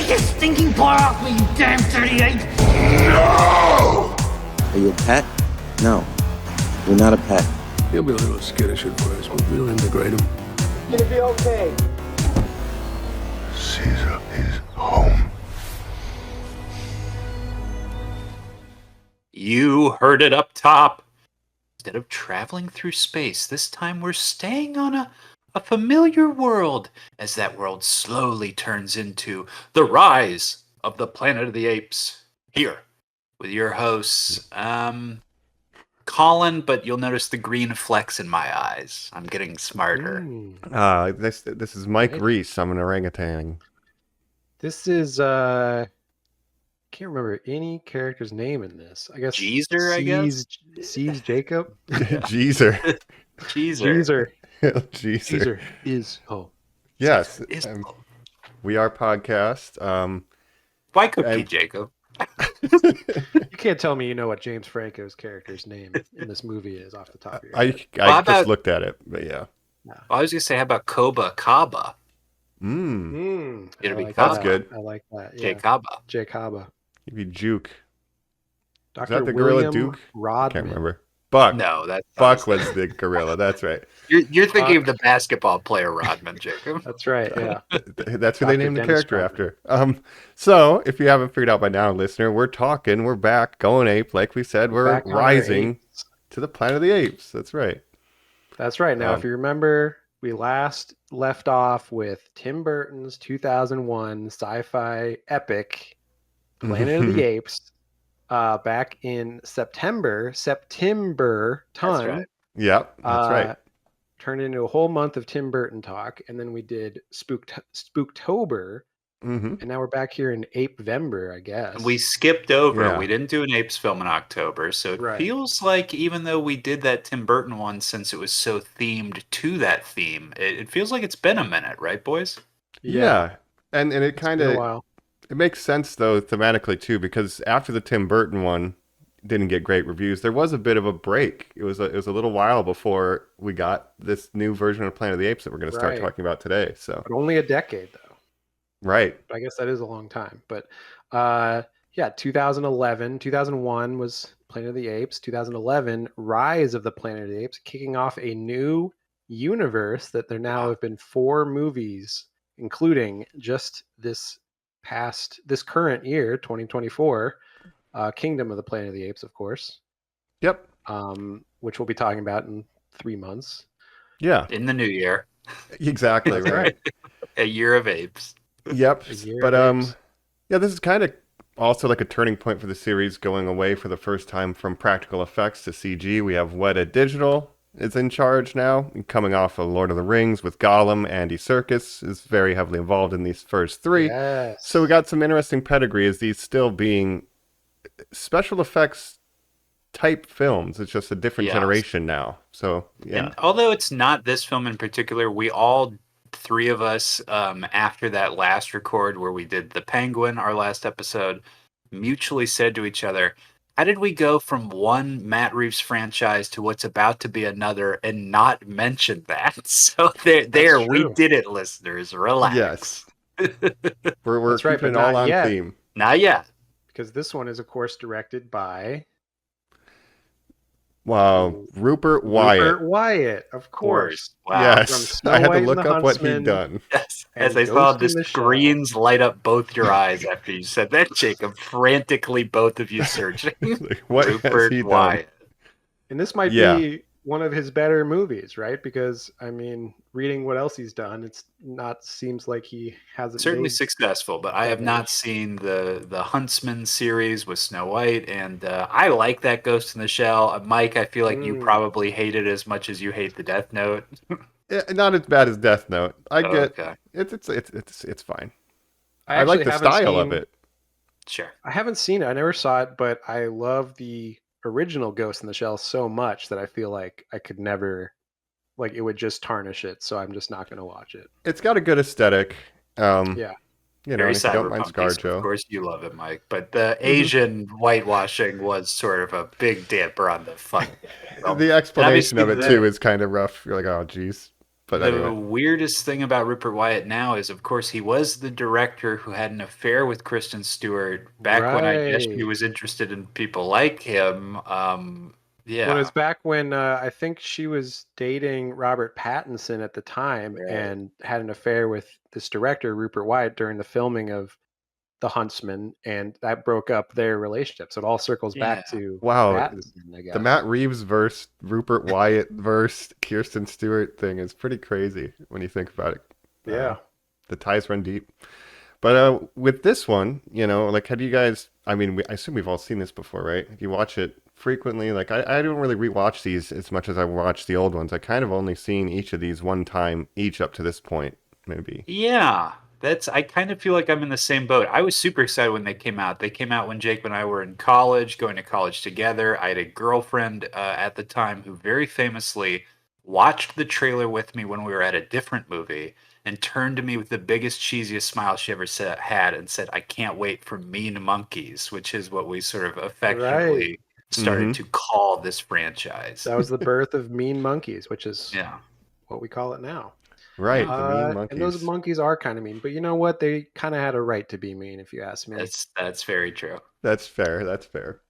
Take your stinking paw off me, you damn dirty ape! No! Are you a pet? No. You're not a pet. He'll be a little skittish at first, but we'll integrate him. It's gonna be okay. Caesar is home. You heard it up top. Instead of traveling through space, this time we're staying on a familiar world as that world slowly turns into the rise of the Planet of the Apes. Here with your hosts, Colin, but you'll notice the green flecks in my eyes. I'm getting smarter. This is Mike Reese. I'm an orangutan. This is can't remember any character's name in this. I guess Jeezer, I guess? Sees Jacob. Jeezer. Jeezer. Jeezer is home. Yes. Is home. We are podcast. Why could be Jacob? You can't tell me you know what James Franco's character's name in this movie is off the top of your head. I just looked at it, but yeah. I was going to say, how about Koba Kaba? It'll be That's good. I like that. Yeah. Jay Kaba. Jay Kaba. Maybe Juke. Dr. Is that the gorilla William Duke? Rodman. I can't remember. Buck. No, that's Buck was the gorilla. That's right. You're thinking of the basketball player Rodman, Jacob. That's right. Yeah. That's who they named the character after. So if you haven't figured out by now, listener, we're back, going ape. Like we said, we're rising to the Planet of the Apes. That's right. That's right. Now, if you remember, we last left off with Tim Burton's 2001 sci-fi epic Planet of the Apes. Back in September time. That's right. Yep, that's right. Turned into a whole month of Tim Burton talk, and then we did Spooktober, and now we're back here in Apevember, I guess. We skipped over. Yeah. We didn't do an Apes film in October, so it feels like even though we did that Tim Burton one, since it was so themed to that theme, it feels like it's been a minute, right, boys? Yeah. And it kind of... It makes sense, though, thematically, too, because after the Tim Burton one didn't get great reviews, there was a bit of a break. It was a little while before we got this new version of Planet of the Apes that we're going to start talking about today. So, but only a decade, though. Right. I guess that is a long time. But, 2001 was Planet of the Apes. 2011, Rise of the Planet of the Apes, kicking off a new universe that there now have been 4 movies, including just this current year, 2024, Kingdom of the Planet of the Apes, of course. Yep. Which we'll be talking about in 3 months. Yeah. In the new year. Exactly. Right. A year of apes. Yep. But this is kind of also like a turning point for the series, going away for the first time from practical effects to CG. We have Weta Digital is in charge now, coming off of Lord of the Rings with Gollum. Andy Serkis is very heavily involved in these first 3. Yes. So we got some interesting pedigree as these still being special effects type films. It's just a different generation now. So, yeah. And although it's not this film in particular, we all 3 of us, after that last record where we did The Penguin, our last episode, mutually said to each other, how did we go from one Matt Reeves franchise to what's about to be another and not mention that? So there we did it, listeners. Relax. Yes. We're keeping it all on theme. Not yet. Because this one is, of course, directed by... Wow, Rupert Wyatt. Rupert Wyatt, of course. Wow. Yes, I had to look up what he'd done. Yes. As I saw the screens light up both your eyes after you said that, Jacob, frantically both of you searching. What Rupert has he Wyatt. done? And this might be one of his better movies, right? Because, I mean, reading what else he's done, seems like he hasn't certainly successful, but I have not seen the Huntsman series with Snow White, and I like that Ghost in the Shell. Mike, I feel like you probably hate it as much as you hate the Death Note. Not as bad as Death Note. I get it's fine. I like the style of it. Sure. I haven't seen it. I never saw it, but I love the original Ghost in the Shell so much that I feel like I could never, like, it would just tarnish it. So I'm just not going to watch it. It's got a good aesthetic. Yeah. You know, if you don't mind ScarJo. Of course you love it, Mike. But the Asian whitewashing was sort of a big damper on the fun. The explanation of it, too, is kind of rough. You're like, oh, geez. But The anyway, weirdest thing about Rupert Wyatt now is, of course, he was the director who had an affair with Kristen Stewart back when I guess she Right. was interested in people like him. Well, it Yeah, was back when I think she was dating Robert Pattinson at the time right. and had an affair with this director, Rupert Wyatt, during the filming of The Huntsman, and that broke up their relationship. So it all circles Yeah. back to wow, Pattinson, I the guess. Matt Reeves verse, Rupert Wyatt verse, Kirsten Stewart thing is pretty crazy when you think about it. Uh, Yeah. the ties run deep. But with this one, like, had you guys? I mean, I assume we've all seen this before, right? You watch it frequently. Like, I don't really rewatch these as much as I watch the old ones. I kind of only seen each of these one time each up to this point, maybe. Yeah, I kind of feel like I'm in the same boat. I was super excited when they came out. They came out when Jake and I were in college, going to college together. I had a girlfriend at the time who very famously watched the trailer with me when we were at a different movie and turned to me with the biggest, cheesiest smile she ever had and said, "I can't wait for Mean Monkeys," which is what we sort of Right. affectionately started Mm-hmm. to call this franchise. That was the birth of Mean Monkeys, which is Yeah, what we call it now. Right, the Mean And those Monkeys. monkeys are kind of mean, but you know what? They kind of had a right to be mean, if you ask me. that's very true. That's fair. That's fair.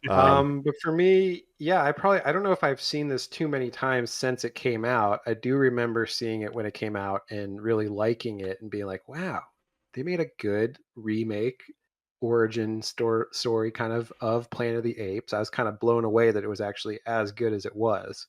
Um, But for me, yeah, I don't know if I've seen this too many times since it came out. I do remember seeing it when it came out and really liking it and being like, wow, they made a good remake origin story kind of Planet of the Apes. I was kind of blown away that it was actually as good as it was.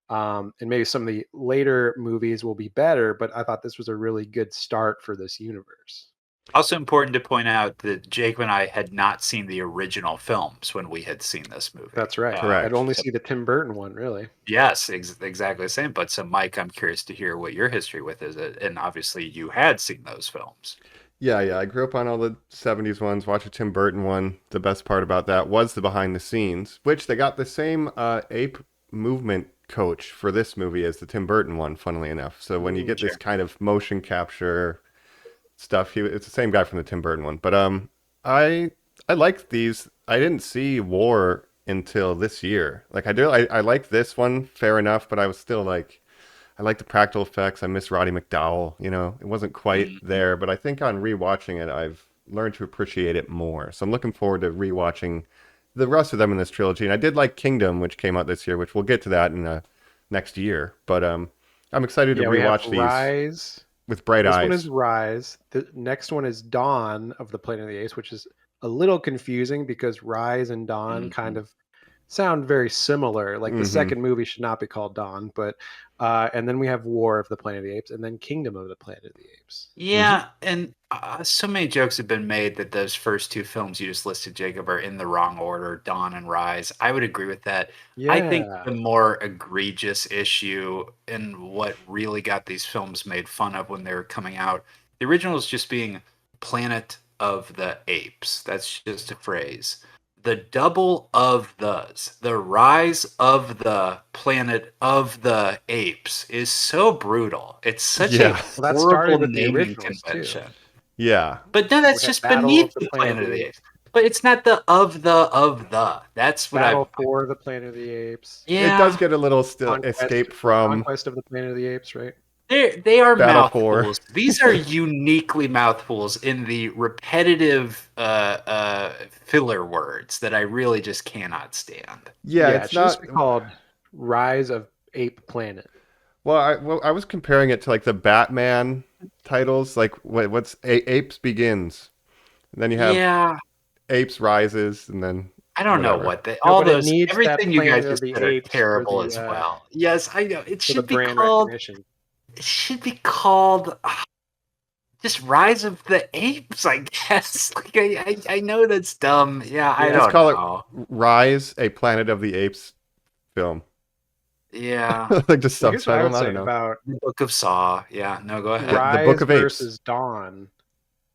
And maybe some of the later movies will be better, but I thought this was a really good start for this universe. Also important to point out that Jake and I had not seen the original films when we had seen this movie. That's right. I'd correct. only So see the Tim Burton one, really. yes, exactly the same. But so, Mike, I'm curious to hear what your history with is, and obviously you had seen those films. Yeah, yeah. I grew up on all the 70s ones, watched a Tim Burton one. The best part about that was the behind the scenes, which they got the same ape movement coach for this movie as the Tim Burton one, funnily enough. So when you get this Sure. kind of motion capture stuff, it's the same guy from the Tim Burton one. But I I liked these. I didn't see War until this year. Like I like this one fair enough, but I was still like I like the practical effects. I miss Roddy McDowell. It wasn't quite Mhm. there, but I think on rewatching it, I've learned to appreciate it more. So I'm looking forward to rewatching the rest of them in this trilogy. And I did like Kingdom, which came out this year, which we'll get to that in next year. But I'm excited to Yeah, we have rewatch these Rise. with bright This one is eyes. Rise. The next one is Dawn of the Planet of the Apes, which is a little confusing because Rise and Dawn kind Mhm. of sound very similar. Like the Hmm. second movie should not be called Dawn, but and then we have War of the Planet of the Apes, and then Kingdom of the Planet of the Apes. Hmm. Yeah, and so many jokes have been made that those first two films you just listed, Jacob, are in the wrong order, Dawn and Rise. I would agree with that. I think Yeah, the more egregious issue and what really got these films made fun of when they were coming out, the originals just being Planet of the Apes. That's just a phrase. The double of the rise of the Planet of the Apes is so brutal. It's such a Yeah, well, that started horrible with the naming originals too. convention. yeah, But no, We that's had just Battle of beneath the the Planet of Planet of the the Apes, Apes. But it's not the of the. That's what Battle for the Planet of the Apes, it does yeah. get a little still Conquest escape from Conquest of the Planet of the Apes, right? They are Battle for. mouthfuls. These are uniquely mouthfuls in the repetitive filler words that I really just cannot stand. Yeah, Yeah, it it's should just not. be called Rise of Ape Planet. Well, I was comparing it to like the Batman titles, like what's Apes Begins, and then you have Yeah, Apes Rises, and then I don't know whatever. what they No, all but it those needs that everything you guys Planet of just the said are Apes terrible as well. Yes, I know. for the brand recognition. It should be called just Rise of the Apes, I guess. Like I know that's dumb. Yeah, I Yeah. Just don't call it know. Rise, a Planet of the Apes film, Yeah. like the Well, here's what I subtitle. would I say don't know. about The Book of Saw. Yeah, no, go ahead. The Book Rise of Apes. versus Dawn.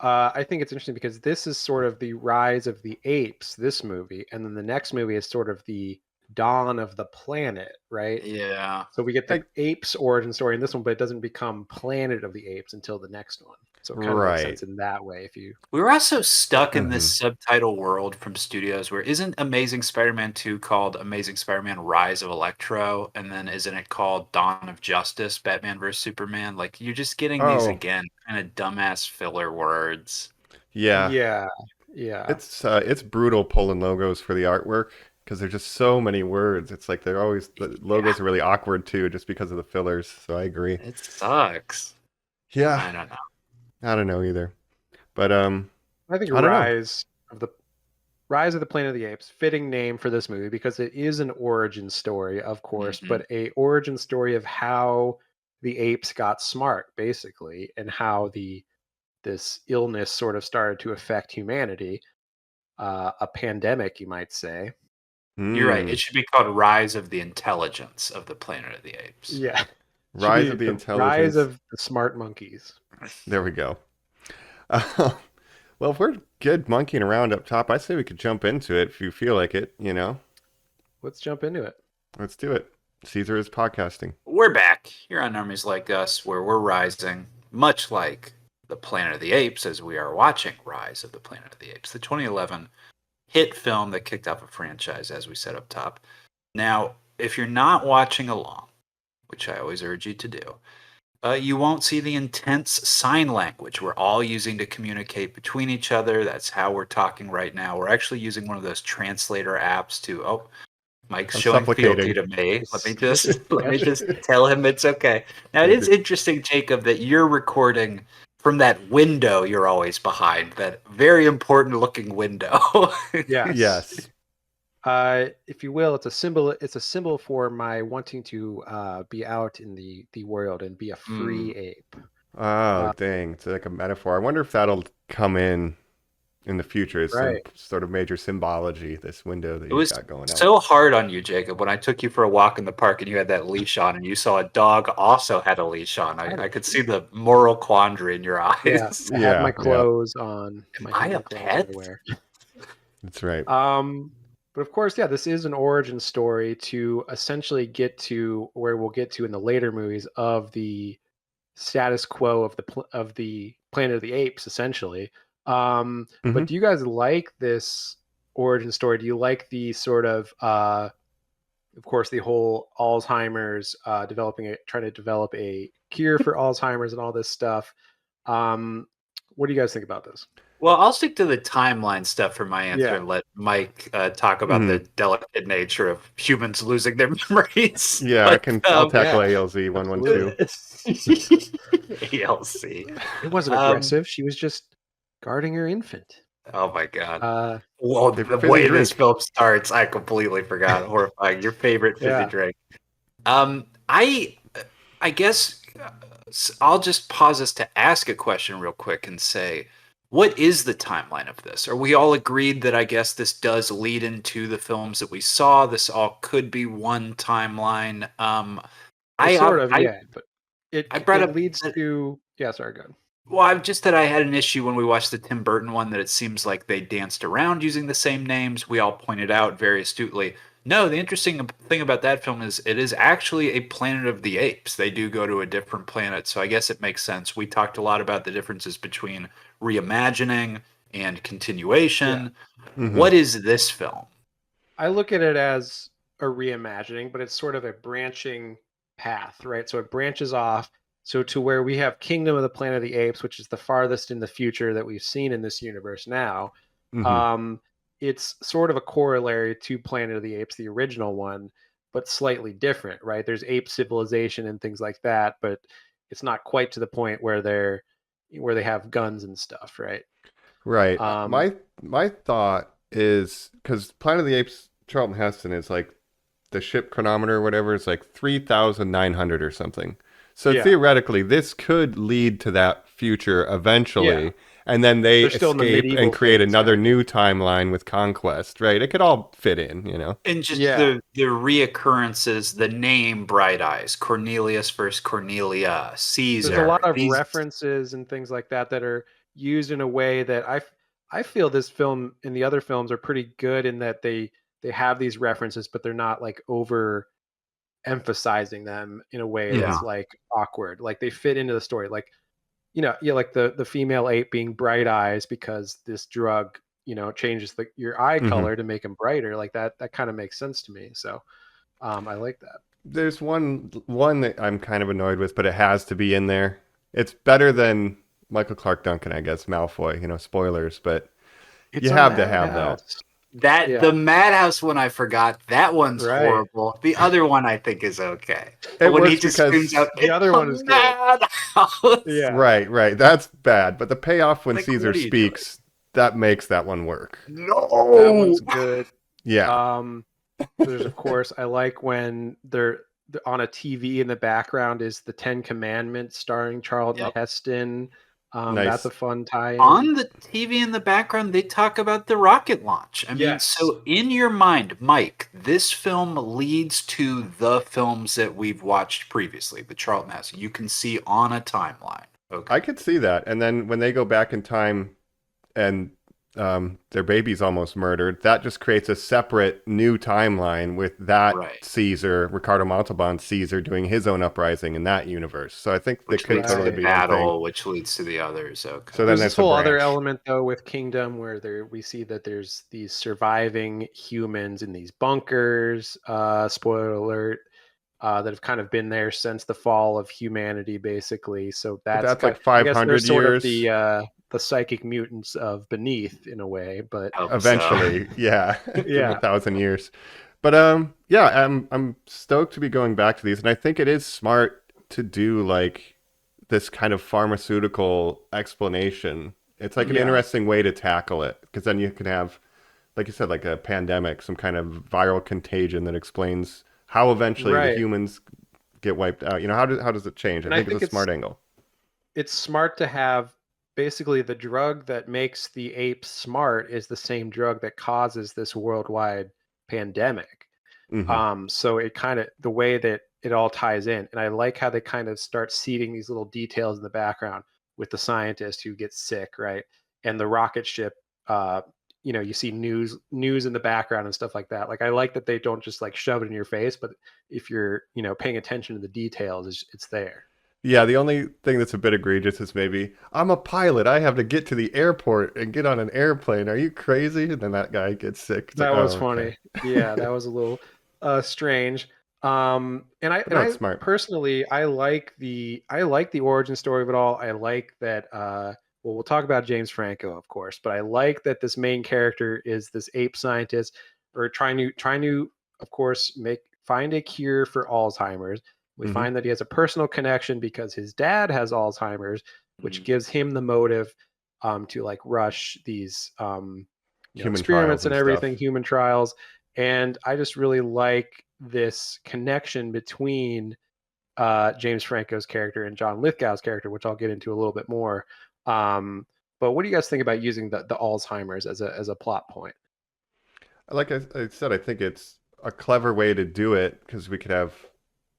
I think it's interesting because this is sort of the rise of the apes, this movie, and then the next movie is sort of the dawn of the planet, right? Yeah. So we get the Like, apes origin story in this one, but it doesn't become Planet of the Apes until the next one. So it kind of makes right. sense in that way. If you, We were also stuck in this Mhm. subtitle world from studios where isn't Amazing Spider-Man 2 called Amazing Spider-Man Rise of Electro? And then isn't it called Dawn of Justice, Batman vs. Superman? Like, you're just getting these, Oh, again, kind of dumbass filler words. yeah. yeah, yeah, It's brutal pulling logos for the artwork because there's just so many words. It's like they're always the Yeah, logos are really awkward too, just because of the fillers. So I agree. it sucks. Yeah, I don't know. I don't know either, but I think I don't know. Rise of the Planet of the Apes, fitting name for this movie because it is an origin story, of course, Hmm. but a origin story of how the apes got smart, basically, and how this illness sort of started to affect humanity. A pandemic, you might say. You're right. Hmm. It should be called Rise of the Intelligence of the Planet of the Apes. Yeah, should Rise be of the the rise Intelligence. of the smart monkeys. There we go. Well, if we're good monkeying around up top, I say we could jump into it if you feel like it. Let's jump into it. Let's do it. Caesar is podcasting. We're back here on Normies Like Us, where we're rising, much like the Planet of the Apes, as we are watching Rise of the Planet of the Apes, the 2011 hit film that kicked off a franchise, as we said up top. Now, if you're not watching along, which I always urge you to do, you won't see the intense sign language we're all using to communicate between each other. That's how we're talking right now. We're actually using one of those translator apps to. Oh, Mike's I'm showing fealty supplicating. to me. Let me just Yes. tell him it's okay. Now it Thank is you. interesting, Jacob, that you're recording from that window you're always behind. That very important looking window. Yes. Yes. If you will, it's a symbol. It's a symbol for my wanting to be out in the world and be a free Mm. ape. Oh, dang. It's like a metaphor. I wonder if that'll come in the future as some Right. sort of major symbology, this window that It you've was got going out. so hard on you, Jacob, when I took you for a walk in the park and you had that leash on and you saw a dog also had a leash on. I could see the moral quandary in your Yeah, eyes. I had my Yeah, clothes on. Am My I a hunting clothes pet? underwear. that's right. But of course, yeah, this is an origin story to essentially get to where we'll get to in the later movies of the status quo of the Planet of the Apes, essentially. Hmm. But do you guys like this origin story? Do you like the sort of course, the whole Alzheimer's, trying to develop a cure for Alzheimer's and all this stuff? What do you guys think about this? Well, I'll stick to the timeline stuff for my answer Yeah. and let Mike talk about the Hmm. delicate nature of humans losing their memories. Yeah, But I'll tackle Yeah, ALZ 112. absolutely. ALC. It wasn't Um, aggressive. She was just guarding her infant. oh my god. Uh, Well, the Favorite fizzy way this drink. film starts, I completely forgot. Horrifying. Your favorite fizzy yeah. drink. I guess I'll just pause us to ask a question real quick and say, what is the timeline of this? Are we all agreed that I guess this does lead into the films that we saw? This all could be one timeline. Well, I sort of, I yeah. But it I brought it up. leads to yeah. Sorry, good. Well, I've just that I had an issue when we watched the Tim Burton one that it seems like they danced around using the same names. We all pointed out very astutely. No, the interesting thing about that film is it is actually a Planet of the Apes. They do go to a different planet, so I guess it makes sense. We talked a lot about the differences between reimagining and Yeah, continuation. Hmm. What is this film? I look at it as a reimagining, but it's sort of a branching path, right? So it branches off. So to where we have Kingdom of the Planet of the Apes, which is the farthest in the future that we've seen in this universe now. Hmm. Um, it's sort of a corollary to Planet of the Apes, the original one, but slightly different, right? There's ape civilization and things like that, but it's not quite to the point where they have guns and stuff, right? Right. Um, My thought is because Planet of the Apes, Charlton Heston is like the ship chronometer or whatever is like 3,900 or something. So yeah, theoretically, this could lead to that future yeah. eventually, and then they They're still in the escape and medieval create phase, another kind of. new timeline with Conquest, right? It could all fit in. And just Yeah, the reoccurrences, the name Bright Eyes, Cornelius versus Cornelia, there's a lot Caesar. of These references and things like that that are used in a way that I feel this film and the other films are pretty good in that they they have these references, but they're not like over emphasizing them in a way Yeah. that's like awkward. Like they fit into the story. Like, like the female ape being bright eyes because this drug, changes your eye color to make them brighter. Like that kind of makes sense to me. So I like that. There's one that I'm kind of annoyed with, but it has to be in there. It's better than Michael Clark Duncan, I guess, Malfoy. Spoilers, but It's you a have to have that. madhouse. That the Madhouse one I forgot. That one's Right. horrible. The other one I think is okay. It But when he works just because screams out, the other "It's one a is good." Madhouse!" Yeah. Right. That's bad. But the payoff when Like, Caesar what are you speaks, that makes that one work. No. That one's good. Yeah. There's of course I like when they're on a TV in the background is the Ten Commandments starring Charlton Heston. Nice. That's a fun tie-in. On the TV in the background, they talk about the rocket launch. I mean, Yes. so in your mind, Mike, this film leads to the films that we've watched previously, the Charlton Heston. You can see on a timeline. Okay. I could see that. And then when they go back in time and their baby's almost murdered, that just creates a separate new timeline with that Caesar, Ricardo Montalban's Caesar, doing his own uprising in that universe. So I think Which that could leads to totally the be battle, one thing. which leads to the others. Okay. So then There's that's this whole a other branch. element though with Kingdom where we see that there's these surviving humans in these bunkers, spoiler alert, that have kind of been there since the fall of humanity, basically. So that's like I guess 500 they're sort years. Of the psychic mutants of Beneath in a way, but Eventually, yeah, Give them 1,000 years. But I'm stoked to be going back to these, and I think it is smart to do like this kind of pharmaceutical explanation. It's like an interesting way to tackle it, because then you can have, like you said, like a pandemic, some kind of viral contagion that explains how eventually the humans get wiped out. How does it change? I think it's a smart angle. It's smart to have basically the drug that makes the apes smart is the same drug that causes this worldwide pandemic. So it kind of, the way that it all ties in, and I like how they kind of start seeding these little details in the background with the scientist who gets sick, right? And the rocket ship, you see news in the background and stuff like that. Like I like that they don't just like shove it in your face, but if you're paying attention to the details, it's there. Yeah, the only thing that's a bit egregious is maybe, I'm a pilot, I have to get to the airport and get on an airplane. Are you crazy? And then that guy gets sick. It's that like, was funny. Yeah, that was a little strange. And I smart. personally, I like the origin story of it all. I like that. We'll talk about James Franco, of course, but I like that this main character is this ape scientist, or trying to, of course, find a cure for Alzheimer's. We find that he has a personal connection because his dad has Alzheimer's, which gives him the motive to like rush these Human experiments trials and and everything, stuff. human trials. And I just really like this connection between James Franco's character and John Lithgow's character, which I'll get into a little bit more. But what do you guys think about using the Alzheimer's as a plot point? Like I said, I think it's a clever way to do it, because we could have,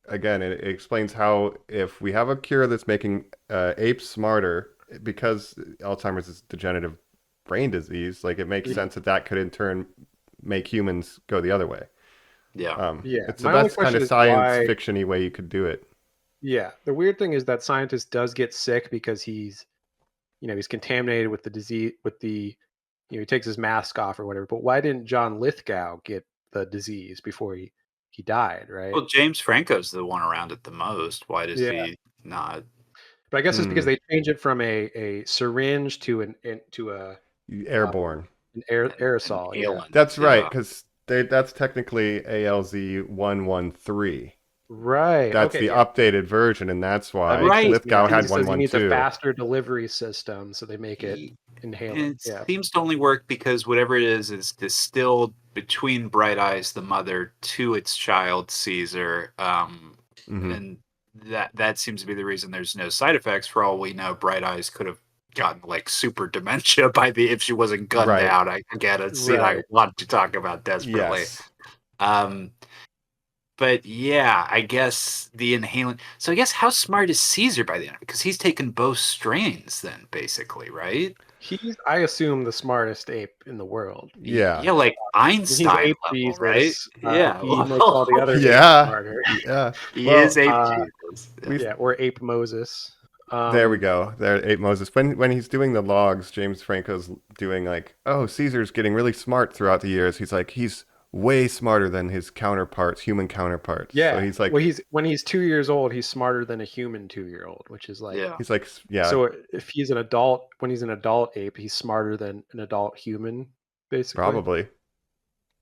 again, it explains how if we have a cure that's making apes smarter, because Alzheimer's is degenerative brain disease, like it makes sense that could in turn make humans go the other way. Yeah. It's the best kind of science fiction-y way you could do it. Yeah. The weird thing is that scientist does get sick because he's contaminated with the disease, he takes his mask off or whatever. But why didn't John Lithgow get the disease before he died, right? Well, James Franco's the one around it the most. Why does he not? But I guess it's because they change it from a syringe to an Airborne. An aerosol. An That's right, because that's technically ALZ 113. Right. That's the updated version, and that's why Lithgow had 112. He needs a faster delivery system, so they make it inhaled. It seems to only work because whatever it is distilled between Bright Eyes, the mother, to its child, Caesar. And that seems to be the reason there's no side effects. For all we know, Bright Eyes could have gotten like super dementia if she wasn't gunned out. I get it. See, I want to talk about desperately. Yes. But yeah, I guess the inhalant. So I guess how smart is Caesar by the end? Because he's taken both strains, then basically, right? He's, I assume, the smartest ape in the world. Yeah. Yeah, like He's Einstein Ape level, right? Jesus. Yeah, He makes all the other apes Yeah. smarter. Yeah. he is Well, Ape Uh, Jesus. we yeah, or Ape Moses. there we go. There, Ape Moses. When he's doing the logs, James Franco's doing like, oh, Caesar's getting really smart throughout the years. He's like, he's way smarter than his counterparts, human counterparts. So Yeah. he's like, Well, he's when he's 2 years old, he's smarter than a human 2-year-old, which is like Yeah. yeah, so. If he's an adult, when he's an adult ape, he's smarter than an adult human, basically. probably.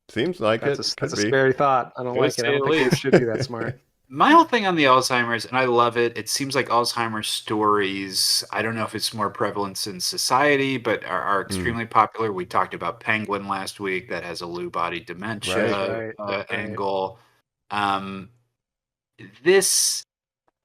Seems like That's it. a Could be. scary thought. I don't To like it. I say don't the think apes least. should be that smart. My whole thing on the Alzheimer's, and I love it. It seems like Alzheimer's stories, I don't know if it's more prevalent in society, but are Mm, extremely popular. We talked about Penguin last week that has a Lewy body right. dementia Right. angle. Um, this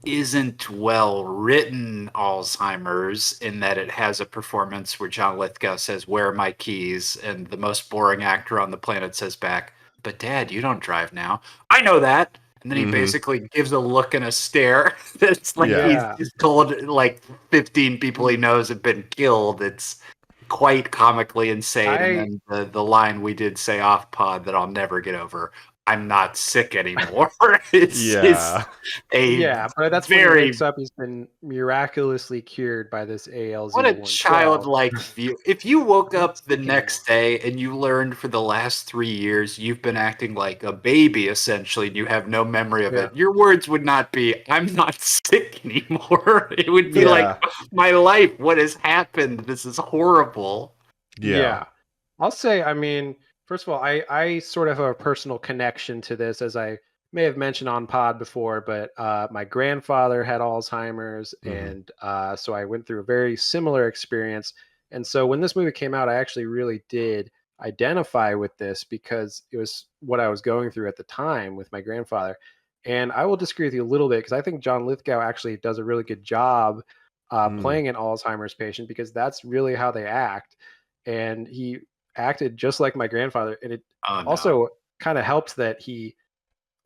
isn't well written Alzheimer's in that it has a performance where John Lithgow says, "Where are my keys?" and the most boring actor on the planet says back, "But Dad, you don't drive now." I know that. And then he Mm-hmm. basically gives a look and a stare that's like Yeah. Yeah. he's told like 15 people he knows have been killed. It's quite comically insane. I And then the line we did say off pod that I'll never get over, "I'm not sick anymore." It's Yeah. a Yeah, but that's when he very wakes up. He's been miraculously cured by this what a ALZ-112. childlike view. If you woke I'm not up the sick next anymore. day and you learned for the last 3 years you've been acting like a baby essentially and you have no memory of Yeah. it, your words would not be, "I'm not sick anymore." It would be like, Yeah. "My life, what has happened? This is horrible." Yeah. I'll say, I mean, first of all, I sort of have a personal connection to this, as I may have mentioned on pod before, but my grandfather had Alzheimer's, Mm-hmm. and so I went through a very similar experience. And so when this movie came out, I actually really did identify with this because it was what I was going through at the time with my grandfather. And I will disagree with you a little bit because I think John Lithgow actually does a really good job Mm. playing an Alzheimer's patient because that's really how they act. And he acted just like my grandfather. And it Oh no. also kind of helps that he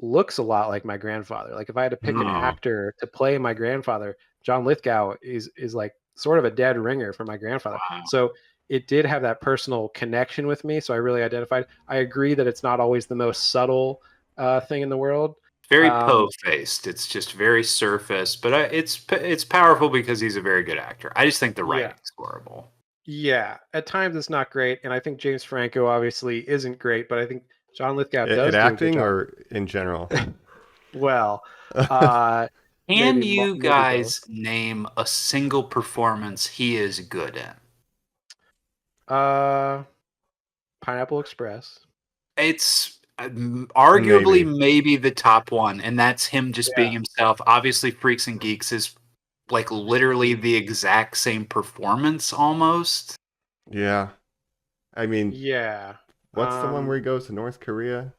looks a lot like my grandfather. Like if I had to pick an Mm. actor to play my grandfather, John Lithgow is like sort of a dead ringer for my grandfather. Wow. So it did have that personal connection with me. So I really identified. I agree that it's not always the most subtle thing in the world. Very Um, po-faced. It's just very surface, but it's powerful because he's a very good actor. I just think the yeah. writing's horrible. Yeah, at times it's not great, and I think James Franco obviously isn't great, but I think John Lithgow At does do a good acting job. or in general? Well, uh, Can maybe you maybe both. guys name a single performance he is good in? Uh, Pineapple Express. It's arguably Maybe. maybe the top one, and that's him just being Yeah, himself. Obviously, Freaks and Geeks is like literally the exact same performance almost. Yeah. I mean, yeah. what's the one where he goes to North Korea?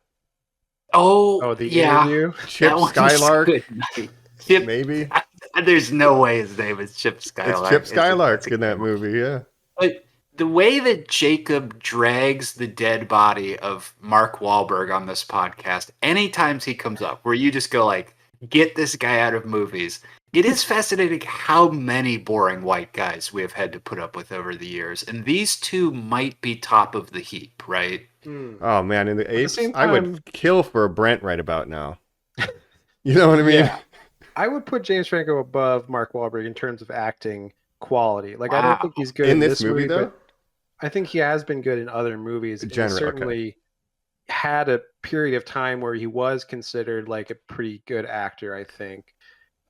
Oh, Oh, the yeah, interview. Chip that one's Skylark, good. Chip, maybe? there's no way his name is Chip It's Skylark. Chip It's Skylark in that incredible. movie, yeah. But the way that Jacob drags the dead body of Mark Wahlberg on this podcast, anytime he comes up, where you just go like, "Get this guy out of movies." It is fascinating how many boring white guys we have had to put up with over the years, and these two might be top of the heap, right? Hmm. Oh man, in the At the Apes, same I would time, kill for a Brent right about now. You know what I mean? yeah, I would put James Franco above Mark Wahlberg in terms of acting quality. Like, I don't Wow. think he's good In in this this movie movie, though? but I think he has been good in other movies, and he Genre, okay. certainly had a period of time where he was considered like a pretty good actor, I think.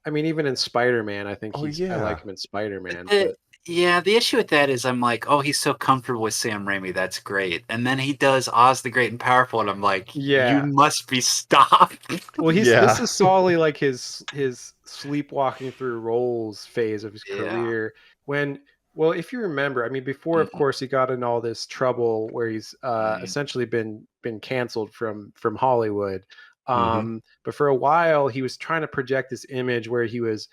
I mean, even in Spider-Man, I think Oh I like yeah. him in Spider-Man, The, but yeah, the issue with that is I'm like, oh, he's so comfortable with Sam Raimi. That's great. And then he does Oz the Great and Powerful, and I'm like, you yeah. must be stopped. Well, this Yeah. is solely like his sleepwalking through roles phase of his Yeah. career. When, well, if you remember, I mean, before, of Mhm, course, he got in all this trouble where he's mhm, essentially been canceled from Hollywood. Mm-hmm. But for a while, he was trying to project this image where he was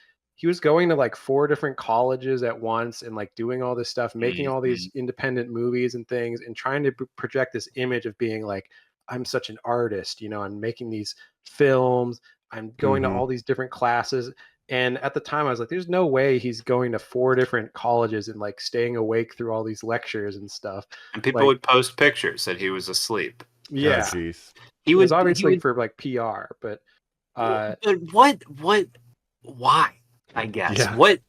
going to like 4 different colleges at once and like doing all this stuff, making all these mhm. independent movies and things, and trying to project this image of being like I'm such an artist, I'm making these films, I'm going to all these different classes. And at the time I was like, there's no way he's going to 4 different colleges and like staying awake through all these lectures and stuff. And people Like, would post pictures that he was asleep. yeah, Oh, jeez. He it was would obviously he would, for like PR, but but what why? I guess. Yeah. What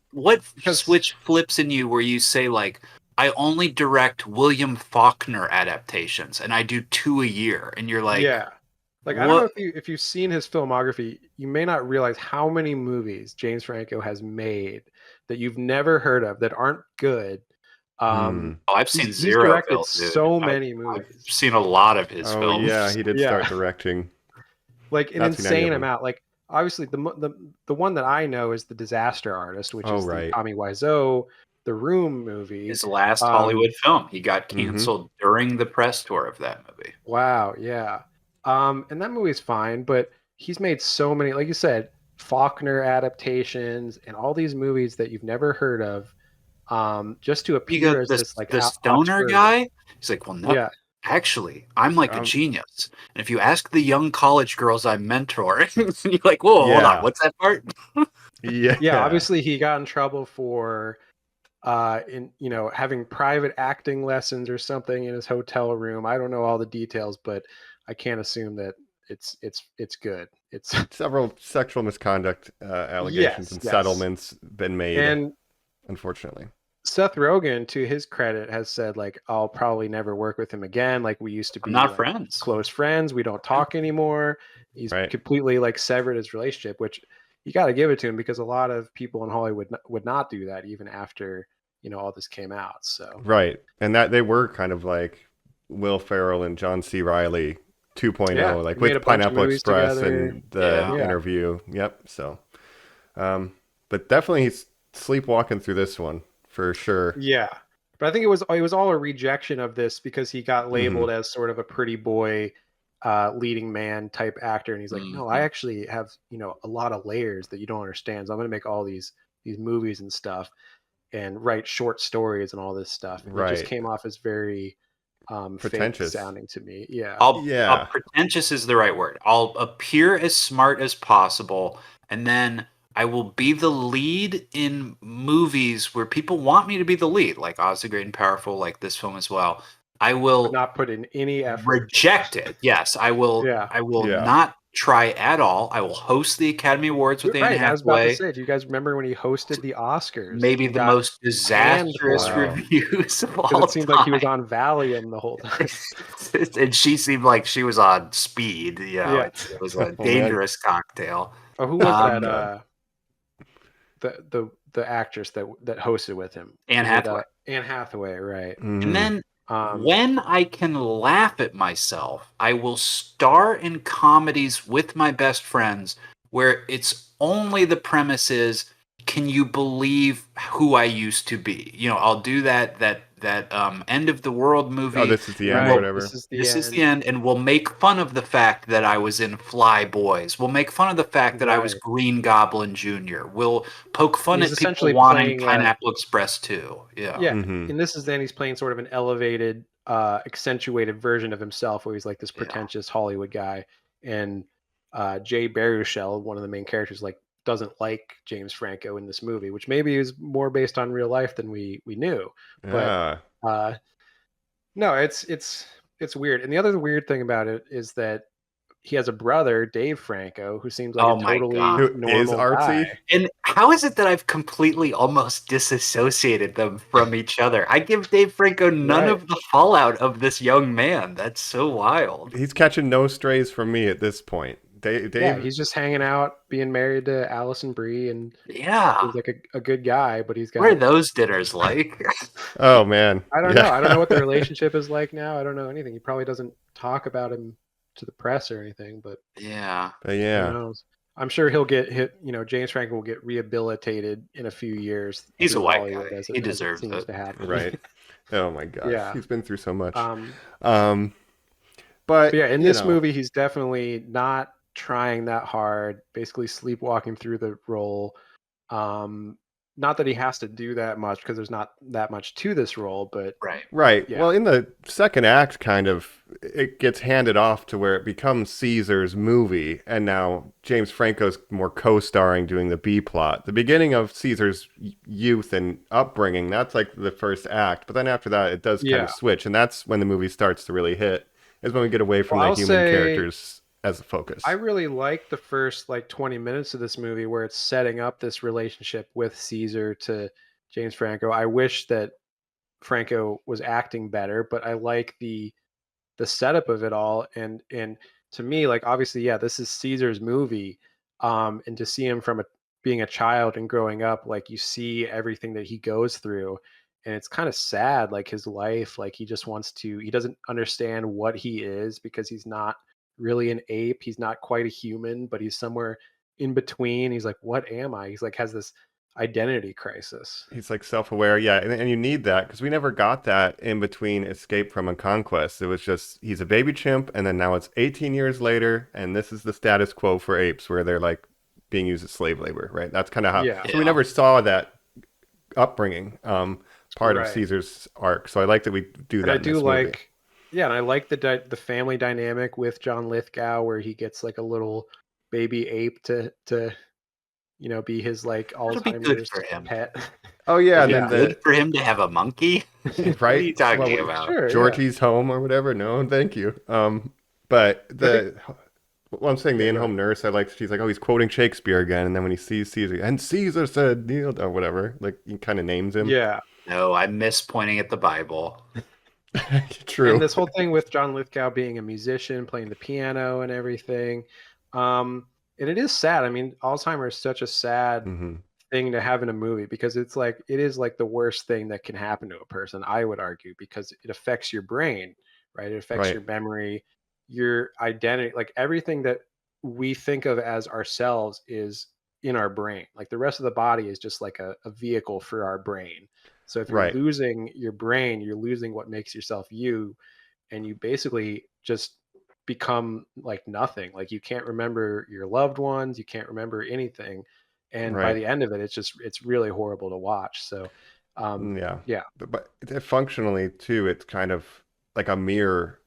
Because- switch flips in you where you say like, I only direct William Faulkner adaptations and I do 2 a year, and you're like, yeah. Like, I don't know what? if you've seen his filmography, you may not realize how many movies James Franco has made that you've never heard of that aren't good. Oh, I've seen He's zero. directed films, dude. so I've- many I've movies. seen a lot of his Oh films. yeah, he did Yeah. start directing. Like an Not seen any of insane them. amount. Like, obviously the one that I know is The Disaster Artist, which Oh, is right. the Tommy Wiseau, The Room movie. His last Hollywood film. He got canceled during the press tour of that movie. Wow, yeah. And that movie's fine, but he's made so many, like you said, Faulkner adaptations and all these movies that you've never heard of, just to You appear got as this like the stoner Oxford- guy. He's like, well, no, Yeah, actually, I'm like a Um, genius. And if you ask the young college girls I mentor, you're like, whoa, hold Yeah. on, what's that part? Yeah. yeah. Obviously, he got in trouble for, having private acting lessons or something in his hotel room. I don't know all the details, but I can't assume that it's good. It's Several sexual misconduct allegations Yes, and yes. settlements been made, and unfortunately. Seth Rogen, to his credit, has said like, I'll probably never work with him again. Like, we used to be I'm not like, friends. close friends. We don't talk anymore. He's Right. completely like severed his relationship, which you got to give it to him, because a lot of people in Hollywood would not do that even after all this came out. So Right. And that they were kind of like Will Ferrell and John C. Reilly 2.0, Yeah, like they made a with bunch of Pineapple movies Express together. and the Yeah. interview. Yep. So, but definitely he's sleepwalking through this one for sure. yeah, but I think it was all a rejection of this because he got labeled as sort of a pretty boy, leading man type actor, and he's like, no, I actually have a lot of layers that you don't understand. So I'm going to make all these movies and stuff, and write short stories and all this stuff. And It just Right. came off as very fake Pretentious. sounding to me. Yeah, Yeah. Pretentious is the right word. I'll appear as smart as possible, and then I will be the lead in movies where people want me to be the lead, like Oz the Great and Powerful, like this film as well. I will not put in any effort. reject it. Yes, I will. Yeah. I will Yeah. not try at all. I will host the Academy Awards with You're Anne right. I was about to Hathaway. say, do you guys remember when he hosted the Oscars? Maybe He the got most banned disastrous for it. reviews of all because it seemed like he was time. on Valium the whole time. And she seemed like she was on speed. Yeah. It was a Oh, man. dangerous cocktail. Oh, who was Um, that? The actress that hosted with him, Anne Was it, Hathaway. Anne Hathaway, right? Mhm. And then Um, when I can laugh at myself, I will star in comedies with my best friends where it's only the premise is, can you believe who I used to be? I'll do that end of the world movie. Oh, this is the end right, or whatever. This is the This end. is the end, and we'll make fun of the fact that I was in Fly Boys. We'll make fun of the fact that I was Right. Green Goblin Jr. We'll poke fun He's at people essentially wanting playing, Pineapple Express too. Yeah. Yeah, Mhm. and this is then he's playing sort of an elevated, accentuated version of himself, where he's like this Yeah. pretentious Hollywood guy, and Jay Baruchel, one of the main characters, like doesn't like James Franco in this movie, which maybe is more based on real life than we knew. Yeah. No, it's weird. And the other weird thing about it is that he has a brother, Dave Franco, who seems like Oh a my totally God. Who is normal artsy? guy. And how is it that I've completely almost disassociated them from each other? I give Dave Franco none Right. of the fallout of this young man. That's so wild. He's catching no strays from me at this point. Dave, Yeah, he's just hanging out, being married to Allison Brie, and Yeah. seems like a good guy. But he's got. What are those dinners like? oh man. I don't Yeah. know. I don't know what the relationship is like now. I don't know anything. He probably doesn't talk about him to the press or anything. But Yeah. But who yeah. knows? I'm sure he'll get hit. James Franco will get rehabilitated in a few years. He's a through white Hollywood, guy. as He deserves seems it. to happen. Right. Oh my gosh. Yeah. He's been through so much. But But yeah, in you this know, movie, he's definitely not trying that hard. Basically, sleepwalking through the role. not that he has to do that much because there's not that much to this role, but Right. Right. Yeah. Well, in the second act, kind of, it gets handed off to where it becomes Caesar's movie, and now James Franco's more co-starring, doing the B plot. The beginning of Caesar's youth and upbringing, that's like the first act, but then after that, it does kind Yeah. of switch, and that's when the movie starts to really hit, is when we get away from Well, the I'll human say characters as a focus. I really like the first like 20 minutes of this movie where it's setting up this relationship with Caesar to James Franco. I wish that Franco was acting better, but I like the setup of it all. And to me, like, obviously, yeah, this is Caesar's movie. And to see him from being a child and growing up, like, you see everything that he goes through, and it's kind of sad, like his life. Like, he doesn't understand what he is because he's not really an ape. He's not quite a human, but he's somewhere in between. He's like, what am I? He's like, has this identity crisis. He's like self-aware, yeah, and you need that because we never got that in between Escape from a Conquest. It was just he's a baby chimp, and then now it's 18 years later, and this is the status quo for apes, where they're like being used as slave labor, right? That's kind of how. Yeah. So we never saw that upbringing part of Right. Caesar's arc. So I like that we do And that. I in do this like, movie. yeah, and I like the family dynamic with John Lithgow, where he gets like a little baby ape to be his like That'll be good Alzheimer's for him. pet. Oh yeah, and Is then it the good for him to have a monkey? What are you right. talking Well, about? Sure, yeah. Georgie's home or whatever. No, thank you. But well, I'm saying the Yeah, go in-home nurse, I like. She's like, oh, he's quoting Shakespeare again, and then when he sees Caesar, and Caesar said, Neil, or whatever, like he kind of names him. Yeah. No, I miss pointing at the Bible. True. And this whole thing with John Lithgow being a musician, playing the piano and everything. And it is sad. I mean, Alzheimer's is such a sad hmm thing to have in a movie because it is like the worst thing that can happen to a person, I would argue, because it affects your brain, right? It affects Right. your memory, your identity, like everything that we think of as ourselves is in our brain. Like the rest of the body is just like a vehicle for our brain. So if you're Right. losing your brain, you're losing what makes yourself you, and you basically just become like nothing. Like you can't remember your loved ones, you can't remember anything, and by Right. the end of it, it's really horrible to watch. So Yeah. yeah. Functionally too, it's kind of like a mirror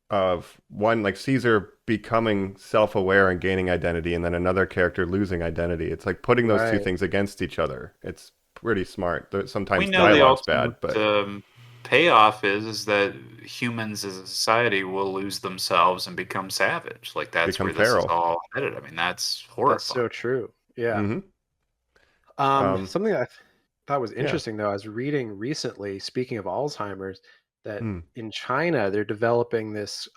of one, like Caesar becoming self-aware and gaining identity, and then another character losing identity. It's like putting those two Right. things against each other. It's pretty smart. We Sometimes know the dialogue's bad, ultimate but payoff is that humans as a society will lose themselves and become savage. Like that's become where this is feral. all headed. I mean, that's That's horrifying. so true. Yeah. hmm Something that I thought was yeah. interesting though, I was reading recently, speaking of Alzheimer's, that Hmm. in China they're developing this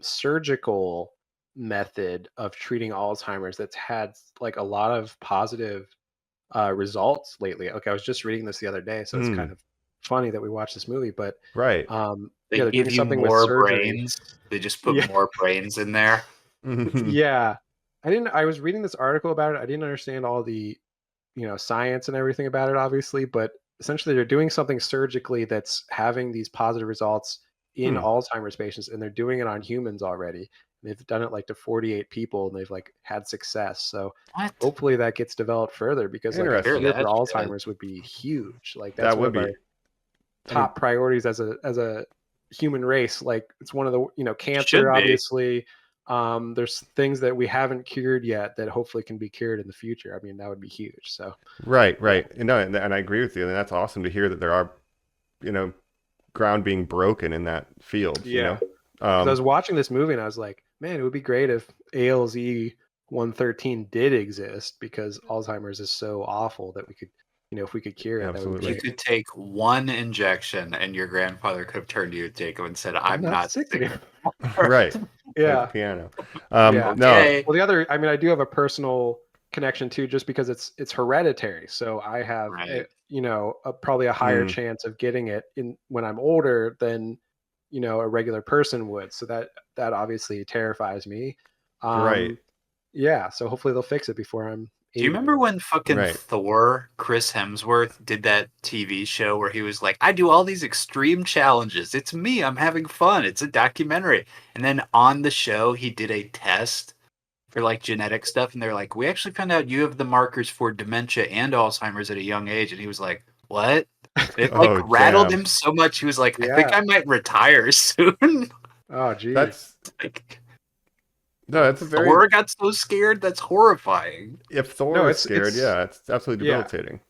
surgical method of treating Alzheimer's that's had like a lot of positive results lately. Okay, I was just reading this the other day, so it's Hmm. kind of funny that we watched this movie, but Right. They yeah, they're give doing you something with more surgery. brains. They just put Yeah. more brains in there. Mhm. Yeah. I was reading this article about it. I didn't understand all the, science and everything about it, obviously, but essentially they're doing something surgically that's having these positive results in Hmm. Alzheimer's patients, and they're doing it on humans already. They've done it like to 48 people, and they've like had success. So What? hopefully that gets developed further because like a Interesting. cure Hear for that shit. Alzheimer's would be huge. Like that's That one would of our be. top priorities as a human race. Like it's one of the Should cancer, be. obviously. There's things that we haven't cured yet that hopefully can be cured in the future. I mean, that would be huge. So Right. No, and I agree with you, and that's awesome to hear that there are, you know, ground being broken in that field. yeah, 'cause I was watching this movie and I was like, man, it would be great if ALZ 113 did exist because Alzheimer's is so awful that we could, if we could cure it, that would be Absolutely. You great. could take one injection, and your grandfather could have turned to you, Jacob, and said, "I'm not sick sick." anymore. Right. Play the Yeah. piano. Yeah. No. Okay. Well, the other, I mean, I do have a personal connection too, just because it's hereditary. So I have, Right. probably a higher Mm. chance of getting it in when I'm older than, a regular person would. So that obviously terrifies me. Right. Yeah. So hopefully they'll fix it before I'm 80. Do you remember when fucking Right. Thor, Chris Hemsworth, did that TV show where he was like, I do all these extreme challenges. It's me. I'm having fun. It's a documentary. And then on the show, he did a test for like genetic stuff, and they're like, we actually found out you have the markers for dementia and Alzheimer's at a young age, and he was like, what? It like Oh, rattled damn. him so much. He was like, I think Yeah. I might retire soon. Oh, geez. That's Like, no, it's a very. Thor got so scared. That's horrifying. If Thor No, is scared, yeah, it's absolutely yeah. debilitating.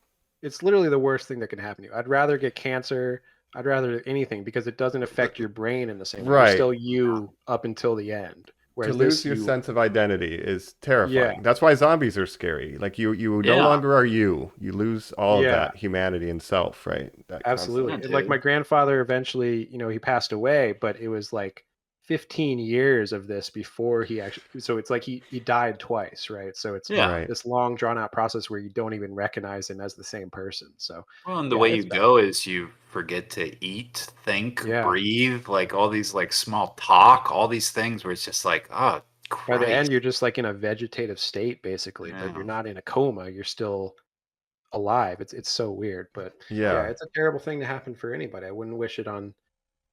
It's literally the worst thing that can happen to you. I'd rather get cancer. I'd rather anything because it doesn't affect your brain in the same way. You're Right. still you up until the end. To Whereas lose this, your you, sense of identity is terrifying. Yeah. That's why zombies are scary. Like you no Yeah. longer are you. You lose all of Yeah. that humanity and self, right? That absolutely. concept. And, like my grandfather eventually, he passed away, but it was like 15 years of this before he actually. So it's like he died twice, right? So it's Yeah. Right. this long drawn out process where you don't even recognize him as the same person. So Well, and the yeah, way you it's bad. go is you forget to eat, think, Yeah. breathe, like all these like small talk, all these things where it's just like, oh, By the end, Christ. you're just like in a vegetative state, basically, but Yeah. you're not in a coma. You're still alive. It's so weird, but yeah, Yeah. it's a terrible thing to happen for anybody. I wouldn't wish it on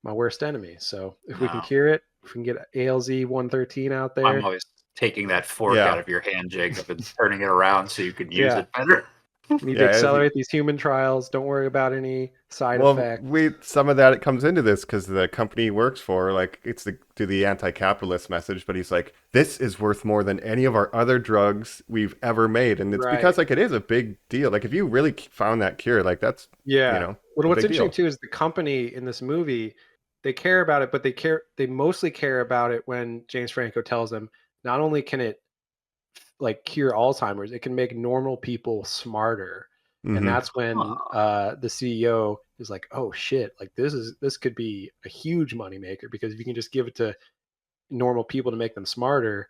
my worst enemy. So if we can No. cure it, if we can get ALZ 113 out I'm there, always taking that fork Yeah. out of your hand, Jacob, and turning it around so you could use Yeah. it better. we need Yeah, to as you- accelerate these human trials. Don't worry about any side Well, effects. some of that it comes into this because the company he works for, like, it's the anti-capitalist message, but he's like, this is worth more than any of our other drugs we've ever made, and it's because Right. like it is a big deal. Like if you really found that cure, like that's Yeah. a Well, what's big interesting deal. too is the company in this movie, they care about it, but they mostly care about it when James Franco tells them not only can it like cure Alzheimer's, it can make normal people smarter. And Mhm. that's when the CEO is like, oh shit, like this could be a huge moneymaker because if you can just give it to normal people to make them smarter,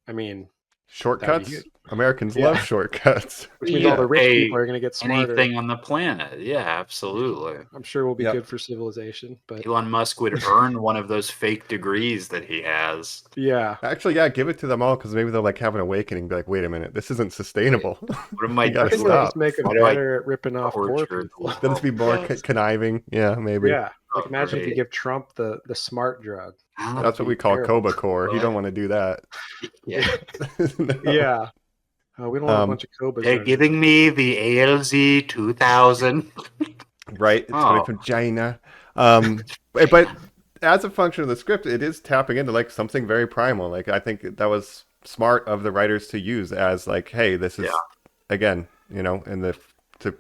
I mean, Shortcuts. huge. Americans Yeah. love shortcuts. which means all the rich Hey, people are going to get smarter. anything on the planet. Yeah, absolutely. I'm sure will be Yep. good for civilization, but Elon Musk would earn one of those fake degrees that he has. yeah. Actually, yeah, give it to them all because maybe they'll like have an awakening, and be like, wait a minute, this isn't sustainable. What am I You gotta I think doing? they'll stop. just make it Why do I better at ripping off poor torture people. the Then it's be more Yes. conniving. Yeah, maybe. Yeah. Like Oh, imagine if you great. give Trump the smart drug. That's what we call terrible. Koba Core. You don't want to do that. Yeah. No. Yeah. We don't want a Um, bunch of Cobas. They're running. giving me the ALZ 2000. Right? It's coming Oh. from China. But as a function of the script, it is tapping into like something very primal. Like I think that was smart of the writers to use as like, hey, this is Yeah. again, and to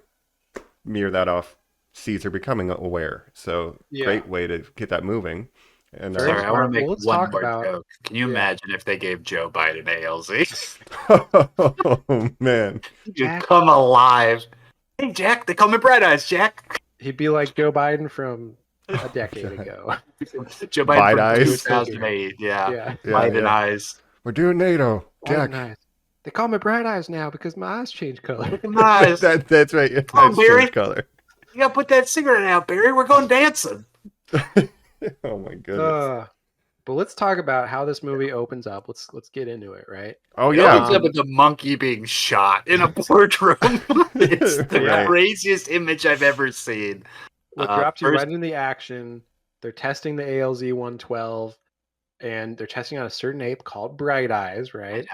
mirror that off Caesar becoming aware. So Yeah. great way to get that moving. And Very Sorry, I want to make Well, let's one talk more about- joke. Can you yeah. imagine if they gave Joe Biden ALZ? oh man, You'd Jack. come alive. Hey, Jack, they call me Bright Eyes, Jack. He'd be like Joe Biden from a decade ago. Joe Biden Biden Eyes. from 2008. Yeah. Yeah. Yeah, Biden yeah. Eyes. We're doing NATO. Jack. Biden eyes. They call me bright eyes now because my eyes change color. Look at my eyes. That's right. Your Come on, eyes Barry. change color. You gotta put that cigarette out, Barry. We're going dancing. Oh my goodness. But let's talk about how this movie opens up. Let's get into it, right? Oh It yeah. opens up with the monkey being shot in a boardroom. It's the Right. craziest image I've ever seen. What drops you first- right into the action. They're testing the ALZ 112, and they're testing on a certain ape called Bright Eyes, right?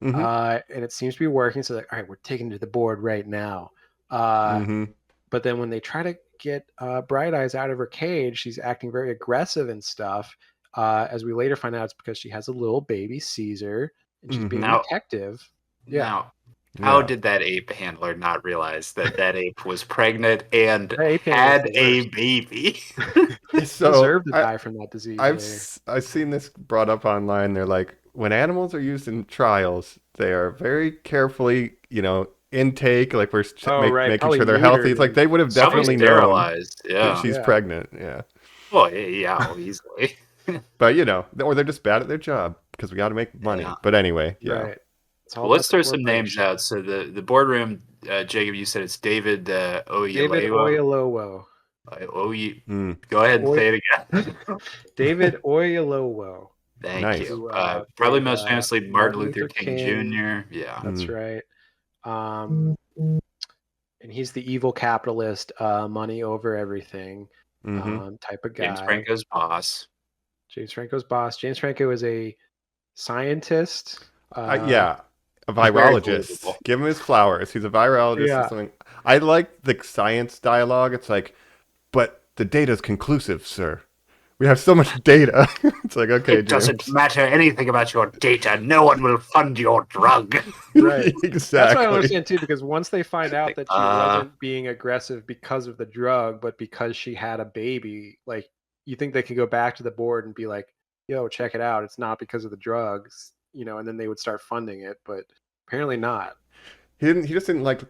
Mhm. And it seems to be working. So, like, all right, we're taking it to the board right now. Mhm. But then when they try to get Bright Eyes out of her cage, she's acting very aggressive and stuff. As we later find out, it's because she has a little baby Caesar, and she's being Now- protective. Yeah. Now, how Yeah. did that ape handler not realize that that ape was pregnant and That ape handler's had the a worst. baby? So Deserve to I- die from that disease. I've later. I've seen this brought up online. They're like, when animals are used in trials, they are very carefully, intake. Like we're Right, making probably sure they're healthy. neutered It's like they would have Probably definitely known sterilized. that Yeah. she's Yeah. pregnant. Yeah, Well, yeah, easily. but or they're just bad at their job because we got to make money. Yeah. But anyway, yeah. Right. It's all Well, let's about the throw some names corporation. out. So the boardroom, Jacob, you said it's David David Oyelowo. Oyelowo. Mm, Go ahead and say it again. David Oyelowo. Thank Nice. you. Who, Probably played, most famously Martin Luther King, King. Jr. Yeah. That's Mhm. right. And he's the evil capitalist, money over everything mhm. type of guy. James Franco's boss. James Franco's boss. James Franco is a scientist. Yeah, a very virologist. believable. Give him his flowers. He's a virologist or Yeah. something. I like the science dialogue. It's like, but the data's conclusive, sir. We have so much data. It's like, okay, It doesn't James. matter anything about your data. No one will fund your drug. Right. Exactly. That's what I don't understand too, because once they find out Like, that she wasn't being aggressive because of the drug, but because she had a baby, like you think they could go back to the board and be like, "Yo, check it out. It's not because of the drugs," and then they would start funding it, but apparently not. He just didn't like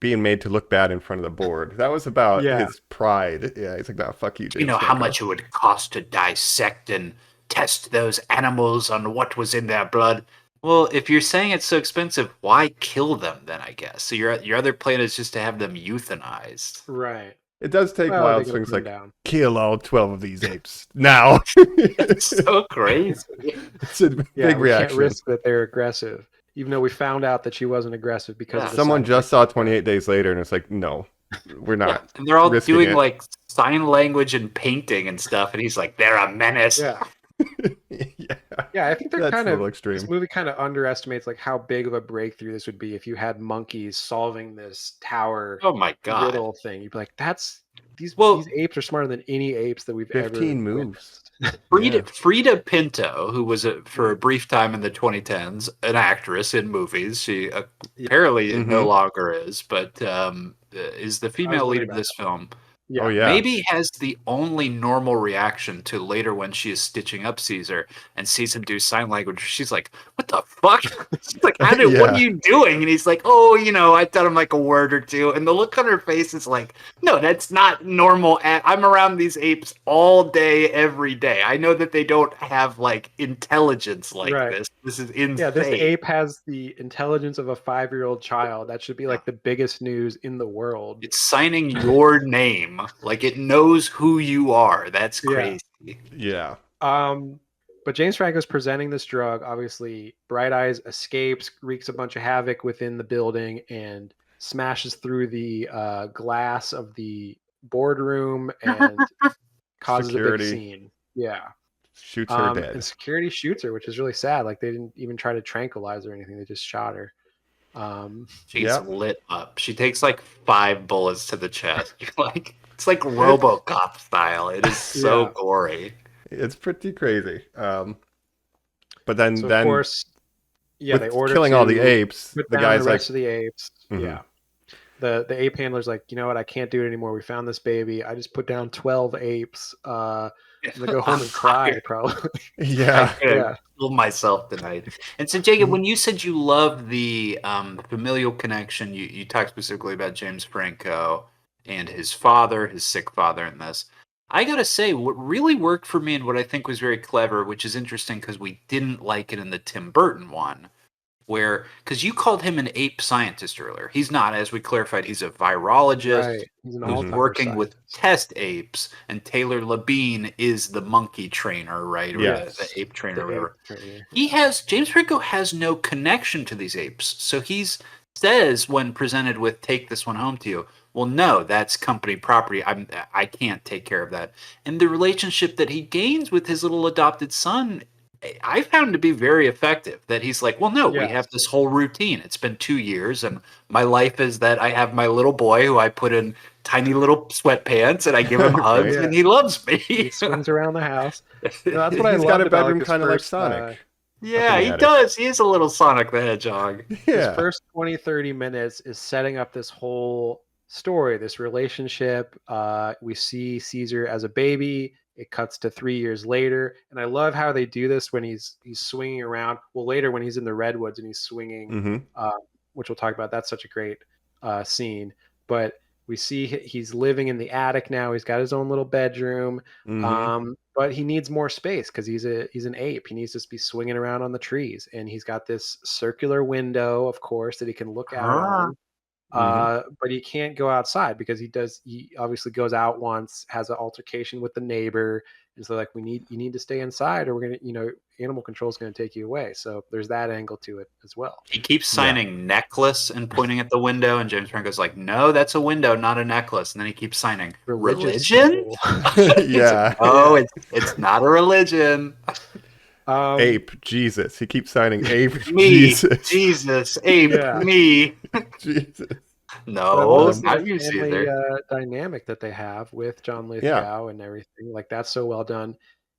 being made to look bad in front of the board. That was about Yeah. his pride. Yeah, he's like, "No, fuck you, James." You know how Franco." much it would cost to dissect and test those animals on what was in their blood? Well, if you're saying it's so expensive, why kill them then? I guess so. Your other plan is just to have them euthanized. Right. It does take Well, wild they gotta swings, put 'em like down. kill all 12 of these apes now. It's so crazy. It's a Yeah, big we can't reaction. risk that they're aggressive, even though we found out that she wasn't aggressive because of the Someone side just effects saw of the drug. 28 days later, and it's like, no, we're not. And they're all risking doing it. like sign language and painting and stuff, and he's like, They're a menace. Yeah. Yeah, Yeah, I think they're that's kind a of little extreme. this movie kind of underestimates like how big of a breakthrough this would be if you had monkeys solving this tower "Oh my god!" riddle thing. You'd be like, these Well- apes are smarter than any apes that we've ever 15 moves. Frida, Yeah. Frida Pinto, who was for a brief time in the 2010s an actress in movies, she apparently no longer is, but is the female lead wondering of this film. Yeah. Oh yeah. Maybe has the only normal reaction to later when she is stitching up Caesar and sees him do sign language. She's like, "What the fuck?" She's like, what Yeah. are you doing?" And he's like, "Oh, I taught him like a word or two." And the look on her face is like, "No, that's not normal. I'm around these apes all day, every day. I know that they don't have like intelligence like Right. this. This is insane." Yeah, this ape has the intelligence of a 5-year-old child. That should be like the biggest news in the world. It's signing your name. Like it knows who you are. That's Yeah. crazy. Yeah. But James Franco's presenting this drug. Obviously, Bright Eyes escapes, wreaks a bunch of havoc within the building, and smashes through the glass of the boardroom and causes a Security. big scene. Yeah. Shoots her dead. And security shoots her, which is really sad. Like they didn't even try to tranquilize her or anything. They just shot her. She gets Yep. lit up. She takes like 5 bullets to the chest. Like it's like RoboCop style. It is so Yeah. gory. It's pretty crazy. But then So of course, yeah, with they order killing all to the apes, put the down guy's the like, rest of the apes. Mhm. Yeah. The ape handler's like, you know what? I can't do it anymore. We found this baby. I just put down 12 apes. I'm gonna go home and cry, probably. yeah, I Yeah. killed myself tonight. And so, Jacob, when you said you love the familial connection, you talked specifically about James Franco and his father, his sick father in this. I gotta say, what really worked for me and what I think was very clever, which is interesting because we didn't like it in the Tim Burton one, because you called him an ape scientist earlier. He's not, as we clarified, he's a virologist. Right. He's an Who's Alzheimer's working with scientist. test apes, and Taylor Labine is the monkey trainer, right? Or Yes. the ape trainer, The or whatever. ape trainer. James Franco has no connection to these apes. So he says when presented with "take this one home to you," well, no, that's company property. I can't take care of that. And the relationship that he gains with his little adopted son, I found to be very effective. That he's like, well, no, we Yes. have this whole routine. It's been 2 years, and my life is that I have my little boy who I put in tiny little sweatpants, and I give him hugs, Yeah. and he loves me. He swings around the house. No, that's what I He's loved got a about bedroom his kind of like first, Sonic. Yeah, in the he attic. does. He is a little Sonic the Hedgehog. His Yeah, first 20, 30 minutes is setting up this whole story, this relationship. We see Caesar as a baby. It cuts to 3 years later, and I love how they do this when he's swinging around. Well, later when he's in the redwoods and he's swinging, hmm which we'll talk about. That's such a great scene. But we see he's living in the attic now. He's got his own little bedroom, but he needs more space because he's an ape. He needs to be swinging around on the trees, and he's got this circular window, of course, that he can look out on. But he can't go outside because he obviously goes out once, has an altercation with the neighbor, and so like you need to stay inside or we're gonna, animal control is gonna take you away. So there's that angle to it as well. He keeps signing necklace and pointing at the window, and James Franco's like, no, that's a window, not a necklace. And then he keeps signing Religious religion. symbol. yeah. Oh, it's not a religion. Ape Jesus. He keeps signing Ape Me, Jesus. Jesus, ape, Yeah. me. Jesus. But I love No, the not like you, family Caesar. dynamic that they have with John Yeah. Lithgow and everything. Like that's so well done.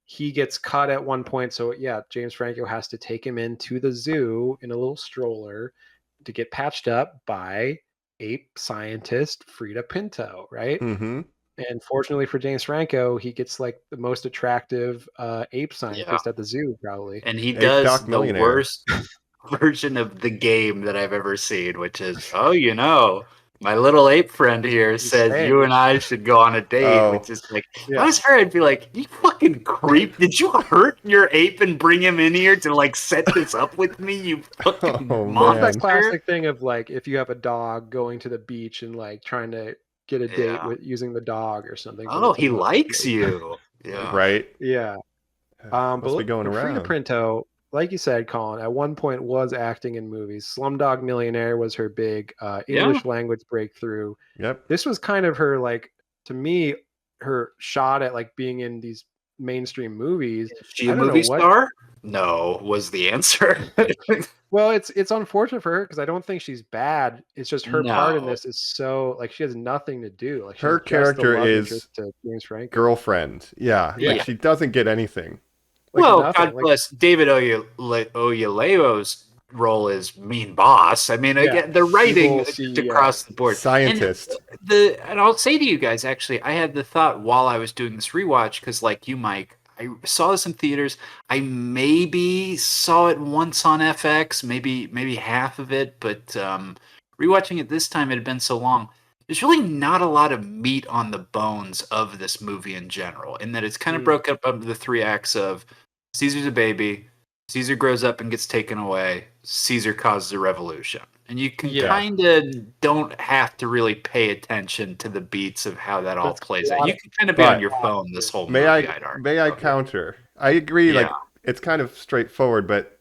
He gets cut at one point, so yeah, James Franco has to take him into the zoo in a little stroller to get patched up by ape scientist Frida Pinto, right? Mm-hmm. And fortunately for James Franco, he gets like the most attractive ape Yeah. scientist at the zoo, probably. And he Ape does Doc the Millionaire. worst version of the game that I've ever seen, which is, oh, you know, my little ape friend here He's says saying, you and I should go on a date, Oh. which is like, if yeah. I was her, I'd be like, you fucking creep. Did you hurt your ape and bring him in here to like set this up with me, you fucking Oh, Well, it's man. that classic thing of like if you have a dog going to the beach and like trying to get a date Yeah. with using the dog or something. But Oh, it's a he much likes like, you. Yeah. Right? yeah. Must be going But Frida around. Pinto, like you said, Colin, at one point was acting in movies. Slumdog Millionaire was her big Yeah. English language breakthrough. Yep. This was kind of her like to me her shot at like being in these mainstream movies. Is she a I don't know movie what. star? No, was the answer. Well, it's unfortunate for her because I don't think she's bad. It's just her part in No. this is so like she has nothing to do. Like Her she's just the character love is interest to James Franco. Girlfriend. Yeah. Yeah. Like she doesn't get anything. Like Well, nothing. God Like bless David Oyaleo's role is mean boss. I mean, Yeah, again, the writing evil CEO. across the board. Scientist. And I'll say to you guys, actually, I had the thought while I was doing this rewatch because, like you, Mike, I saw this in theaters. I maybe saw it once on FX, maybe half of it, but rewatching it this time, it had been so long. There's really not a lot of meat on the bones of this movie in general, in that it's kind of broken up into the three acts of Caesar's a baby, Caesar grows up and gets taken away, Caesar causes a revolution. And you can Yeah. kind of don't have to really pay attention to the beats of how that all That's plays a out. lot You of- can kind of be on But- your phone this whole May movie, I I'd argue. may I counter? I agree, like Yeah. it's kind of straightforward, but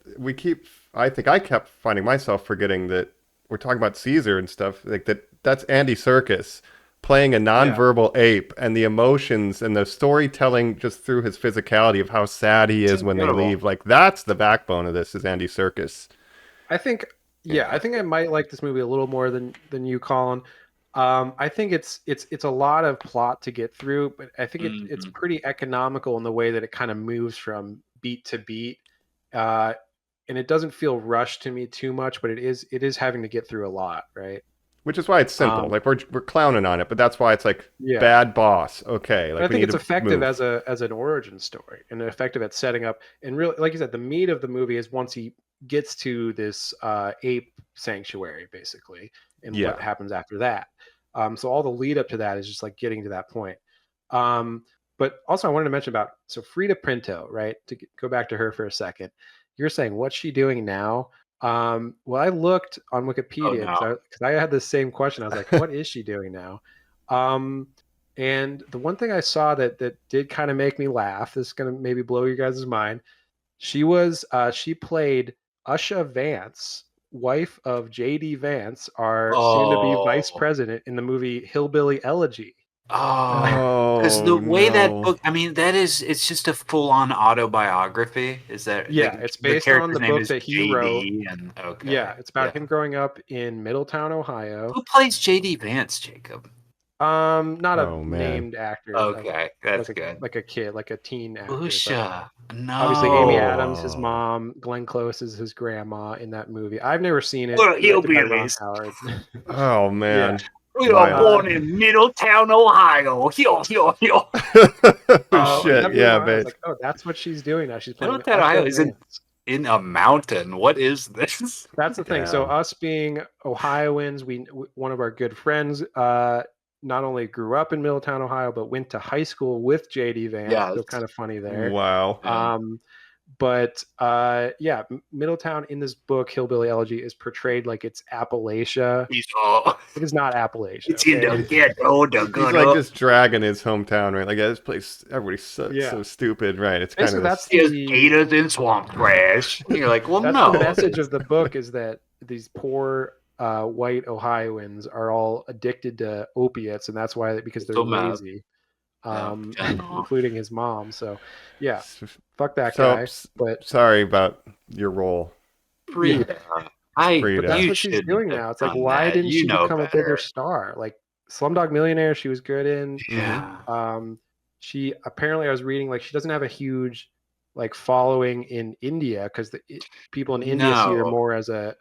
I think I kept finding myself forgetting that we're talking about Caesar and stuff, like that's Andy Serkis playing a nonverbal ape, and the emotions and the storytelling just through his physicality of how sad he is when they incredible. leave. Like that's the backbone of this is Andy Serkis. I think I think I might like this movie a little more than you, Colin. I think it's a lot of plot to get through, but I think it's pretty economical in the way that it kind of moves from beat to beat. And it doesn't feel rushed to me too much, but it is having to get through a lot, right? Which is why it's simple. Like we're clowning on it, but that's why it's like bad boss. Okay, like I think it's effective move. as an origin story and effective at setting up. And really, like you said, the meat of the movie is once he gets to this ape sanctuary, basically, and what happens after that. So all the lead up to that is just like getting to that point. But also, I wanted to mention about Frida Pinto, right? To go back to her for a second. You're saying what's she doing now? Well, I looked on Wikipedia because I had the same question. I was like, what is she doing now? And the one thing I saw that did kind of make me laugh, this is going to maybe blow you guys' mind. She played Usha Vance, wife of J.D. Vance, our soon-to-be vice president in the movie Hillbilly Elegy. Because the way that book, I mean, it's just a full-on autobiography. Is that it's based on the book that he wrote. And, it's about him growing up in Middletown, Ohio. Who plays J.D. Vance, Jacob? Not a named actor. Okay, that's good. Like a kid, like a teen actor. Usha, no. Obviously, Amy Adams, his mom. Glenn Close is his grandma in that movie. I've never seen it. Well, Ron Howard. Oh man. We were born in Middletown, Ohio. Yo. Oh shit! Yeah, man. Like, that's what she's doing now. She's playing. Middletown, Ohio is in a mountain. What is this? That's the thing. So us being Ohioans, one of our good friends not only grew up in Middletown, Ohio, but went to high school with J.D. Vance. Yeah, so kind of funny there. Wow. But Middletown in this book, Hillbilly Elegy, is portrayed like it's Appalachia. It is not Appalachia. It's in the ghetto. He's like just dragging his hometown, right? Like this place, everybody's so stupid, right? It's kind of that's gators and swamp trash. And you're like, well, that's no. the message of the book is that these poor white Ohioans are all addicted to opiates, and that's why because they're lazy. including his mom. So, yeah, fuck that So, guy. But sorry about your role. Frida. but that's You what she's shouldn't doing have now. It's like, done why that. didn't You she know become a bigger better. star? Like Slumdog Millionaire, she was good in. Yeah. She apparently, I was reading, like she doesn't have a huge like following in India because people in India see her No. more as a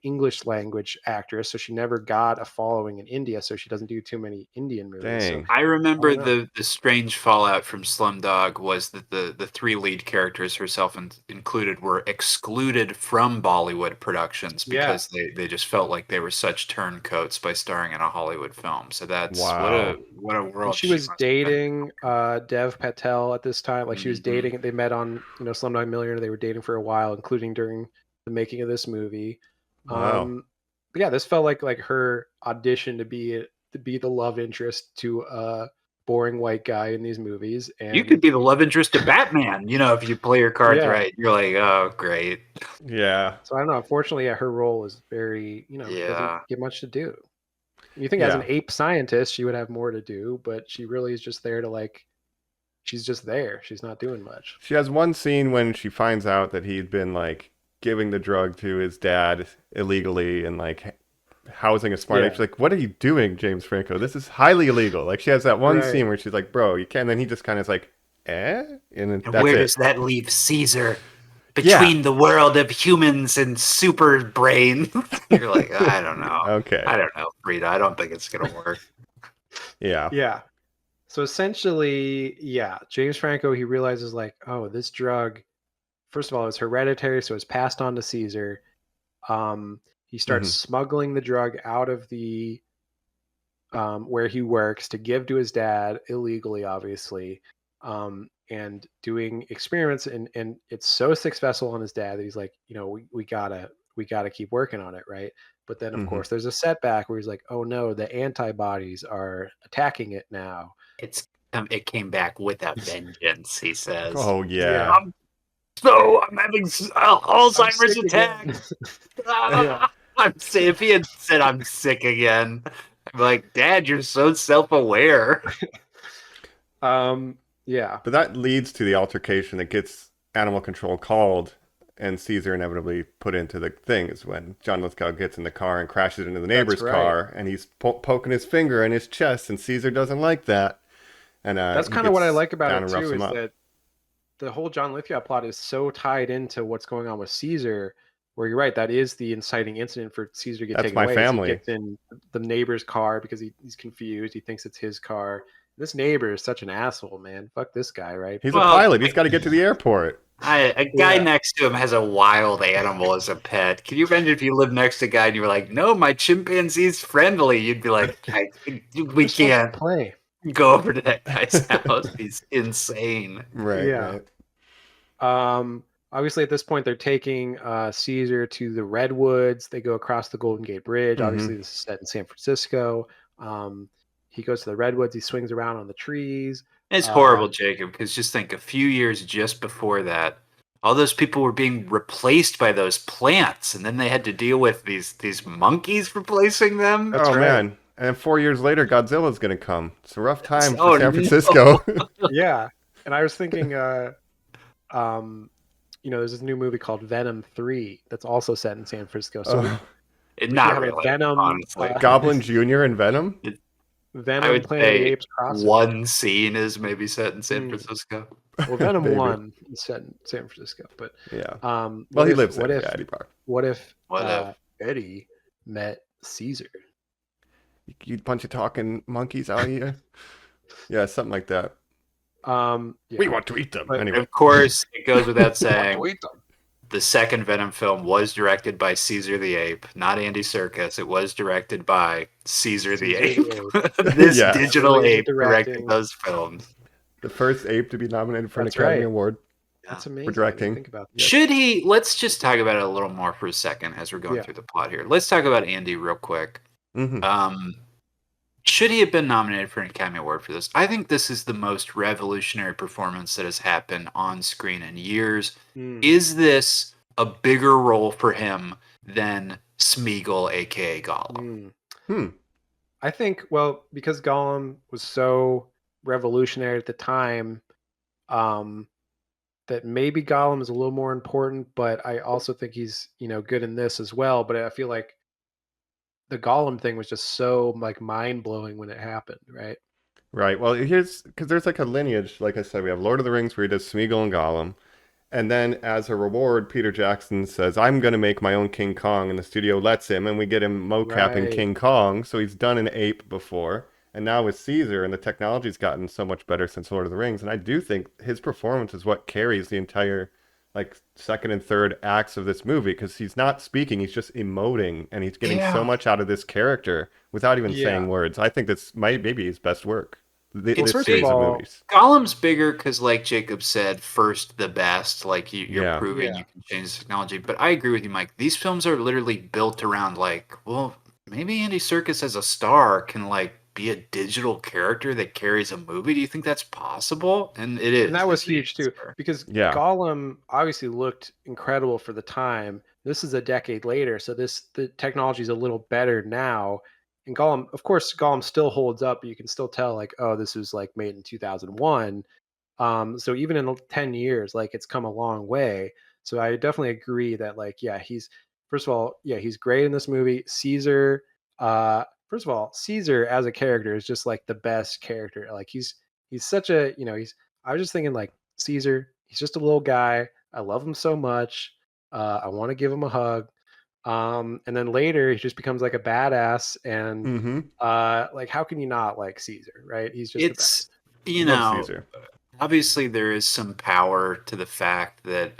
English language actress. So she never got a following in India. So she doesn't do too many Indian movies. So Dang. I remember don't know. the strange fallout from Slumdog was that the three lead characters, herself included, were excluded from Bollywood productions Yeah. because they just felt like they were such turncoats by starring in a Hollywood film. So that's Wow. what a world. And she was must have been. dating Dev Patel at this time. Like she was Mhm. dating. They met on Slumdog Millionaire. They were dating for a while, including during the making of this movie. Wow. But yeah, this felt like her audition to be the love interest to a boring white guy in these movies. And You could be the love interest to Batman, if you play your cards Yeah. right. You're like, oh, great. Yeah. So I don't know. Unfortunately, her role is very, Yeah. doesn't get much to do. You think as an Yeah. ape scientist, she would have more to do, but she really is just there to she's just there. She's not doing much. She has one scene when she finds out that he'd been like giving the drug to his dad illegally and like housing a smart ape. She's like, "What are you doing, James Franco? This is highly illegal." Like she has that one Right. scene where she's like, "Bro, you can't." And then he just kind of is like, "Eh?" And then that's Where it. does that leave Caesar? Between the world of humans and super brain. You're like, I don't know. Okay. I don't know, Frida. I don't think it's going to work. Yeah. Yeah. So essentially, yeah, James Franco, he realizes like, oh, this drug, first of all, it's hereditary, so it's passed on to Caesar. He starts smuggling the drug out of the where he works to give to his dad illegally, obviously, and doing experiments, and it's so successful on his dad that he's like, we gotta keep working on it, right? But then of course there's a setback where he's like, oh no, the antibodies are attacking it now. It came back with a vengeance, he says. Oh yeah. I'm having Alzheimer's attacks. I'm sick. If he had said I'm sick again, I'm like, Dad, you're so self-aware. Yeah. But that leads to the altercation that gets animal control called and Caesar inevitably put into the thing is when John Lithgow gets in the car and crashes into the neighbor's car, and he's poking his finger in his chest, and Caesar doesn't like that. And that's kind of what I like about it too, is that the whole John Lithgow plot is so tied into what's going on with Caesar, where you're right, that is the inciting incident for Caesar to get taken away. Family. He gets in the neighbor's car because he's confused. He thinks it's his car. This neighbor is such an asshole, man. Fuck this guy, right? He's a pilot. He's got to get to the airport. A guy next to him has a wild animal as a pet. Can you imagine if you lived next to a guy and you were like, no, my chimpanzee's friendly? You'd be like, we can't play. Go over to that guy's house. He's insane. Right. Yeah. Right. Obviously, at this point, they're taking Caesar to the Redwoods. They go across the Golden Gate Bridge. Obviously, this is set in San Francisco. He goes to the Redwoods. He swings around on the trees. It's horrible, Jacob, because just think a few years just before that, all those people were being replaced by those plants, and then they had to deal with these monkeys replacing them. That's right. Man. And 4 years later, Godzilla's going to come. It's a rough time for San Francisco. No. Yeah. And I was thinking, there's this new movie called Venom 3 that's also set in San Francisco. So not really. Venom, honestly. Goblin Jr. and Venom? Venom, I would Planet say of the Apes crossover. One scene is maybe set in San Francisco. Well, Venom 1 is set in San Francisco, but yeah. Well, he lives there. What if Eddie met Caesar? You bunch of talking monkeys out here. Yeah, something like that. Yeah. We want to eat them. But anyway. Of course, it goes without saying. The second Venom film was directed by Caesar the Ape, not Andy Serkis. It was directed by Caesar the Ape. This digital ape directed those films. The first ape to be nominated for an Academy Award. That's amazing. For directing. Think about Should he? Let's just talk about it a little more for a second as we're going through the plot here. Let's talk about Andy real quick. Should he have been nominated for an Academy Award for this? I think this is the most revolutionary performance that has happened on screen in years. Is this a bigger role for him than Smeagol, aka Gollum? I think, well, because Gollum was so revolutionary at the time. That maybe Gollum is a little more important, but I also think he's, good in this as well. But I feel like the Gollum thing was just so like mind blowing when it happened, right? Right. Well, because there's like a lineage. Like I said, we have Lord of the Rings where he does Smeagol and Gollum. And then as a reward, Peter Jackson says, I'm going to make my own King Kong. And the studio lets him. And we get him mocapping Right. King Kong. So he's done an ape before. And now with Caesar, and the technology's gotten so much better since Lord of the Rings. And I do think his performance is what carries the entire like second and third acts of this movie, because he's not speaking, he's just emoting, and he's getting so Yeah. much out of this character without even Yeah. saying words. I think that's maybe his best work. This first series of of all, movies. Gollum's bigger because, like Jacob said, first the best. Like you're Yeah. proving Yeah. you can change the technology. But I agree with you, Mike. These films are literally built around like, well, maybe Andy Serkis as a star can like be a digital character that carries a movie. Do you think that's possible? And it is. and that was It's huge too, answer. because Yeah. Gollum obviously looked incredible for the time. This is a decade later, so the technology is a little better now. And Gollum, of course, Gollum still holds up, but you can still tell like, oh, this was like made in 2001. So even in 10 years, like it's come a long way. So I definitely agree that like, yeah, he's first of all, yeah, he's great in this movie. Caesar, first of all, Caesar as a character is just like the best character. Like he's such a, I was just thinking like Caesar, he's just a little guy. I love him so much. I want to give him a hug. And then later he just becomes like a badass, and Mm-hmm. like how can you not like Caesar, right? He's just the It's best. you Love know, Caesar. obviously there is some power to the fact that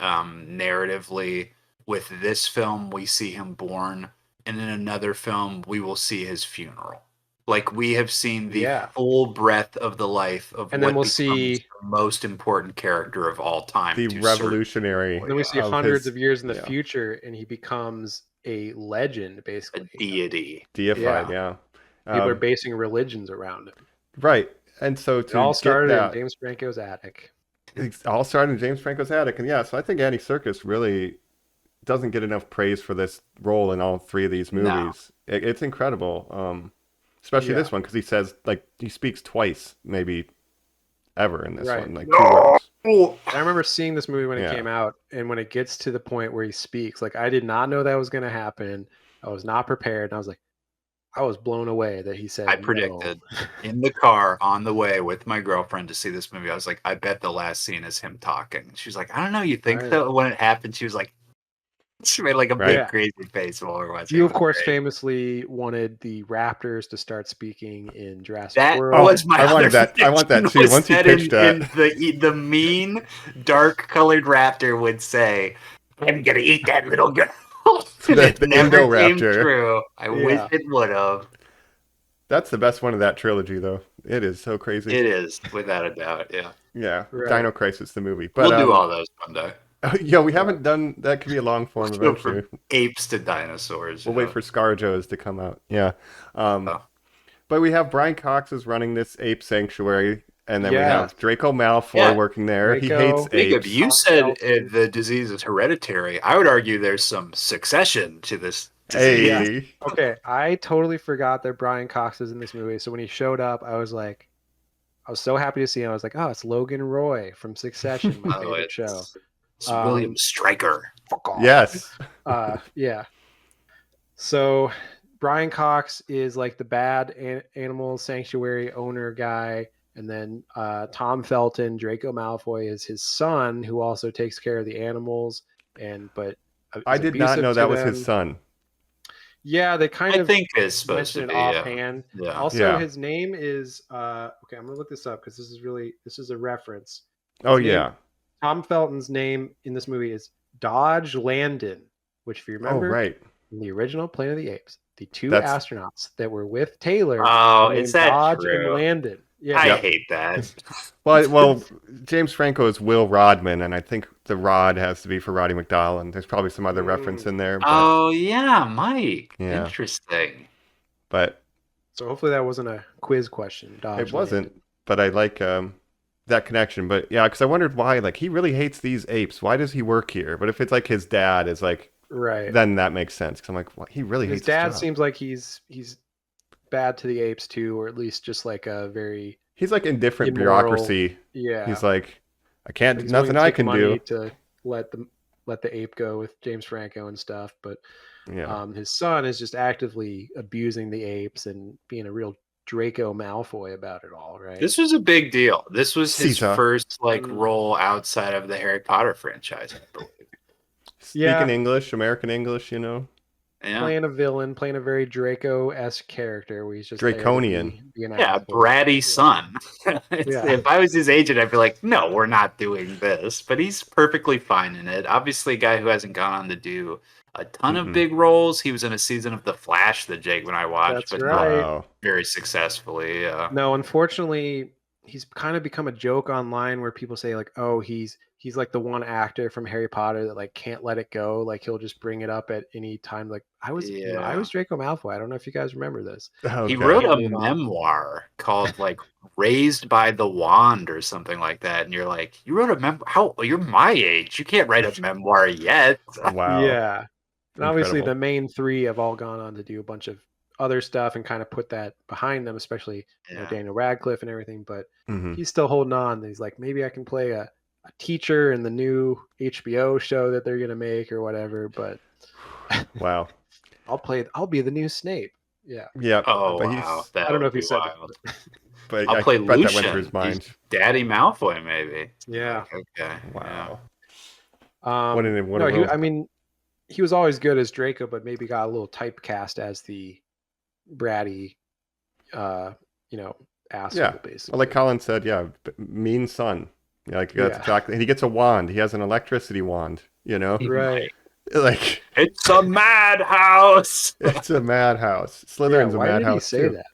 narratively with this film we see him born, and in another film we will see his funeral. Like we have seen the Yeah. full breadth of the life of And then what we'll becomes see the most important character of all time The to certain revolutionary and then we see of hundreds his of years in the yeah, future, and he becomes a legend, a basically. deity. deified, Yeah. yeah. People are Um, basing religions around him. right. And so It to all get started in that, James Franco's attic. it's all started in James Franco's attic. And yeah, so I think Andy Serkis really doesn't get enough praise for this role in all three of these No. movies. It's incredible. Especially Yeah. this one, because he says, like, he speaks twice, maybe ever in this Right. one, like 2 words. I remember seeing this movie when it Yeah. came out, and when it gets to the point where he speaks, like I did not know that was going to happen. I was not prepared, and I was like, I was blown away that he said I no. predicted in the car on the way with my girlfriend to see this movie. I was like, I bet the last scene is him talking. She was like, I don't know. You think Right. so? When it happened, she was like, she made like a Right. big crazy face while we were watching. You, It of was course, great. famously wanted the Raptors to start speaking in Jurassic That World. was my I wanted other that. I want that prediction, too. was Once you that pitched that. in the mean, dark-colored raptor would say, "I'm gonna eat that little girl." And The it never came Indoraptor. true. I wish Yeah. it would have. That's the best one of that trilogy, though. It is so crazy. It is, without a doubt. Yeah, Yeah, Right. Dino Crisis, the movie. But we'll do all those one day. yeah, we haven't done that. Could be a long form We'll go eventually. from apes to dinosaurs. We'll wait for ScarJoes to come out. Yeah. Oh. But we have Brian Cox is running this ape sanctuary, and then we Yeah. have Draco Malfoy Yeah. working there. He Draco. hates Jacob, apes. you said the disease is hereditary. I would argue there's some succession to this disease. Hey. Okay, I totally forgot that Brian Cox is in this movie. So when he showed up, I was so happy to see him. I was like, oh, it's Logan Roy from Succession, my Oh, favorite show. It's William Stryker. Fuck off. Yes. Yeah. So Brian Cox is like the bad animal sanctuary owner guy, and then Tom Felton, Draco Malfoy, is his son, who also takes care of the animals. But I is did not abusive know to that was them. his son. Yeah, they kind I of think it's supposed to mention be. it offhand. Yeah. Also, Yeah. his name is okay. I'm gonna look this up because this is a reference. Oh, His name- yeah. Tom Felton's name in this movie is Dodge Landon, which, if you remember, Oh, right. in the original Planet of the Apes, the two That's- astronauts that were with Taylor. Oh, were is named that Dodge true? and Landon? Yeah, I Yep. hate that. Well, James Franco is Will Rodman, and I think the Rod has to be for Roddy McDowell, and there's probably some other reference in there. But, Oh yeah, Mike. Yeah. Interesting. but so hopefully that wasn't a quiz question. Dodge it wasn't. Landon. But I like that connection. But yeah, because I wondered why. Like, he really hates these apes. Why does he work here? But if it's like his dad is like, Right. then that makes sense. Because I'm like, well, he really His hates dad his job. seems like he's bad to the apes too, or at least just like a very He's like indifferent immoral. bureaucracy. Yeah, He's like, I can't. he's willing Nothing to I take can money do. to let the ape go with James Franco and stuff. But Yeah. his son is just actively abusing the apes and being a real Draco Malfoy about it all, right? This was a big deal. This was his Caesar. first role outside of the Harry Potter franchise, I believe. Speaking Yeah. English, American English, you know. Yeah. Playing a villain, playing a very Draco-esque character where he's just Draconian. there to be an Yeah, asshole. bratty son. Yeah. If I was his agent, I'd be like, no, we're not doing this. But he's perfectly fine in it. Obviously, a guy who hasn't gone on to do a ton of big roles. He was in a season of The Flash that Jake and I watched, That's but right. not very successfully. No, unfortunately, he's kind of become a joke online where people say like, "Oh, he's like the one actor from Harry Potter that like can't let it go. Like he'll just bring it up at any time." Like I was Draco Malfoy. I don't know if you guys remember this. Okay. He wrote a Can't move on. memoir called like Raised by the Wand or something like that. And you're like, you wrote a memoir? How? You're my age. You can't write a memoir yet. Wow. Yeah. And obviously Incredible. the main three have all gone on to do a bunch of other stuff and kind of put that behind them, especially Daniel Radcliffe and everything. But he's still holding on. He's like, maybe I can play a teacher in the new HBO show that they're gonna make or whatever. But wow, I'll be the new Snape. Yeah. Yeah. Oh but wow, that I don't know would if he be said wild. that. But I'll I play bet Lucian. that went through his mind. He's Daddy Malfoy, maybe. Yeah. Okay. Wow. What a world. I mean, he was always good as Draco, but maybe got a little typecast as the bratty, asshole, basically. Well, like Colin said, mean son. Like that's exactly. And he gets a wand. He has an electricity wand. You know, right? Like it's a madhouse. It's a madhouse. Slytherin's a why madhouse did he say too. that?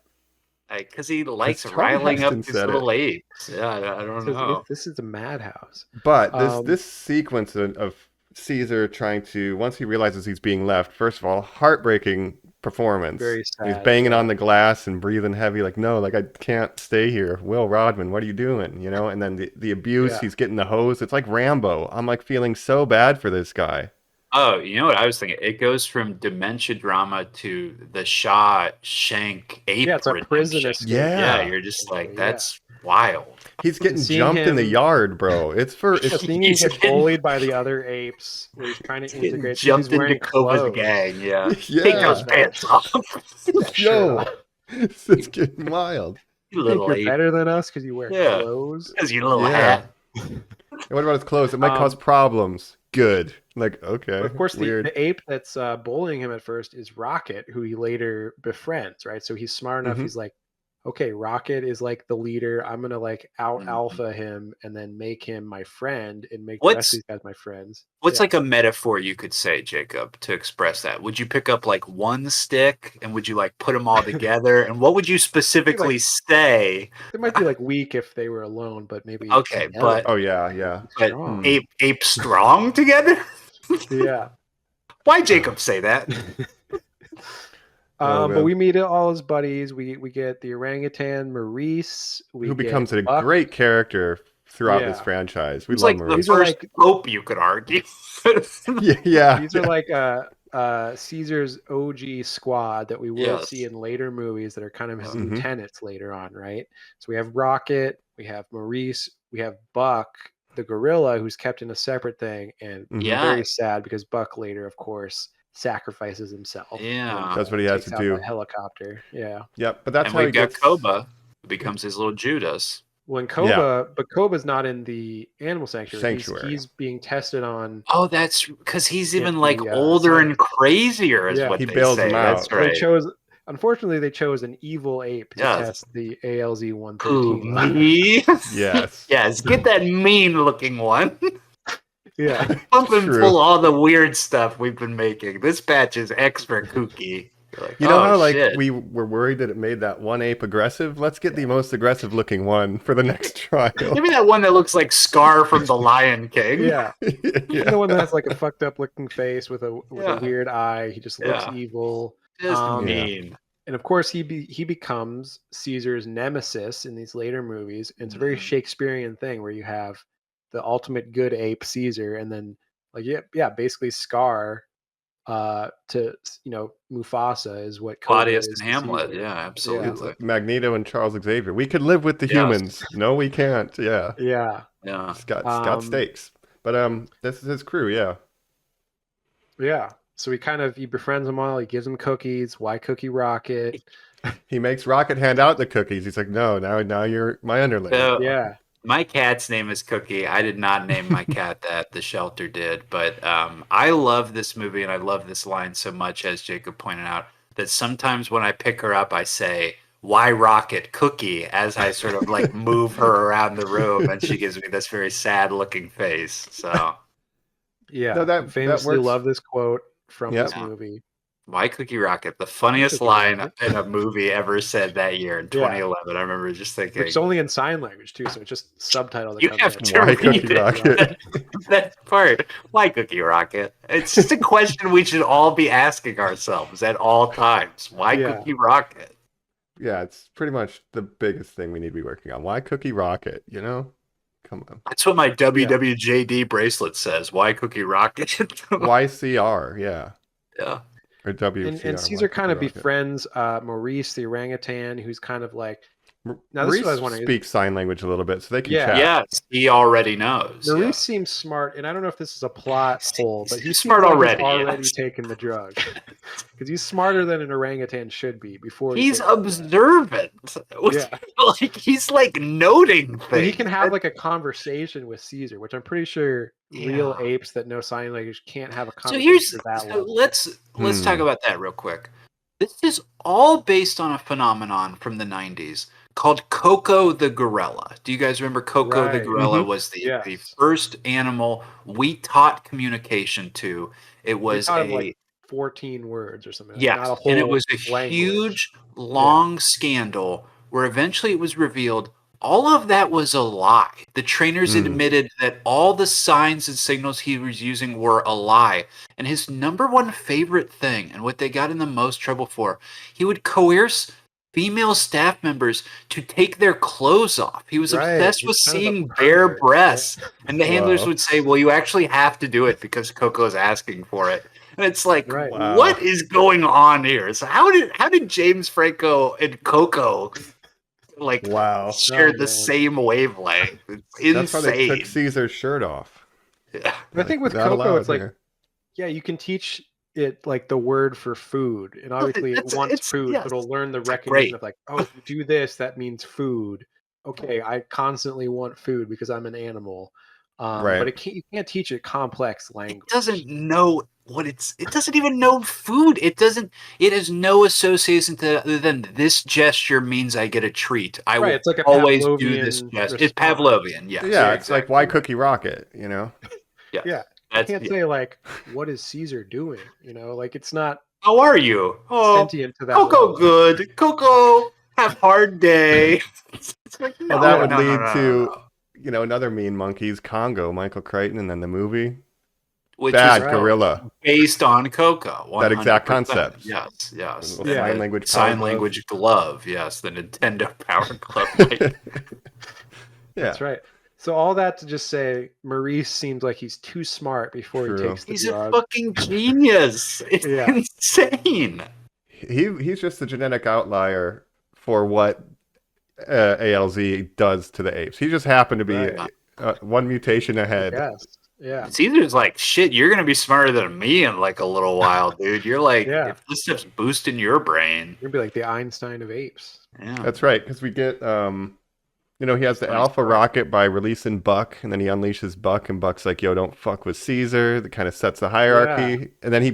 Because he likes Tom riling up Heston his said little apes. Yeah, I don't know. This is a madhouse. But this sequence of Caesar trying to, once he realizes he's being left, first of all, heartbreaking performance. Very sad. He's banging on the glass and breathing heavy, like, no, like I can't stay here. Will Rodman, what are you doing? You know, and then the abuse, he's getting the hose. It's like Rambo. I'm like feeling so bad for this guy. Oh, you know what I was thinking? It goes from dementia drama to the Shaw Shank ape. Yeah, it's a prison escape. Yeah, you're just like, that's wild. He's getting jumped in the yard, bro. It's seeing him get bullied by the other apes where he's trying to integrate. Jumped into Kova's gang. Yeah. Take those pants off. Yo, it's getting wild. You think you're better than us because you wear clothes? Because your little hat. And what about his clothes? It might cause problems. Good. Like, okay. Of course, the ape that's bullying him at first is Rocket, who he later befriends, right? So he's smart enough. He's like, okay, Rocket is like the leader. I'm going to like out alpha him and then make him my friend and make the rest of these guys my friends. What's like a metaphor you could say, Jacob, to express that? Would you pick up like one stick and would you like put them all together? And what would you specifically say? It might be like weak if they were alone, but maybe. Okay, but. Oh, yeah. But ape strong together? Yeah. Why Jacob say that? But we meet all his buddies. We get the orangutan Maurice, who becomes a great character throughout this franchise. We love Maurice. These are like Pope, you could argue. yeah. These are like Caesar's OG squad that we will see in later movies that are kind of his lieutenants later on, right? So we have Rocket, we have Maurice, we have Buck, the gorilla, who's kept in a separate thing, and very sad because Buck later, of course, sacrifices himself. Yeah, that's what he has to do. By helicopter. Yeah. Yep, but that's and how we've got Koba, who becomes his little Judas. When but Koba's not in the animal sanctuary. He's being tested on. Oh, that's because he's even like older and crazier, is what he they bails say. Him out. That's right. Unfortunately, they chose an evil ape to test the ALZ 113. Yes. Get that mean-looking one. Yeah. Pump and full all the weird stuff we've been making. This batch is extra kooky. Like, you know how like we were worried that it made that one ape aggressive? Let's get the most aggressive looking one for the next trial. Give me that one that looks like Scar from The Lion King. Yeah. The one that has like a fucked up looking face with a weird eye. He just looks evil. Just mean. And of course, he becomes Caesar's nemesis in these later movies. And it's a very Shakespearean thing where you have the ultimate good ape, Caesar, and then basically Scar to Mufasa is what Koga Claudius is and to Hamlet. Caesar. Yeah, It's absolutely. Magneto and Charles Xavier. We could live with the Yes. humans. No, we can't. Yeah. Yeah. Yeah. Scott stakes. But this is his crew, yeah. Yeah. So he befriends them all. He gives them cookies. Why Cookie Rocket? He makes Rocket hand out the cookies. He's like, no, now you're my underling. So, Yeah. my cat's name is Cookie. I did not name my cat that. The shelter did. But I love this movie, and I love this line so much, as Jacob pointed out, that sometimes when I pick her up, I say, "Why Rocket Cookie?" as I sort of like move her around the room, and she gives me this very sad-looking face. So, Yeah. No, that Famously works. love this quote from Yep. this movie. why Cookie Rocket? The funniest Cookie line Rocket. in a movie ever said that year in 2011. I remember just thinking, Which is only in sign language too, so it's just subtitle that you comes have in. to Why read Cookie it. Rocket? That part. Why Cookie Rocket? It's just a question we should all be asking ourselves at all times. Why Yeah. Cookie Rocket? Yeah, it's pretty much the biggest thing we need to be working on. Why Cookie Rocket? Come on. That's what my WWJD bracelet says. Why Cookie Rocket? YCR, yeah. Yeah. Or WCR. And Caesar kind of befriends Maurice the orangutan, who's kind of like. Now, this is what I was wondering. Speaks sign language a little bit, so they can Yeah. chat. Yes, he already knows. Maurice seems smart, and I don't know if this is a plot hole, but He's he's smart already, already yes. taken the drug because he's smarter than an orangutan should be before. He's takes it. observant. Yeah. Like he's like noting things. And he can have like a conversation with Caesar, which I'm pretty sure real Yeah. apes that know sign language can't have a So conversation at that level. let's talk about that real quick. This is all based on a phenomenon from the 90s called Coco the gorilla. Do you guys remember Coco the Right. gorilla Mhm. was the Yes. first animal we taught communication to. It was Out of like 14 words or something. yes, Not a whole and it was a language. huge, long scandal where eventually it was revealed all of that was a lie. The trainers admitted that all the signs and signals he was using were a lie. And his number one favorite thing, and what they got in the most trouble for, he would coerce female staff members to take their clothes off. He was obsessed He's with kind of a seeing bare pervert. breasts. And the handlers Wow. would say, well, you actually have to do it because Coco's asking for it. And it's like, Right. Wow. what is going on here? So how did James Franco and Coco like Wow. share Oh, the man. same wavelength? It's That's why they took insane. Caesar's shirt off. Yeah. But I think with Not Coco, allowed it's like, here. yeah, you can teach it like the word for food, and obviously it wants food, yes. but it'll learn the It's recognition great. of like, oh, if you do this, that means food. Okay, I constantly want food because I'm an animal. Right. But you can't teach it complex It language. doesn't know what it doesn't even know food. It has no association to other than this gesture means I get a treat. I will It's like a always do this Pavlovian gesture. It's response. Pavlovian, yes. Yeah, it's like exactly. why Cookie Rocket, Yes. Yeah. I can't say like, what is Caesar doing? Like it's not How are you? Oh, sentient to that Coco level. good. Coco have hard day. It's like, Well, that would no, lead no, to no. another Mean Monkeys, Congo, Michael Crichton, and then the movie Which Bad is right. Gorilla. based on Coco. That exact 100%. concept. Yes. Little sign The language sign power language glove. Yes, the Nintendo Power Glove. Like, Yeah, That's right. So all that to just say, Maurice seems like he's too smart before True. he takes the he's a drug. fucking genius. It's Yeah. insane. he's just a genetic outlier for what ALZ does to the apes. He just happened to be Right. one mutation ahead. Yes. Yeah. Caesar's like, shit, you're gonna be smarter than me in like a little while, dude. You're like, Yeah. if this stuff's boosting your brain. You'd be like the Einstein of apes. Yeah. That's right, because we get he has the Nice alpha point. rocket by releasing Buck, and then he unleashes Buck, and Buck's like, yo, don't fuck with Caesar. That kind of sets the hierarchy. And then he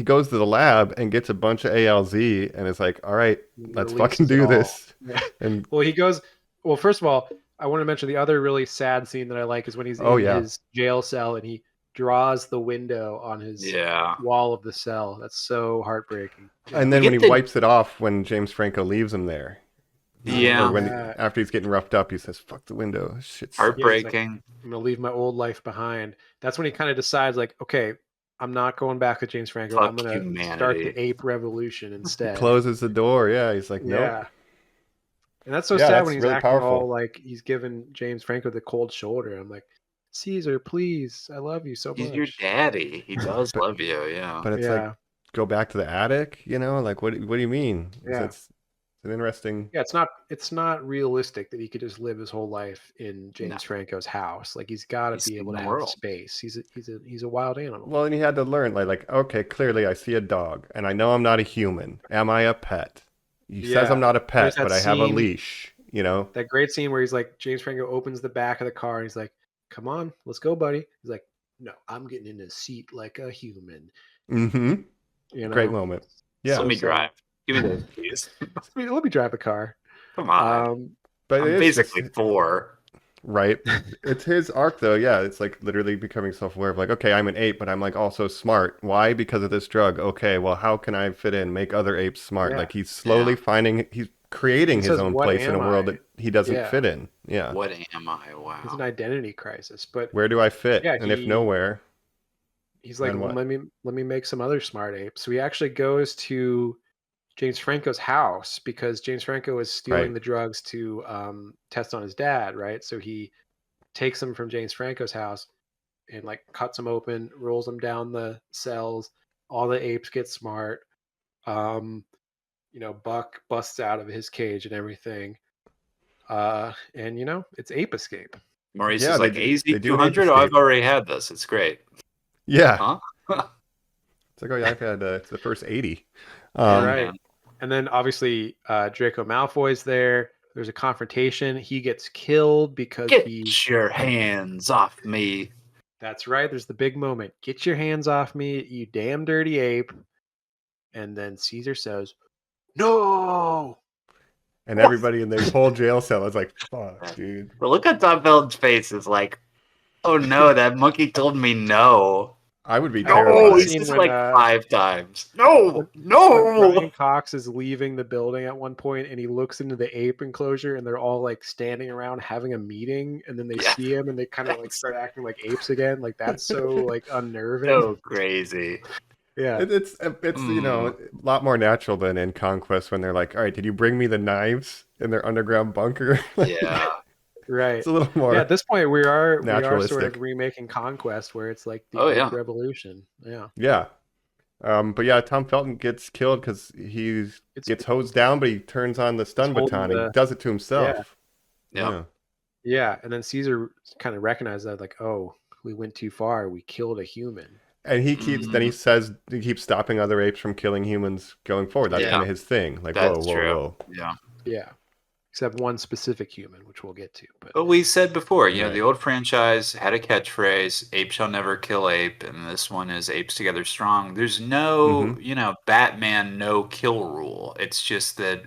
goes to the lab and gets a bunch of ALZ and is like, all right, let's Releases fucking it do all. this. Yeah. And Well, first of all, I want to mention the other really sad scene that I like is when he's Oh, in yeah. his jail cell and he draws the window on his Yeah. wall of the cell. That's so heartbreaking. and then We when he get the- wipes it off when James Franco leaves him there. Yeah. Or when Yeah. after he's getting roughed up, he says, fuck the window. Shit's Heartbreaking. I'm gonna leave my old life behind. That's when he kind of decides, like, okay, I'm not going back with James Franco. I'm Fuck gonna humanity. start the ape revolution instead. closes the door. Yeah, he's like, nope. Yeah. And that's so Yeah, sad that's when he's really acting powerful. all like he's giving James Franco the cold shoulder. I'm like, Caesar, please, I love you so He's much. your daddy. He does But- love you. Yeah. But it's like, go back to the attic, like what do you mean? Yeah. It's an interesting. Yeah, it's not realistic that he could just live his whole life in James Franco's house. Like he's got to He's be able seen to the have world. space. He's a wild animal. Well, and he had to learn, like, okay, clearly I see a dog, and I know I'm not a human. Am I a pet? He says I'm not a pet, There's that but I have a scene- leash. That great scene where he's like, James Franco opens the back of the car and he's like, "Come on, let's go, buddy." He's like, "No, I'm getting in a seat like a human." Mm-hmm. Great moment. Yeah. Let me drive. Give me those keys. Let me drive the car. Come on. But I'm it is basically just, 4. right. It's his arc, though. Yeah, it's like literally becoming self-aware of like, okay, I'm an ape, but I'm like also smart. Why? Because of this drug. Okay, well, how can I fit in? Make other apes smart. Yeah. Like he's slowly he's creating He his says, own "What place in a am world I?" that he doesn't Yeah. fit in. Yeah. What am I? Wow. It's an identity crisis. But Where do I fit? Yeah, And if nowhere, he's like, then well, what? let me make some other smart apes. So he actually goes to James Franco's house because James Franco is stealing Right. the drugs to test on his dad, right? So he takes them from James Franco's house and like cuts them open, rolls them down the cells. All the apes get smart. Buck busts out of his cage and everything. And it's Ape Escape. Maurice Yeah, is like, they do an AZ200? ape Oh, I've escape. already had this. It's great. Yeah. Huh? It's like, oh yeah, I've had it's the first 80. Right. And then obviously Draco Malfoy's there. There's a confrontation. He gets killed because Get your hands off me. That's right. There's the big moment. Get your hands off me, you damn dirty ape. And then Caesar says, "No." And everybody in the whole jail cell is like, fuck, dude. The look on Tom Felton's face is like, oh no, that monkey told me no. I would be No, terrified. he's just like 5 times. No, no. Brian Cox is leaving the building at one point and he looks into the ape enclosure and they're all like standing around having a meeting and then they see him and they kind of like start acting like apes again. Like that's so like unnerving. So crazy. Yeah. It's a lot more natural than in Conquest when they're like, all right, did you bring me the knives in their underground bunker? Yeah. Right. It's a little more. Yeah, at this point we are sort naturalistic. of remaking Conquest where it's like the Oh, yeah. revolution. Yeah. Yeah. But yeah, Tom Felton gets killed because he gets hosed down, but he turns on the stun baton and does it to himself. Yeah. Yeah, and then Caesar kind of recognized that, like, oh, we went too far. We killed a human. And he keeps, then he says, he keeps stopping other apes from killing humans going forward. That's kind of his thing. Like, That's whoa. true. Yeah. Yeah. Except one specific human, which we'll get to. But we said before, the old franchise had a catchphrase, ape shall never kill ape, and this one is apes together strong. There's no, Batman no kill rule. It's just that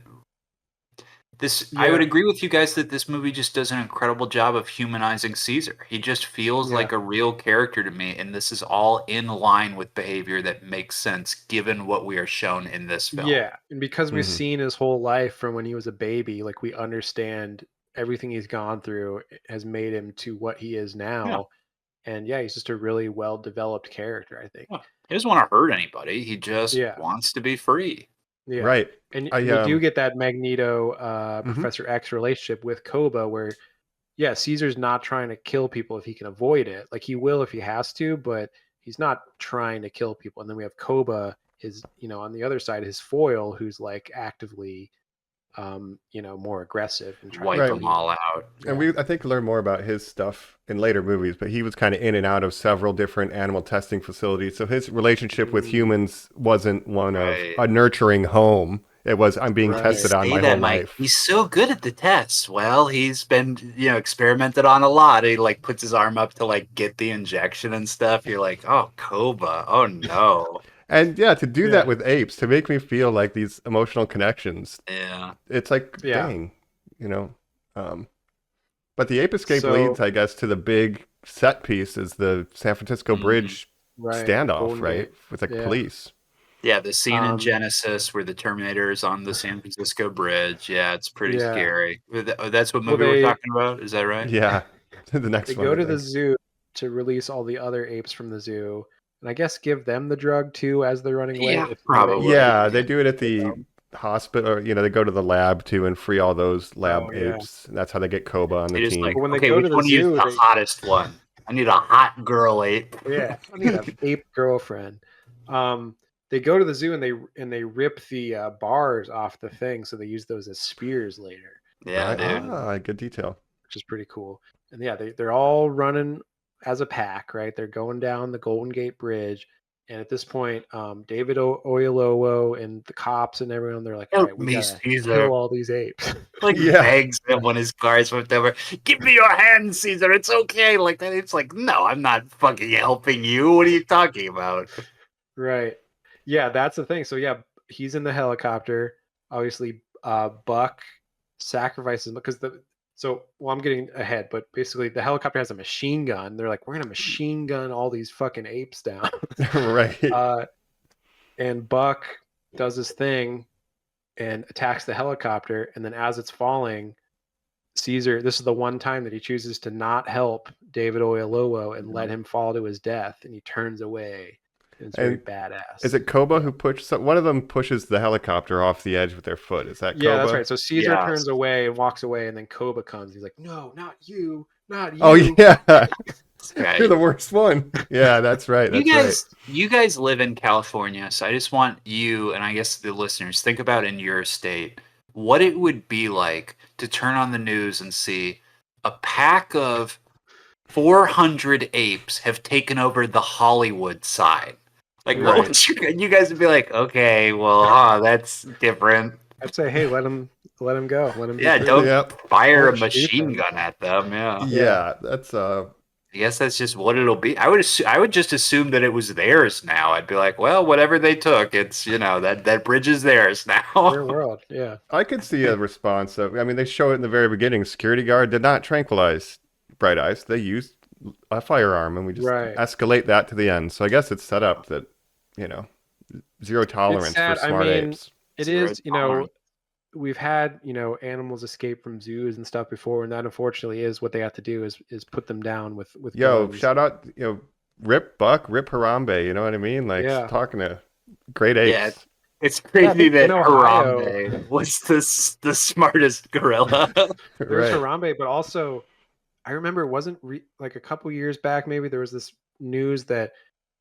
I would agree with you guys that this movie just does an incredible job of humanizing Caesar. He just feels like a real character to me, and this is all in line with behavior that makes sense given what we are shown in this film. Yeah, and because we've seen his whole life from when he was a baby, like we understand everything he's gone through has made him to what he is now. Yeah. And he's just a really well-developed character, I think. Yeah. He doesn't want to hurt anybody. He just wants to be free. Yeah. Right. And we do get that Magneto Professor X relationship with Koba where, Caesar's not trying to kill people if he can avoid it. Like he will if he has to, but he's not trying to kill people. And then we have Koba, his, on the other side, his foil, who's like actively, more aggressive and trying to wipe them all out. And we, I think, learn more about his stuff in later movies, but he was kind of in and out of several different animal testing facilities. So his relationship with humans wasn't one of a nurturing home. It was, I'm being tested on my whole life. He's so good at the tests. Well, he's been, experimented on a lot. He like puts his arm up to like get the injection and stuff. You're like, oh, Koba. Oh no. And to do that with apes, to make me feel like these emotional connections. Yeah. It's like, dang, but the ape escape leads, I guess, to the big set piece is the San Francisco Bridge standoff, right? With the police. Yeah, the scene in Genesis where the Terminator is on the San Francisco Bridge. Yeah, it's pretty scary. That's what movie we're talking about? Is that right? Yeah. The next one. They go to the zoo to release all the other apes from the zoo. And I guess give them the drug too as they're running away. Yeah, probably. Yeah, they do it at the hospital. Or, they go to the lab too and free all those lab apes. And that's how they get Koba on the team. Like, when they go to the zoo, the hottest one. I need a hot girl ape. Yeah, I need an ape girlfriend. They go to the zoo and they rip the bars off the thing, so they use those as spears later, Yeah, Right. dude. Good detail. which is pretty cool. And yeah, they're all running as a pack, right? They're going down the Golden Gate Bridge. And at this point, David Oyelowo and the cops and everyone, they're like, all right, Help we me, gotta Caesar. kill all these apes. Like Yeah. begs him when his car is flipped over. Give me your hand, Caesar. It's okay. Like that. It's like, no, I'm not fucking helping you. What are you talking about? Right. Yeah, that's the thing. So yeah, he's in the helicopter. Obviously, Buck sacrifices him because I'm getting ahead, but basically the helicopter has a machine gun. They're like, we're gonna machine gun all these fucking apes down. Right. And Buck does his thing and attacks the helicopter, and then as it's falling, Caesar, this is the one time that he chooses to not help David Oyelowo and let him fall to his death, and he turns away. And it's very And badass. Is it Koba who one of them pushes the helicopter off the edge with their foot? Is that Koba? Yeah, that's right. So Caesar Yes. turns away and walks away, and then Koba comes. He's like, "No, not you, not you." Oh yeah, Right. you're the worst one. Yeah, that's right. That's You guys live in California, so I just want you and I guess the listeners think about in your state what it would be like to turn on the news and see a pack of 400 apes have taken over the Hollywood side. Like, what Right. would you guys would be like? Okay, well, that's different. I'd say, "Hey, let him go. Let him." be Yeah, free." don't Yep. fire a Don't shoot machine them. gun at them. Yeah. Yeah, that's I guess that's just what it'll be. I would just assume that it was theirs now. I'd be like, well, whatever they took, it's that bridge is theirs Their now. world. Yeah. I could see a response of. I mean, they show it in the very beginning. Security guard did not tranquilize Bright Eyes. They used a firearm, and we just Right. escalate that to the end. So I guess it's set up that zero tolerance for sad. I smart mean, apes. It Zero is, tolerance. we've had, animals escape from zoos and stuff before, and that unfortunately is what they have to do is put them down with Yo, guns. shout out, Rip Buck, Rip Harambe. You know what I mean? Like Yeah. talking to great apes. Yeah. It's crazy in that Ohio- Harambe was the smartest gorilla. There's Right. Harambe, but also I remember it wasn't like a couple years back, maybe there was this news that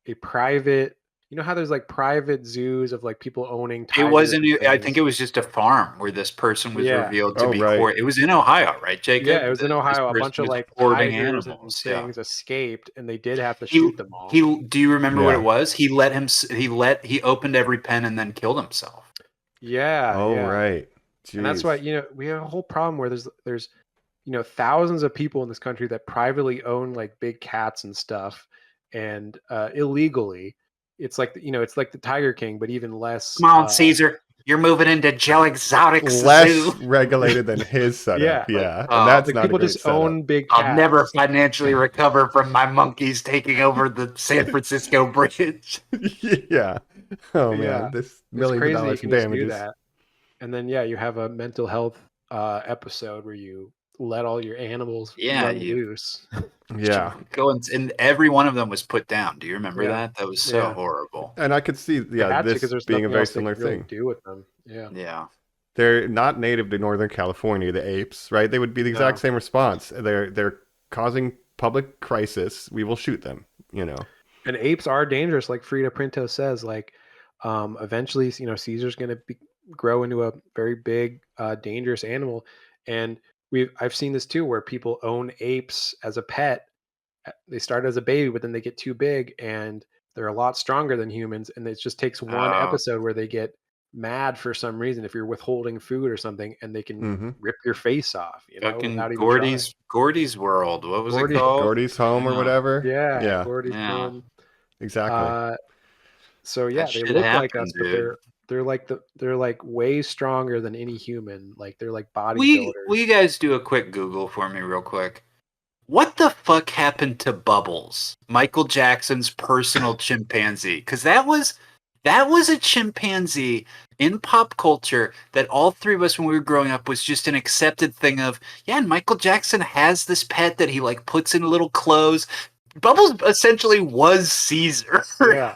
a private, how there's like private zoos of like people owning It tigers wasn't. and I things? think it was just a farm where this person was Yeah. revealed to Oh, be. right. It was in Ohio, right, Jacob? Yeah, it was in This Ohio. A person bunch of was like hoarding tigers animals. and Yeah. things escaped, and they did have to He, shoot them all. do you remember what Yeah. it was? He opened every pen and then killed himself. Yeah. Oh, yeah. right. And that's Jeez. why we have a whole problem where there's thousands of people in this country that privately own like big cats and stuff, and illegally. It's like it's like the Tiger King, but even less. Come on, Caesar. You're moving into Joe Exotic's Less zoo. regulated than his setup. Yeah. Yeah. Oh, And that's Like not people a great just setup. own big cats. I'll never financially recover from my monkeys taking over the San Francisco Bridge. Yeah. Oh man, Yeah. this It's millions crazy of you dollars can in just do damages. that. And then you have a mental health episode where you let all your animals Yeah, run you- loose. Yeah. And every one of them was put down. Do you remember Yeah. that? That was so Yeah. horrible. And I could see They had to, this 'cause there's being a nothing very else they similar could really thing. do with them. Yeah. Yeah. They're not native to Northern California, the apes, right? They would be the exact No. same response. They're causing public crisis. We will shoot them, And apes are dangerous, like Frida Printo says. Like, eventually, Caesar's going to grow into a very big, dangerous animal. And I've seen this too, where people own apes as a pet. They start as a baby, but then they get too big, and they're a lot stronger than humans. And it just takes one Oh. episode where they get mad for some reason, if you're withholding food or something, and they can Mhm. rip your face off. Fucking without even Gordy's World. What was Gordy- it called? Gordy's home or Yeah. whatever. trying. Yeah. Yeah. Gordy's Yeah. home. Exactly. So yeah, That they shit look like happened, us, but dude. they're like way stronger than any human. Like they're like Will bodybuilders. you guys do a quick Google for me real quick? What the fuck happened to Bubbles, Michael Jackson's personal chimpanzee? Because that was a chimpanzee in pop culture that all three of us when we were growing up was just an accepted thing of, yeah, and Michael Jackson has this pet that he like puts in little clothes. Bubbles essentially was Caesar. Yeah,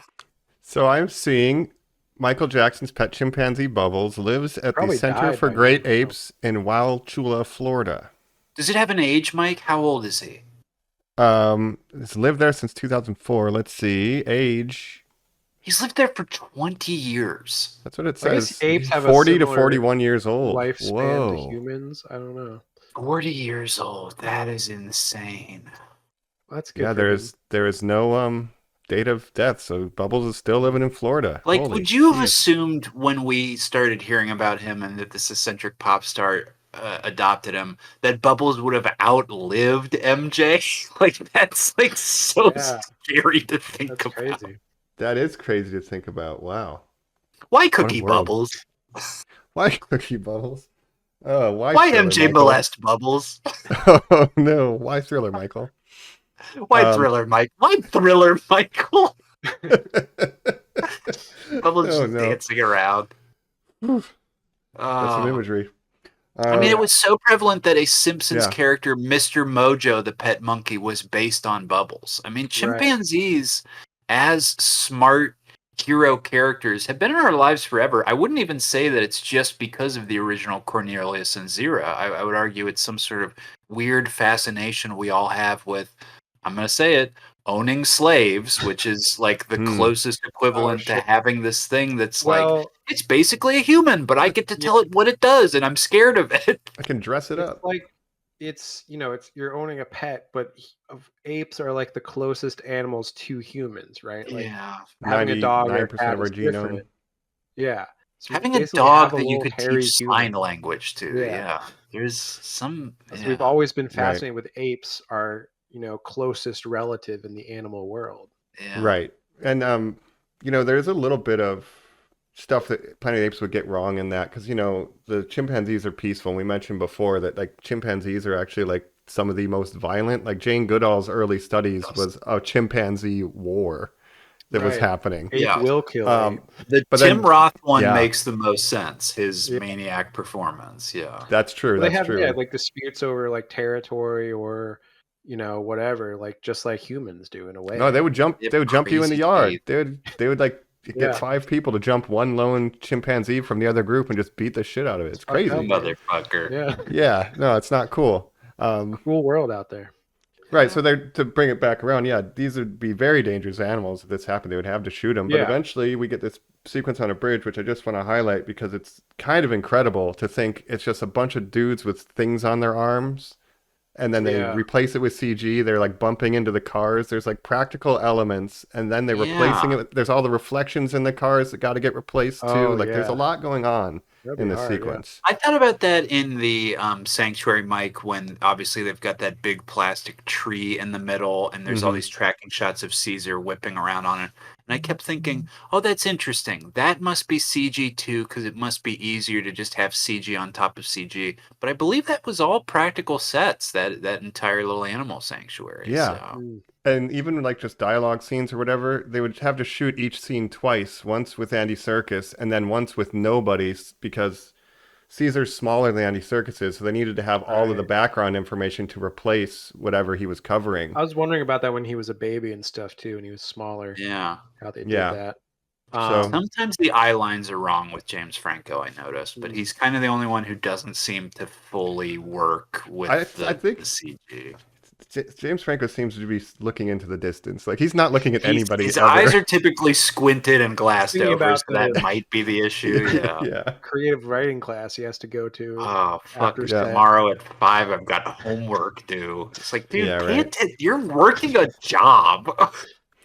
So I'm seeing Michael Jackson's pet chimpanzee Bubbles lives at the Probably Center died for by Great now. Apes in Wauchula, Florida. Does it have an age, Mike? How old is he? He's lived there since 2004. Let's see. Age. He's lived there for 20 years. That's what it I guess says. apes have a 40 to similar 41 years old. lifespan to Whoa. humans. I don't know. 40 years old. That is insane. That's good. Yeah, for him. there is no date of death, so Bubbles is still living in Florida. Like, Holy would you have shit. assumed when we started hearing about him and that this eccentric pop star adopted him that Bubbles would have outlived MJ? Like, that's like so Yeah. scary to think That's about. crazy. That is crazy to think about. Wow. Why What a Cookie world. Bubbles? Why Cookie Bubbles? Oh, Why Thriller, MJ Michael? molest Bubbles? Oh no, why Thriller, Michael? Why Thriller Mike? Why Thriller Michael? Bubbles Oh, just no. dancing around. That's some Oh. imagery. I mean, it was so prevalent that a Simpsons Yeah. character, Mr. Mojo, the pet monkey, was based on Bubbles. I mean, chimpanzees, as smart hero characters, have been in our lives forever. I wouldn't even say that it's just because of the original Cornelius and Zira. I would argue it's some sort of weird fascination we all have with, I'm going to say it, owning slaves, which is like the closest equivalent to having this thing that's like, it's basically a human, but I get to tell it what it does, and I'm scared of it. I can dress it up. Like it's you're owning a pet, but apes are like the closest animals to humans, right? Like Yeah. having a dog or a 99% cat of our is genome. different. Yeah. So you Having a basically dog have a that you little could hairy teach human. sign language to. Yeah. Yeah. There's some. So Yeah. we've always been fascinated with apes, our closest relative in the animal world. Yeah. Right. And there's a little bit of stuff that Planet of the Apes would get wrong in that because the chimpanzees are peaceful. And we mentioned before that like chimpanzees are actually like some of the most violent. Like Jane Goodall's early studies was a chimpanzee war that was Right. happening. Ape Yeah. will kill ape. The But Tim then- Roth one yeah. makes the most sense. His Yeah. Maniac performance. Yeah. That's true. They That's have true. like disputes over like territory or whatever, like just like humans do in a way. No, they would jump. They have They would jump you in the crazy yard. teeth. They would like Yeah. get 5 people to jump one lone chimpanzee from the other group and just beat the shit out of it. It's Fuck crazy. up. Motherfucker. Yeah. Yeah, no, it's not cool. Cool world out there. Right. So to bring it back around, yeah, these would be very dangerous animals if this happened. They would have to shoot them. But Yeah. eventually, we get this sequence on a bridge, which I just want to highlight because it's kind of incredible to think it's just a bunch of dudes with things on their arms. And then they Yeah. replace it with CG. They're like bumping into the cars. There's like practical elements, and then they're replacing Yeah. it. There's all the reflections in the cars that got to get replaced too. Oh, Like there's a yeah. lot going on That'd in be this hard, yeah. sequence. I thought about that in the Sanctuary, Mike, when obviously they've got that big plastic tree in the middle and there's all Mhm. these tracking shots of Caesar whipping around on it. And I kept thinking, oh, that's interesting. That must be CG too, because it must be easier to just have CG on top of CG. But I believe that was all practical sets, that entire little animal sanctuary. Yeah. So. Mm. And even like just dialogue scenes or whatever, they would have to shoot each scene twice, once with Andy Serkis and then once with nobody because Caesar's smaller than Andy Serkis is, so they needed to have all of the Right. background information to replace whatever he was covering. I was wondering about that when he was a baby and stuff too, and he was smaller. Yeah. How they Yeah. did that. So- Sometimes the eye lines are wrong with James Franco, I noticed, but Mm. he's kind of the only one who doesn't seem to fully work with I the think- CG. James Franco seems to be looking into the distance. Like he's not looking at anybody His ever. eyes are typically squinted and glassed Thinking over, about so that the- might be the issue. Yeah. Yeah. creative writing class he has to go to. Oh fuck! After set. Tomorrow at 5, I've got homework due. It's like, dude, Yeah, right. you're working a job.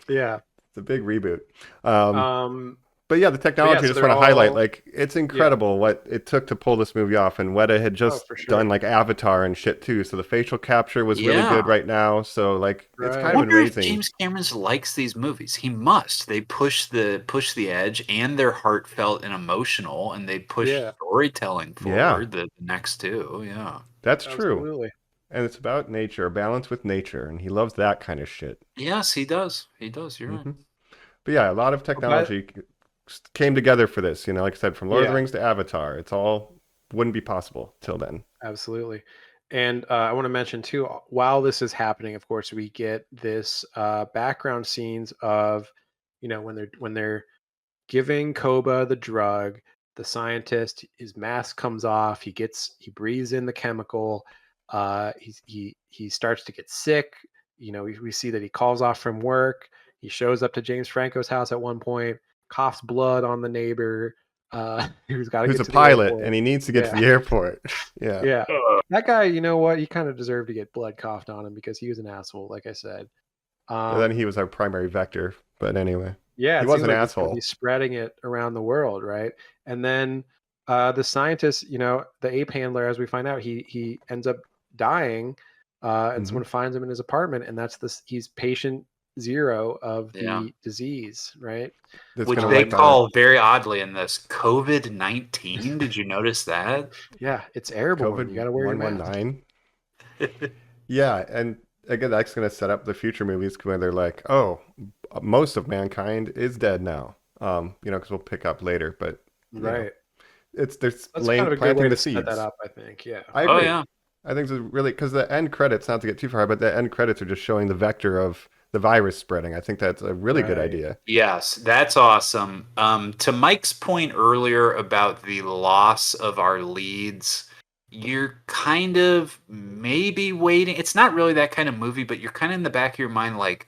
Yeah. It's a big reboot. But But yeah, the technology, so I just they're want to highlight, all- like, it's incredible what it took to pull this movie off. And Weta had just for sure. done, like, Avatar and shit, too. So the facial capture was really Yeah. good right now. So, like, it's Right. kind I of wonder if amazing. James Cameron likes these movies. He must. They push the edge, and they're heartfelt and emotional, and they push Yeah. storytelling Yeah. forward. The next two, yeah. That's true. Absolutely. And it's about nature, a balance with nature. And he loves that kind of shit. Yes, he does. He does. You're right. Mhm. But yeah, a lot of technology came together for this. Like I said, from Lord of the Yeah. Rings to Avatar. It's all wouldn't be possible till then. Absolutely. And I want to mention too, while this is happening, of course, we get this background scenes of, when they're giving Koba the drug, the scientist, his mask comes off, he breathes in the chemical, he starts to get sick, we see that he calls off from work. He shows up to James Franco's house at one point, coughs blood on the neighbor, who's got to Who's get a to the pilot airport. and he needs to get to Yeah. the airport. Yeah. Yeah. That guy, you know what? He kind of deserved to get blood coughed on him because he was an asshole, like I said. And then he was our primary vector. But anyway, Yeah, he it was seems an like he's going to asshole. be spreading it around the world, right? And then the scientist, the ape handler, as we find out, he ends up dying, and someone finds him in his apartment, and he's patient 0 of the disease, right? Which they call very oddly in this COVID-19. Did you notice that? Yeah, it's airborne. You got to wear your mask. COVID-119. Yeah, and again, that's going to set up the future movies where they're like, oh, most of mankind is dead now. Because we'll pick up later, but right. There's that's kind of a good way planting to the seeds. set that up, I think. Yeah. I agree. Oh yeah. I think it's really because the end credits, not to get too far, but the end credits are just showing the vector of the virus spreading. I think that's a really good idea. Yes, that's awesome. To Mike's point earlier about the loss of our leads, you're kind of maybe waiting. It's not really that kind of movie, but you're kind of in the back of your mind like,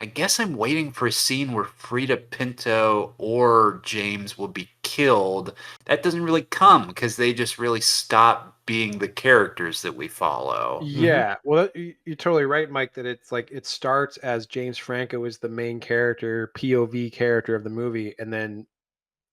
I guess I'm waiting for a scene where Frida Pinto or James will be killed. That doesn't really come because they just really stop being the characters that we follow. Yeah, well, you're totally right, Mike, that it's like it starts as James Franco is the main character, POV character of the movie, and then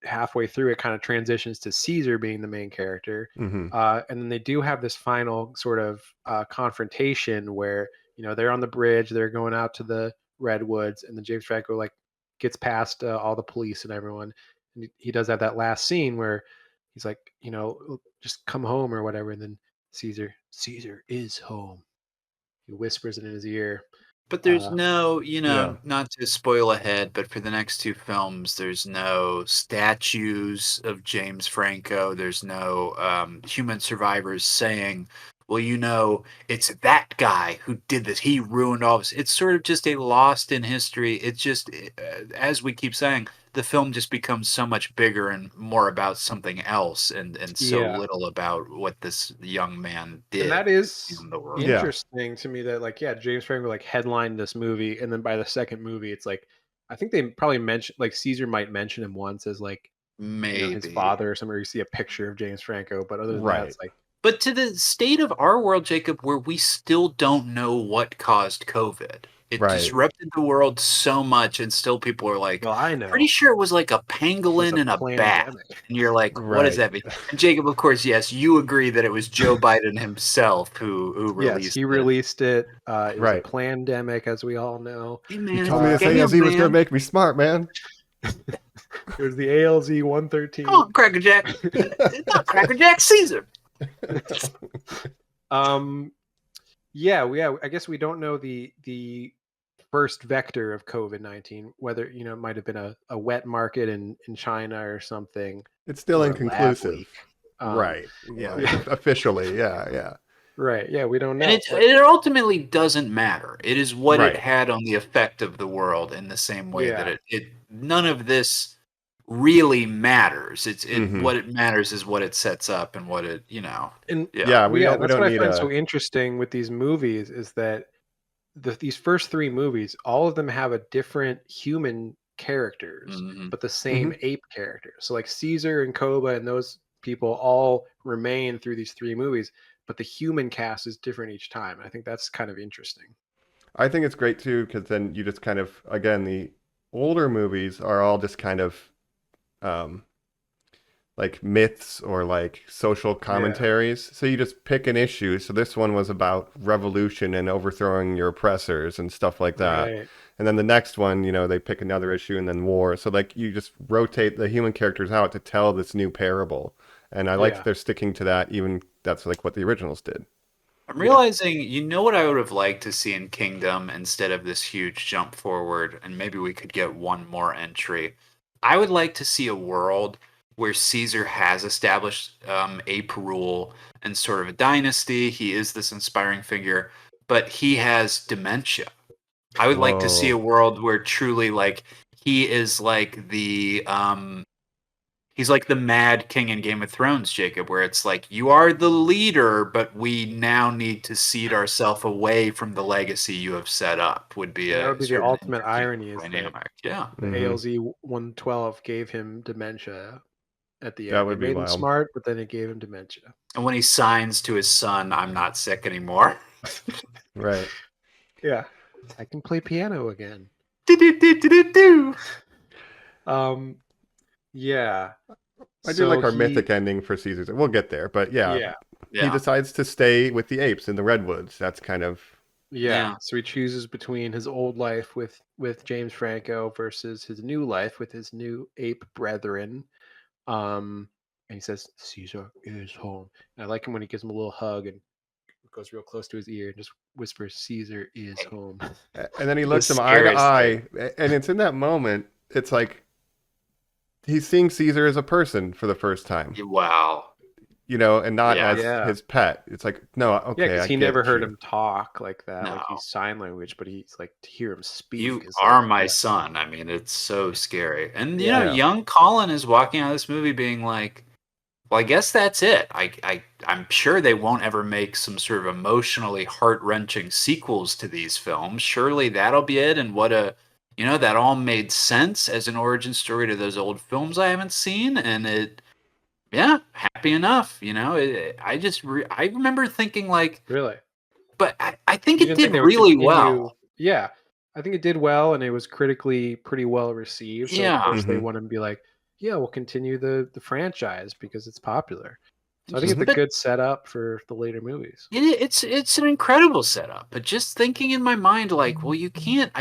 halfway through it kind of transitions to Caesar being the main character. And then they do have this final sort of confrontation where, they're on the bridge, they're going out to the redwoods, and then James Franco like gets past all the police and everyone. And he does have that last scene where he's like, just come home or whatever. And then Caesar is home. He whispers it in his ear. But there's no, not to spoil ahead, but for the next 2 films, there's no statues of James Franco. There's no human survivors saying, well, it's that guy who did this. He ruined all this. It's sort of just a lost in history. It's just, as we keep saying, the film just becomes so much bigger and more about something else and so little about what this young man did. And that is in the world. interesting to me that James Franco headlined this movie, and then by the second movie it's like I think they probably mentioned Caesar might mention him once as maybe his father or somewhere. You see a picture of James Franco, but other than that it's But to the state of our world, Jacob, where we still don't know what caused COVID. It disrupted the world so much, and still people are like, well, I know. Pretty sure it was like a pangolin and a bat. And you're like, what does that mean? And Jacob, of course, yes, you agree that it was Joe Biden himself who released it. Yes, he released it. It was a pandemic, as we all know. Hey, man, he told me to say as he was going to make me smart, man. It was the ALZ 113. Come on, Cracker Jack. It's not Cracker Jack, Caesar. I guess we don't know the first vector of COVID-19, whether it might have been a wet market in China or something. It's still inconclusive. Officially. Right, we don't know. And it ultimately doesn't matter. It is what it had on the effect of the world in the same way that it none of this really matters. What it matters is what it sets up and what it, And that's what I find so interesting with these movies is that these first 3 movies, all of them have a different human characters, but the same ape characters. So Caesar and Koba and those people all remain through these 3 movies, but the human cast is different each time. I think that's kind of interesting. I think it's great too, because then you just kind of, again, the older movies are all just kind of myths or social commentaries. So you just pick an issue. So this one was about revolution and overthrowing your oppressors and stuff like that. And then the next one, they pick another issue and then war. So you just rotate the human characters out to tell this new parable. And I like that they're sticking to that, even that's what the originals did. I'm realizing, what I would have liked to see in Kingdom instead of this huge jump forward, and maybe we could get one more entry. I would like to see a world where Caesar has established ape rule and sort of a dynasty. He is this inspiring figure, but he has dementia. I would like to see a world where truly he is the He's like the Mad King in Game of Thrones, Jacob, where it's like you are the leader, but we now need to cede ourselves away from the legacy you have set up. Would be And that a would be the sort of ultimate interesting irony is that dynamic. Yeah, the Mhm. ALZ 112 gave him dementia at the That end. would It be made him wild. smart, but then it gave him dementia. and when he signs to his son, "I'm not sick anymore." Right. Yeah. I can play piano again. Do-do-do-do-do-do. Yeah. I do like our mythic ending for Caesar's. We'll get there, but yeah, Yeah. he Yeah, decides to stay with the apes in the redwoods. That's kind of Yeah. Yeah. So he chooses between his old life with James Franco versus his new life with his new ape brethren. And he says, Caesar is home. And I like him when he gives him a little hug and goes real close to his ear and just whispers, Caesar is home. and then he The looks him eye to scariest eye, and it's in that moment. It's like he's seeing Caesar as a person for the first time, wow. and not Yeah. as Yeah. his pet. It's like, no, Yeah, okay, because I he get never heard you. him talk like that. No. Like he's sign language, but he's like to hear him speak. You is are like, my yeah. son. I mean, it's so scary. And Yeah. young Colin is walking out of this movie being like, well, I guess that's it. I'm sure they won't ever make some sort of emotionally heart-wrenching sequels to these films. Surely that'll be it. And that all made sense as an origin story to those old films I haven't seen. And happy enough. I remember thinking like, Really. but I think You it didn't think did they would really continue- well. Yeah. I think it did well and it was critically pretty well received. So Yeah. of course they Mhm. want to be like, yeah, we'll continue the franchise because it's popular. So I think it's But- a good setup for the later movies. It's an incredible setup, but just thinking in my mind, like, well, you can't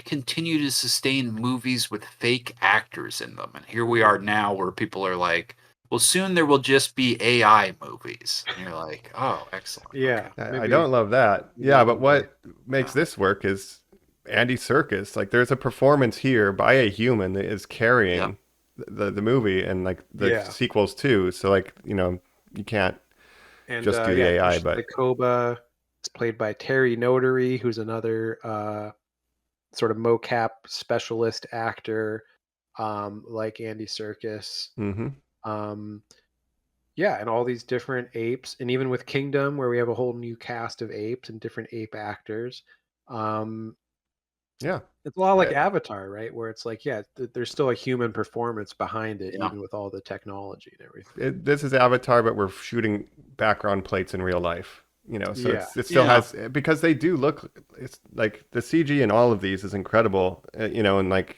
continue to sustain movies with fake actors in them. And here we are now where people are like, well, soon there will just be AI movies. And you're like, oh, excellent. Yeah. I maybe- don't love that. maybe Yeah, a but little what makes this work is Andy Serkis. Like, there's a performance here by a human that is carrying the movie and like the Yeah. sequels too. So like, you can't. And just do the AI, Josh but- Koba is played by Terry Notary, who's another sort of mocap specialist actor, like Andy Serkis. Mm-hmm. Yeah, and all these different apes, and even with Kingdom, where we have a whole new cast of apes and different ape actors. Yeah. It's a lot like Avatar, right? Where it's like, yeah, there's still a human performance behind it, Yeah. even with all the technology and everything. This is Avatar, but we're shooting background plates in real life. So Yeah. it still Yeah. has, because they do look. It's like the CG in all of these is incredible. And like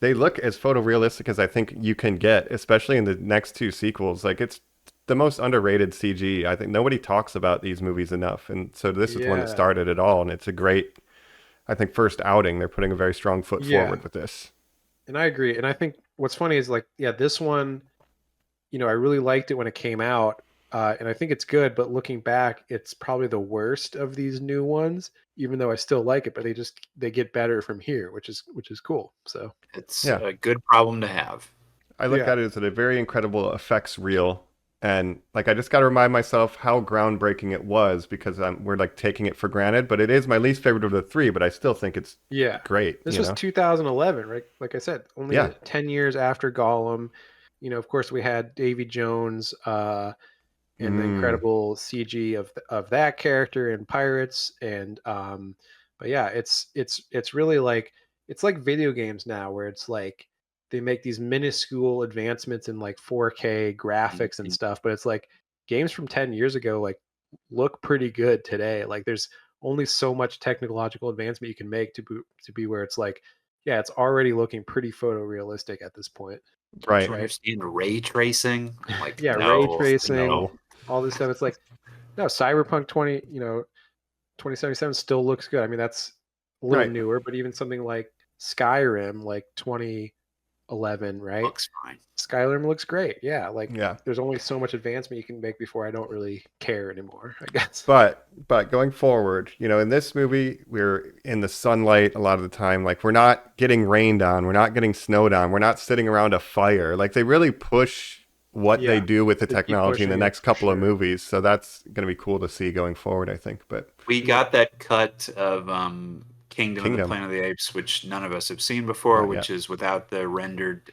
they look as photorealistic as I think you can get, especially in the next two sequels. Like it's the most underrated CG. I think nobody talks about these movies enough, and so this is one that Yeah. started it all, and it's a great. I think first outing, they're putting a very strong foot Yeah. forward with this. And I agree. And I think what's funny is like, yeah, this one, I really liked it when it came out. And I think it's good, but looking back, it's probably the worst of these new ones, even though I still like it, but they get better from here, which is cool. So It's Yeah. a good problem to have. I look Yeah. at it as a very incredible effects reel, and like I just got to remind myself how groundbreaking it was because we're like taking it for granted. But it is my least favorite of the three, but I still think it's yeah, great. this was 2011, right? Like I said, only Yeah. 10 years after Gollum. Of course, we had Davy Jones and the incredible CG of that character in Pirates, and but yeah, it's really like it's like video games now, where it's like they make these minuscule advancements in like 4K graphics and stuff, but it's like games from 10 years ago like look pretty good today. Like there's only so much technological advancement you can make to be where it's like, yeah, it's already looking pretty photorealistic at this point. Right. Do you understand ray tracing? Like, Yeah, no, ray tracing, no. all this stuff. It's like, no, Cyberpunk 2077 still looks good. I mean, that's a little Right. newer, but even something like Skyrim, like 2011, right? Looks fine. Skyrim looks great. Yeah, like Yeah. there's only so much advancement you can make before I don't really care anymore, I guess. But going forward, in this movie, we're in the sunlight a lot of the time. Like we're not getting rained on, we're not getting snowed on, we're not sitting around a fire. Like they really push what they Yeah, do with the they keep technology in the pushing it, next for couple of sure. movies. So that's going to be cool to see going forward, I think. But We got that cut of Kingdom of the Planet of the Apes, which none of us have seen before, which is without the rendered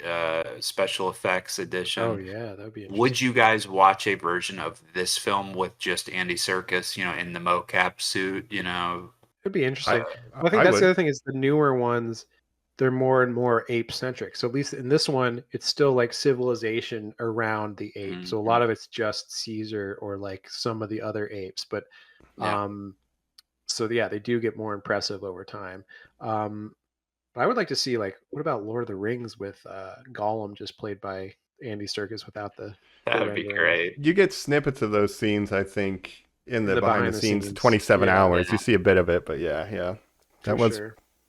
special effects edition. Oh yeah, that would be interesting. Would you guys watch a version of this film with just Andy Serkis, in the mocap suit, It'd be interesting. I think that's the other thing is the newer ones, they're more and more ape centric. So at least in this one, it's still like civilization around the ape. Mm-hmm. So a lot of it's just Caesar or like some of the other apes. But so yeah, they do get more impressive over time. But I would like to see what about Lord of the Rings with Gollum just played by Andy Serkis without the that would be great. You get snippets of those scenes, I think, in the behind the scenes 27 hours. You see a bit of it, but yeah. That was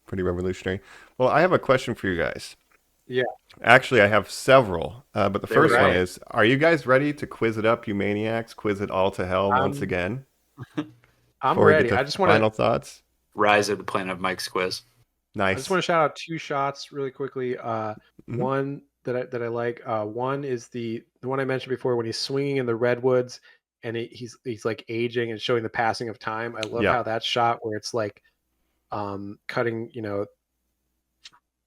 pretty revolutionary. Well, I have a question for you guys. Yeah. Actually, I have several. But the first one is, are you guys ready to quiz it up, you maniacs? Quiz it all to hell once again? I'm ready. I just want final thoughts. Rise of the Planet of Mike's quiz. Nice. I just want to shout out 2 shots really quickly. One that I like. One is the one I mentioned before when he's swinging in the redwoods and he's like aging and showing the passing of time. I love how that shot where it's like cutting.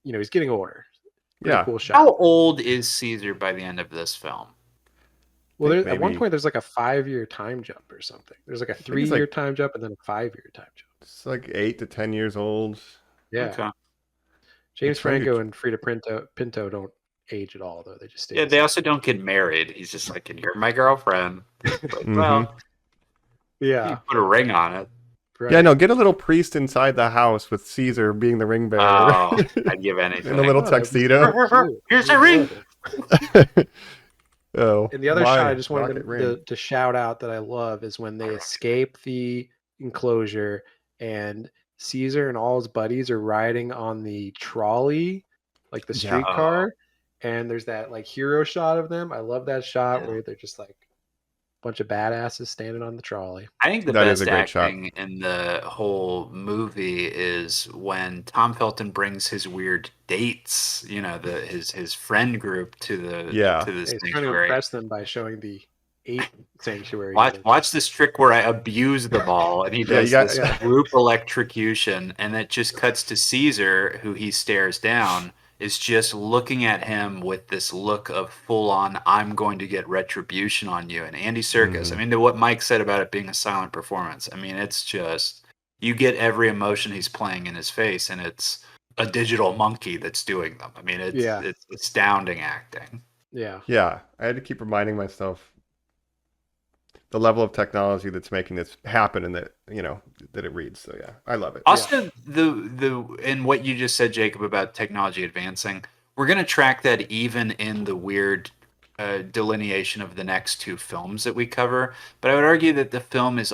He's getting older. Pretty cool shot. How old is Caesar by the end of this film? Well, at one point there's like a 5-year time jump or something. There's like a 3-year time jump and then a 5-year time jump. It's like 8 to 10 years old. Yeah. Okay. James Franco and Frida Pinto don't age at all, though. They just stay. Yeah, they also don't get married. He's just like, you're my girlfriend. Like, well, yeah. You put a ring on it. Right. Yeah, no, get a little priest inside the house with Caesar being the ring bearer. Oh, I'd give anything. In a little tuxedo. Here's a ring. And the other shot I just wanted to shout out that I love is when they escape the enclosure and Caesar and all his buddies are riding on the trolley, like the streetcar, and there's that like hero shot of them. I love that shot where they're just like a bunch of badasses standing on the trolley. I think the best acting in the whole movie is when Tom Felton brings his weird dates, his friend group to the He's trying to impress them by showing the ape sanctuary. Watch this trick where I abuse the ball, and he does this group electrocution, and it just cuts to Caesar, who he stares down, is just looking at him with this look of full-on, I'm going to get retribution on you. And Andy Serkis, I mean, to what Mike said about it being a silent performance, I mean, it's just, you get every emotion he's playing in his face, and it's a digital monkey that's doing them. I mean, it's astounding acting. Yeah. Yeah, I had to keep reminding myself the level of technology that's making this happen and that that it reads. So yeah, I love it. Also, and what you just said, Jacob, about technology advancing, we're going to track that even in the weird delineation of the next 2 films that we cover. But I would argue that the films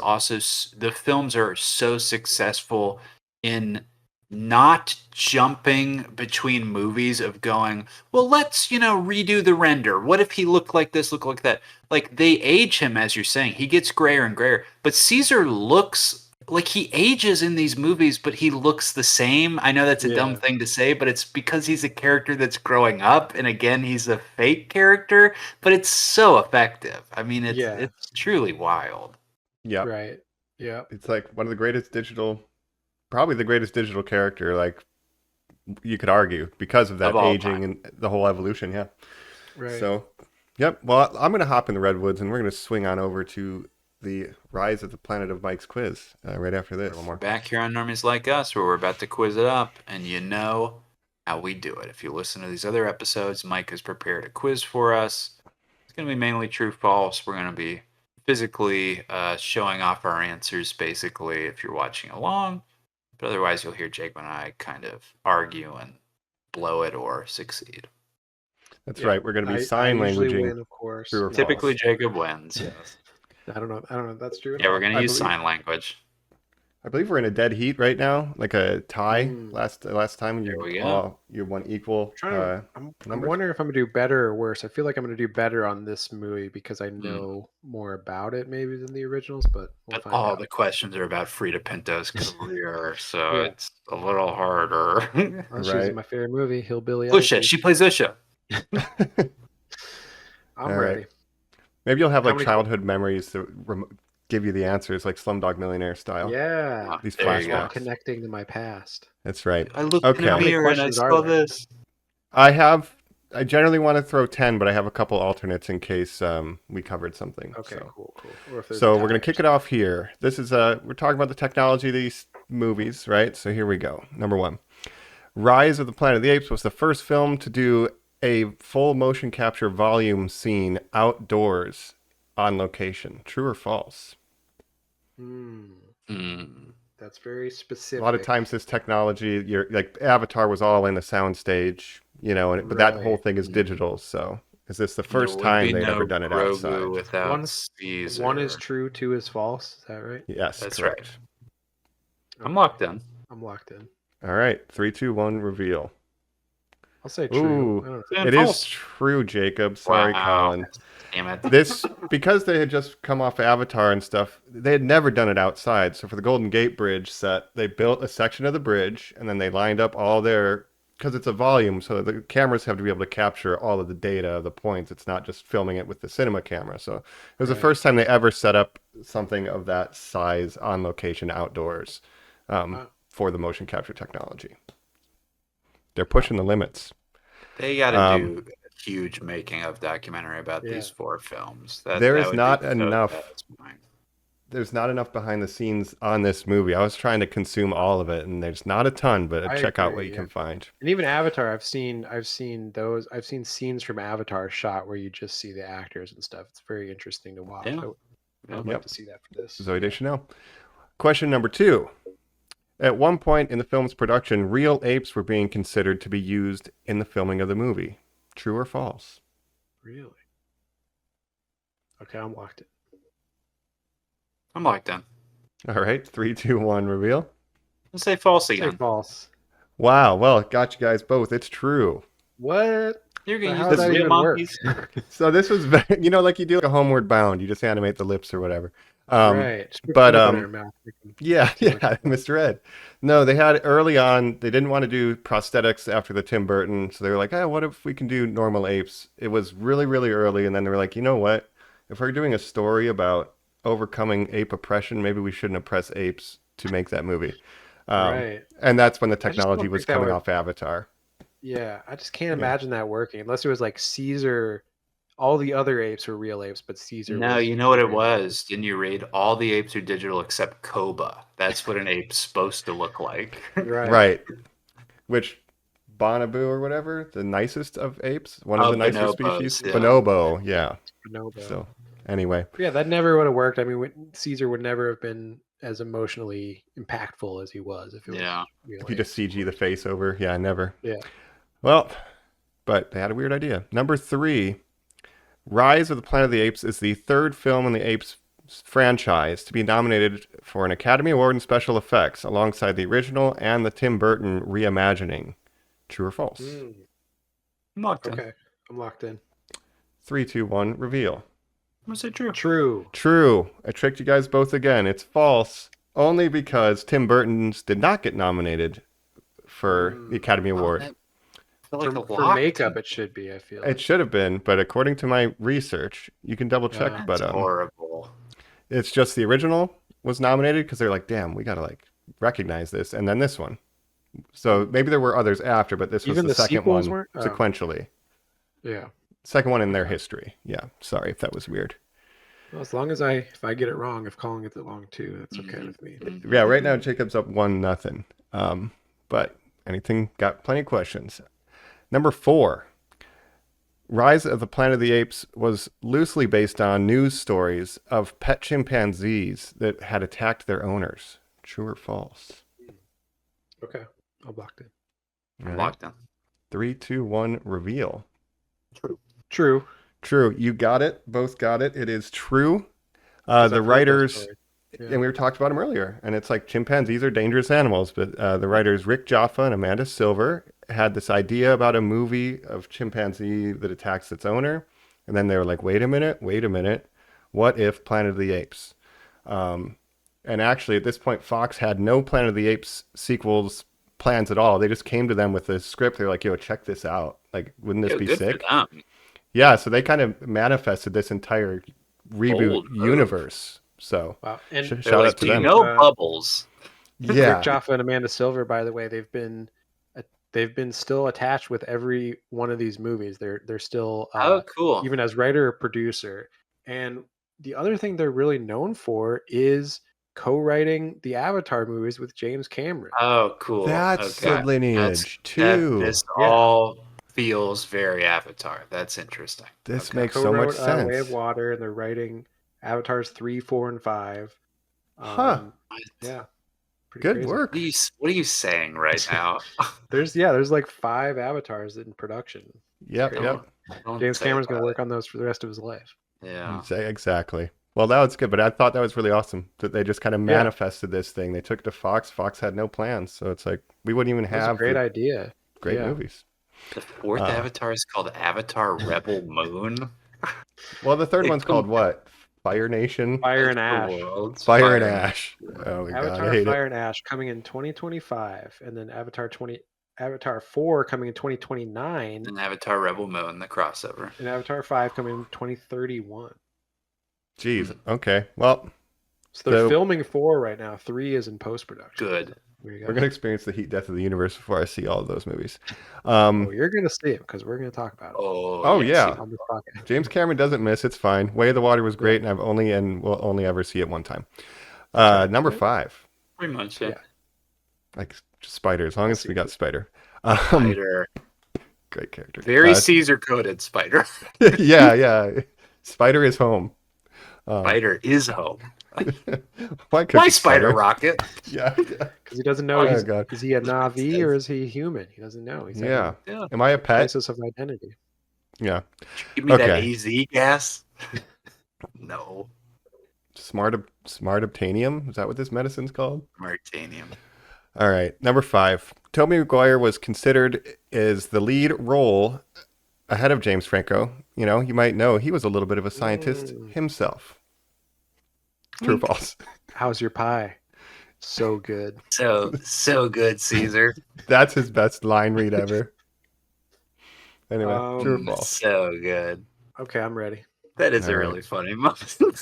are so successful in not jumping between movies of going, well, let's, redo the render. What if he looked like this, looked like that? Like, they age him, as you're saying. He gets grayer and grayer. But Caesar looks like he ages in these movies, but he looks the same. I know that's a dumb thing to say, but it's because he's a character that's growing up. And again, he's a fake character, but it's so effective. I mean, it's truly wild. Yeah. Right. Yeah. It's like one of the greatest probably the greatest digital character, like you could argue, because of that aging and the whole evolution. Yeah. Right. So, yep. Well, I'm going to hop in the redwoods and we're going to swing on over to the Rise of the Planet of Mike's quiz right after this. We're back here on Normies Like Us, where we're about to quiz it up, and you know how we do it. If you listen to these other episodes, Mike has prepared a quiz for us. It's going to be mainly true, false. We're going to be physically showing off our answers, basically, if you're watching along. But otherwise, you'll hear Jake and I kind of argue and blow it or succeed. That's right. We're going to be sign languaging. Win, of course. Typically, Jacob wins. Yes. I don't know if that's true. Yeah, we're going to use sign language. I believe we're in a dead heat right now, like a tie. Last time you won equal. I'm wondering if I'm gonna do better or worse. I feel like I'm gonna do better on this movie because I know more about it maybe than the originals. But find out. The questions are about Frida Pinto's career, so it's a little harder. She's in my favorite movie, Hillbilly. Usha, she plays Usha. I'm ready. Maybe you'll have childhood memories give you the answers like Slumdog Millionaire style. Yeah. These There you go. All flashbacks. connecting to my past. That's right. I looked Okay. in How a many mirror and I questions are saw there? this. I generally want to throw 10, but I have a couple alternates in case we covered something. Okay, So. cool. Or if there's So a we're going to tie kick or it off here. This is we're talking about the technology of these movies, right? So here we go. Number 1. Rise of the Planet of the Apes was the first film to do a full motion capture volume scene outdoors on location. True or false? That's very specific. A lot of times this technology, you're like Avatar was all in a soundstage, but that whole Right. thing is digital. So is this the There first would time be they'd no ever done it Grogu outside? without One's- Caesar. One is true, 2 is false. Is that right? Yes, That's correct. I'm locked in. I'm locked in. All right, 3, 2, 1, reveal. I'll say true. Ooh. I don't know. And It is false. true, Jacob. Sorry, Wow. Colin. Damn it. This because they had just come off Avatar and stuff. They had never done it outside. So for the Golden Gate Bridge set, they built a section of the bridge and then they lined up all their because it's a volume, so the cameras have to be able to capture all of the data of the points. It's not just filming it with the cinema camera. So it was the Right. first time they ever set up something of that size on location outdoors for the motion capture technology. They're pushing the limits. They got to do a huge making of documentary about these 4 films. There is would not be so enough. satisfying. There's not enough behind the scenes on this movie. I was trying to consume all of it, and there's not a ton, but I check out agree, what you yeah. can find. And even Avatar, I've seen scenes from Avatar shot where you just see the actors and stuff. It's very interesting to watch. Yeah. I would Yep. like to see that for this. Zoe Deschanel. Question number 2. At one point in the film's production, real apes were being considered to be used in the filming of the movie. True or false? Really? Okay, I'm locked in. I'm locked in. All right, 3, 2, 1, reveal. Let's say false Say again. false. Wow, well, got you guys both. It's true. What? You're But gonna how use does that the even monkeys. work? So this was, like you do like a Homeward Bound. You just animate the lips or whatever. Right. Just put but, peanut butter in your mouth. Yeah, Mr. Ed. No, they had early on, they didn't want to do prosthetics after the Tim Burton. So they were like, what if we can do normal apes? It was really, really early. And then they were like, you know what? If we're doing a story about overcoming ape oppression, maybe we shouldn't oppress apes to make that movie. Right. And that's when the just don't technology was think that coming would- off Avatar. Yeah, I just can't imagine that working unless it was like Caesar. All the other apes were real apes, but Caesar. No, was you know what it real. was? Didn't you read? All the apes are digital except Koba. That's what an ape's supposed to look like. Right. Which Bonobo or whatever, the nicest of apes, one of the nicer bonobos, species. yeah. Bonobo, yeah. Bonobo. So anyway, Yeah, that never would have worked. I mean, Caesar would never have been as emotionally impactful as he was if it was real if you just apes. CG the face over, yeah, never. Yeah. Well, but they had a weird idea. Number 3, Rise of the Planet of the Apes is the third film in the Apes franchise to be nominated for an Academy Award in special effects alongside the original and the Tim Burton reimagining. True or false? I'm locked in. Okay, I'm locked in. 3, 2, 1, reveal. I'm gonna say true. True. True. I tricked you guys both again. It's false. Only because Tim Burton's did not get nominated for the Academy Award. I feel like a For lock. makeup, it should be. I feel. It should have been, but according to my research, you can double check. Yeah. but That's horrible. it's just the original was nominated because they're like, damn, we gotta like recognize this, and then this one. So maybe there were others after, but this was Even the the second sequels one weren't? Oh. sequentially. Yeah. Second one in their history. Yeah. Sorry if that was weird. Well, as long as if I get it wrong, if Colin gets it wrong too, that's okay with me. Yeah. Right now, Jacob's up 1-0. But anything got plenty of questions. Number 4. Rise of the Planet of the Apes was loosely based on news stories of pet chimpanzees that had attacked their owners. True or false? Okay, I'm locked in. All right. Locked in. 3, 2, 1, reveal. True. True. You got it. Both got it. It is true. I've The heard those writers, stories. Yeah. and we were talking about them earlier, and it's like chimpanzees are dangerous animals, but the writers Rick Jaffa and Amanda Silver had this idea about a movie of chimpanzee that attacks its owner, and then they were like, wait a minute, what if Planet of the Apes? And actually, at this point, Fox had no Planet of the Apes sequels plans at all. They just came to them with a script. They're like, yo, check this out. Like, wouldn't this be Good sick? for them. Yeah, so they kind of manifested this entire reboot Bold move. universe. So Wow. And They're shout like, out to do you them. know Bubbles? Rick Yeah, Jaffa and Amanda Silver, by the way, they've been still attached with every one of these movies. They're still Oh, cool. even as writer or producer. And the other thing they're really known for is co-writing the Avatar movies with James Cameron. Oh, cool. that's Okay. the lineage That too. this Yeah. all feels very Avatar. That's interesting. This Okay. makes so much Co-wrote Way of sense. Water, and they're writing Avatars 3, 4, and 5. Huh. Yeah. Pretty Good crazy. work. What are you saying right now? There's like 5 Avatars in production. Yep, Crazy. yep. Don't James say Cameron's going that. to work on those for the rest of his life. Yeah. Exactly. Well, that was good, but I thought that was really awesome that they just kind of manifested this thing. They took it to Fox. Fox had no plans, so it's like we wouldn't even That's a have great the idea. great Yeah. movies. The fourth Avatar is called Avatar Rebel Moon. Well, the third one's called what? Fire Nation? Fire and Ash. Fire and Ash. Oh my god, I Avatar hate Fire it. and Ash coming in 2025, and then Avatar 4 coming in 2029, And Avatar Rebel Moon, the crossover. and Avatar 5 coming in 2031. Jeez. Okay. Well, So they're So- filming 4 right now. 3 is in post production. Good. There you go. we're gonna experience the heat death of the universe before I see all of those movies. Oh, you're gonna see it because we're gonna talk about it. Oh, yes, yeah. I'm just talking. James Cameron doesn't miss. It's fine. Way of the Water was great, and I've only and will only ever see it one time. Number 5, Pretty much, yeah. like just Spider. As long as we got Spider. Spider. Great character. Very Caesar coded Spider. yeah. Spider is home. Spider is home. Why Why Spider Rocket? Yeah. Because he doesn't know. Oh, God. Is he a Navi or is he human? He doesn't know. He's Yeah. Yeah. Am I a pet? crisis of identity. Yeah. Give me that Okay. AZ gas. No. Smartobtanium? Is that what this medicine's called? Martanium. All right. Number 5. Tobey Maguire was considered as the lead role ahead of James Franco. You know, you might know he was a little bit of a scientist himself. True or false? How's your pie? So good. So good, Caesar. That's his best line read ever. Anyway, true or false? So good. Okay, I'm ready. That is All a right. really funny moment.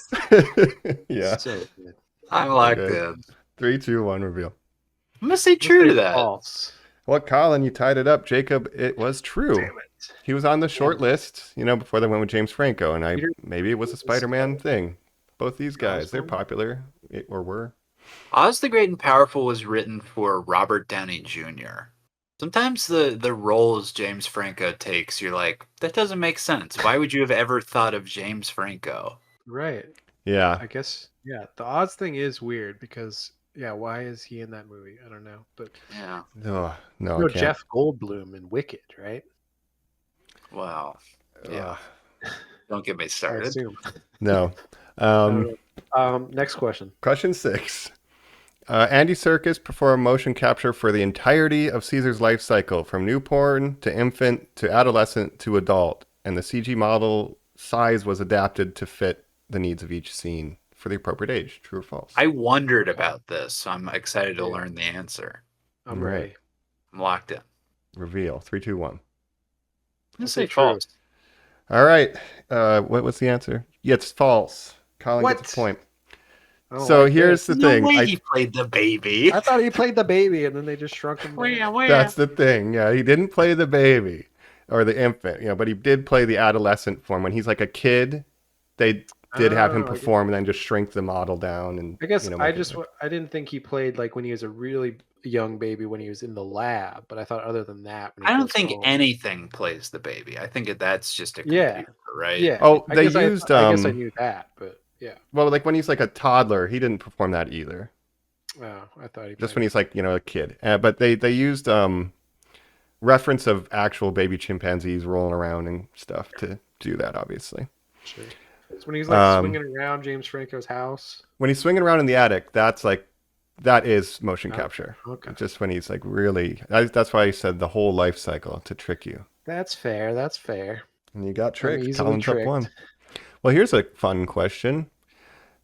Yeah. So good. I'm locked Okay. in. 3, 2, 1, reveal. I'm gonna say true to that. False. Well, Colin, you tied it up. Jacob, it was true. Damn it. He was on the short list, before they went with James Franco, and maybe it was a Spider-Man thing. Both these guys, they're popular, or were. Oz the Great and Powerful was written for Robert Downey Jr. Sometimes the roles James Franco takes, you're like, that doesn't make sense. Why would you have ever thought of James Franco? Right. Yeah. I guess, yeah. The odds thing is weird because, why is he in that movie? I don't know. But Yeah. No, I no, can't. Jeff Goldblum in Wicked, right? Wow. Yeah. Ugh. Don't get me I started. assume. No. I don't know. Next question. Question 6. Andy Serkis performed motion capture for the entirety of Caesar's life cycle, from newborn to infant to adolescent to adult, and the CG model size was adapted to fit the needs of each scene for the appropriate age. True or false? I wondered about this, so I'm excited to learn the answer. I'm Right. ready. I'm locked in. Reveal. 3, 2, 1. I'm I'll gonna say say true. false. All right. What's the answer? Yeah, it's false. Colin What? gets a point. I don't So like here's this. the No thing. way he played the baby. I thought he played the baby and then they just shrunk him down. That's the thing. Yeah, he didn't play the baby or the infant, but he did play the adolescent form. When he's like a kid, they did have him Oh, I perform and then just shrink the model down. And I guess make I it- I didn't think he played like when he was a really young baby when he was in the lab, but I thought other than that, when he I don't goes think home- anything plays the baby. I think that's just a Yeah. computer, right? Yeah. Oh, I they guess used, I guess I knew that, but yeah. Well, like when he's like a toddler, he didn't perform that either. Oh, I thought he. Just played when he's like, a kid. But they used reference of actual baby chimpanzees rolling around and stuff to do that, obviously. Sure. It's when he's like swinging around James Franco's house. When he's swinging around in the attic, that is motion Oh, capture. okay. Just when he's like really, that's why I said the whole life cycle to trick you. That's fair. That's fair. And you got tricked. easily Colin's up tricked. 1. Well, here's a fun question.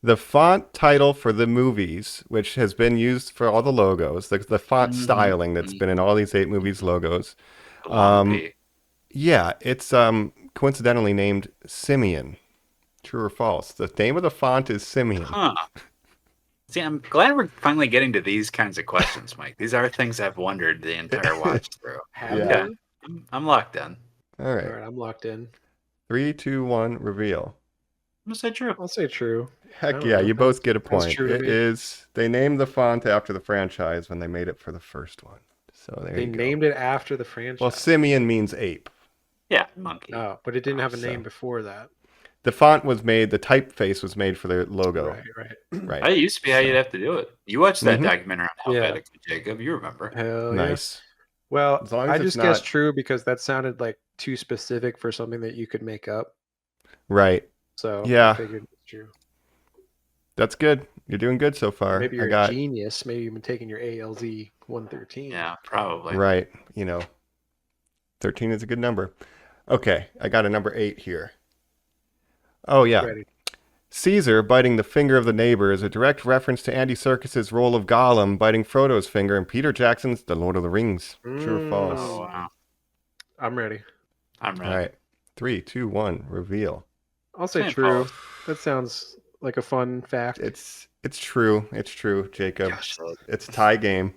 The font title for the movies, which has been used for all the logos, the font styling that's been in all these 8 movies logos. The long P. Yeah, it's coincidentally named Simeon. True or false? The name of the font is Simeon. Huh. See, I'm glad we're finally getting to these kinds of questions, Mike. These are things I've wondered the entire watch through. Have Yeah. you? I'm locked in. All All right. right, I'm locked in. 3, 2, 1, reveal. I'm gonna say true. I'll say true. I Heck don't yeah, know. you both get a Sounds point. true to It me. is. They named the font after the franchise when they made it for the first one. So there They you go. named it after the franchise. Well, Simeon means ape. Yeah, monkey. Oh, but it didn't have a So- name before that. The font was made. The typeface was made for the logo. Right. Right. That used to be how you'd have to do it. You watched that Mhm. documentary on Yeah. Helvetica, Jacob. You remember. Hell yeah. Nice. Well, As long as I it's just guessed not- true because that sounded like too specific for something that you could make up. Right. So Yeah. I figured it's true. That's good. You're doing good so far. Maybe I you're got a genius. Maybe you've been taking your ALZ 113. Yeah, probably. right. 13 is a good number. Okay, I got a number 8 here. Oh yeah. Ready. Caesar biting the finger of the neighbor is a direct reference to Andy Serkis's role of Gollum biting Frodo's finger in Peter Jackson's The Lord of the Rings. True or false? Oh wow. I'm ready. I'm ready. All right. 3, 2, 1, reveal. I'll say Say true. false. That sounds like a fun fact. It's true. It's true, Jacob. Gosh, It's a tie game.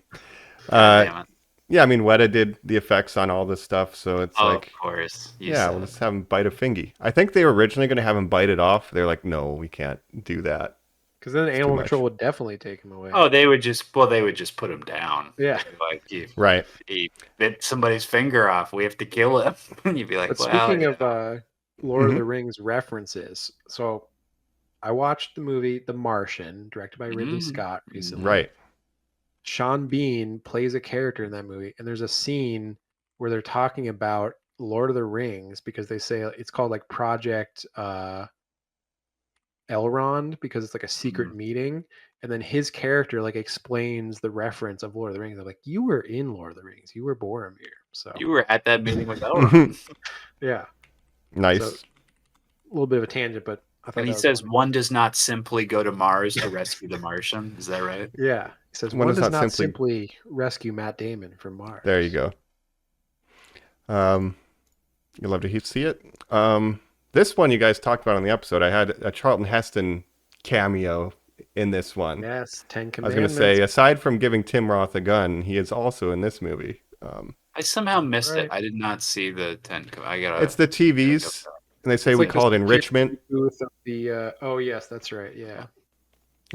damn it. Yeah, I mean, Weta did the effects on all this stuff, so it's Oh, like, of course. You yeah, said we'll it. just have him bite a fingy. I think they were originally going to have him bite it off. They're like, no, we can't do that. Because then too animal much. control would definitely take him away. Oh, they would just put him down. Yeah. Like Right. he bit somebody's finger off. We have to kill him. And you'd be like, But well, speaking yeah. of Lord of Mhm. the Rings references, so I watched the movie The Martian, directed by Ridley Mm. Scott recently. Right. Sean Bean plays a character in that movie, and there's a scene where they're talking about Lord of the Rings because they say it's called like Project Elrond because it's like a secret meeting, and then his character like explains the reference of Lord of the Rings. I'm like, you were in Lord of the Rings, you were Boromir. So You were at that meeting with Elrond. yeah, Nice. So- a little bit of a tangent, but I thought And he that was says funny. one does not simply go to Mars to rescue the Martian. Is that right? Yeah, he says One one does does not not simply- simply rescue Matt Damon from Mars. There you go. You love to see it. This one you guys talked about on the episode. I had a Charlton Heston cameo in this one. Yes, Ten I was Commandments. going to say, aside from giving Tim Roth a gun, he is also in this movie. I somehow missed Right. it. I did not see the 10. I gotta. It's the TVs, and they say It's we like call it this kid enrichment. booth of the, oh yes, that's right. Yeah,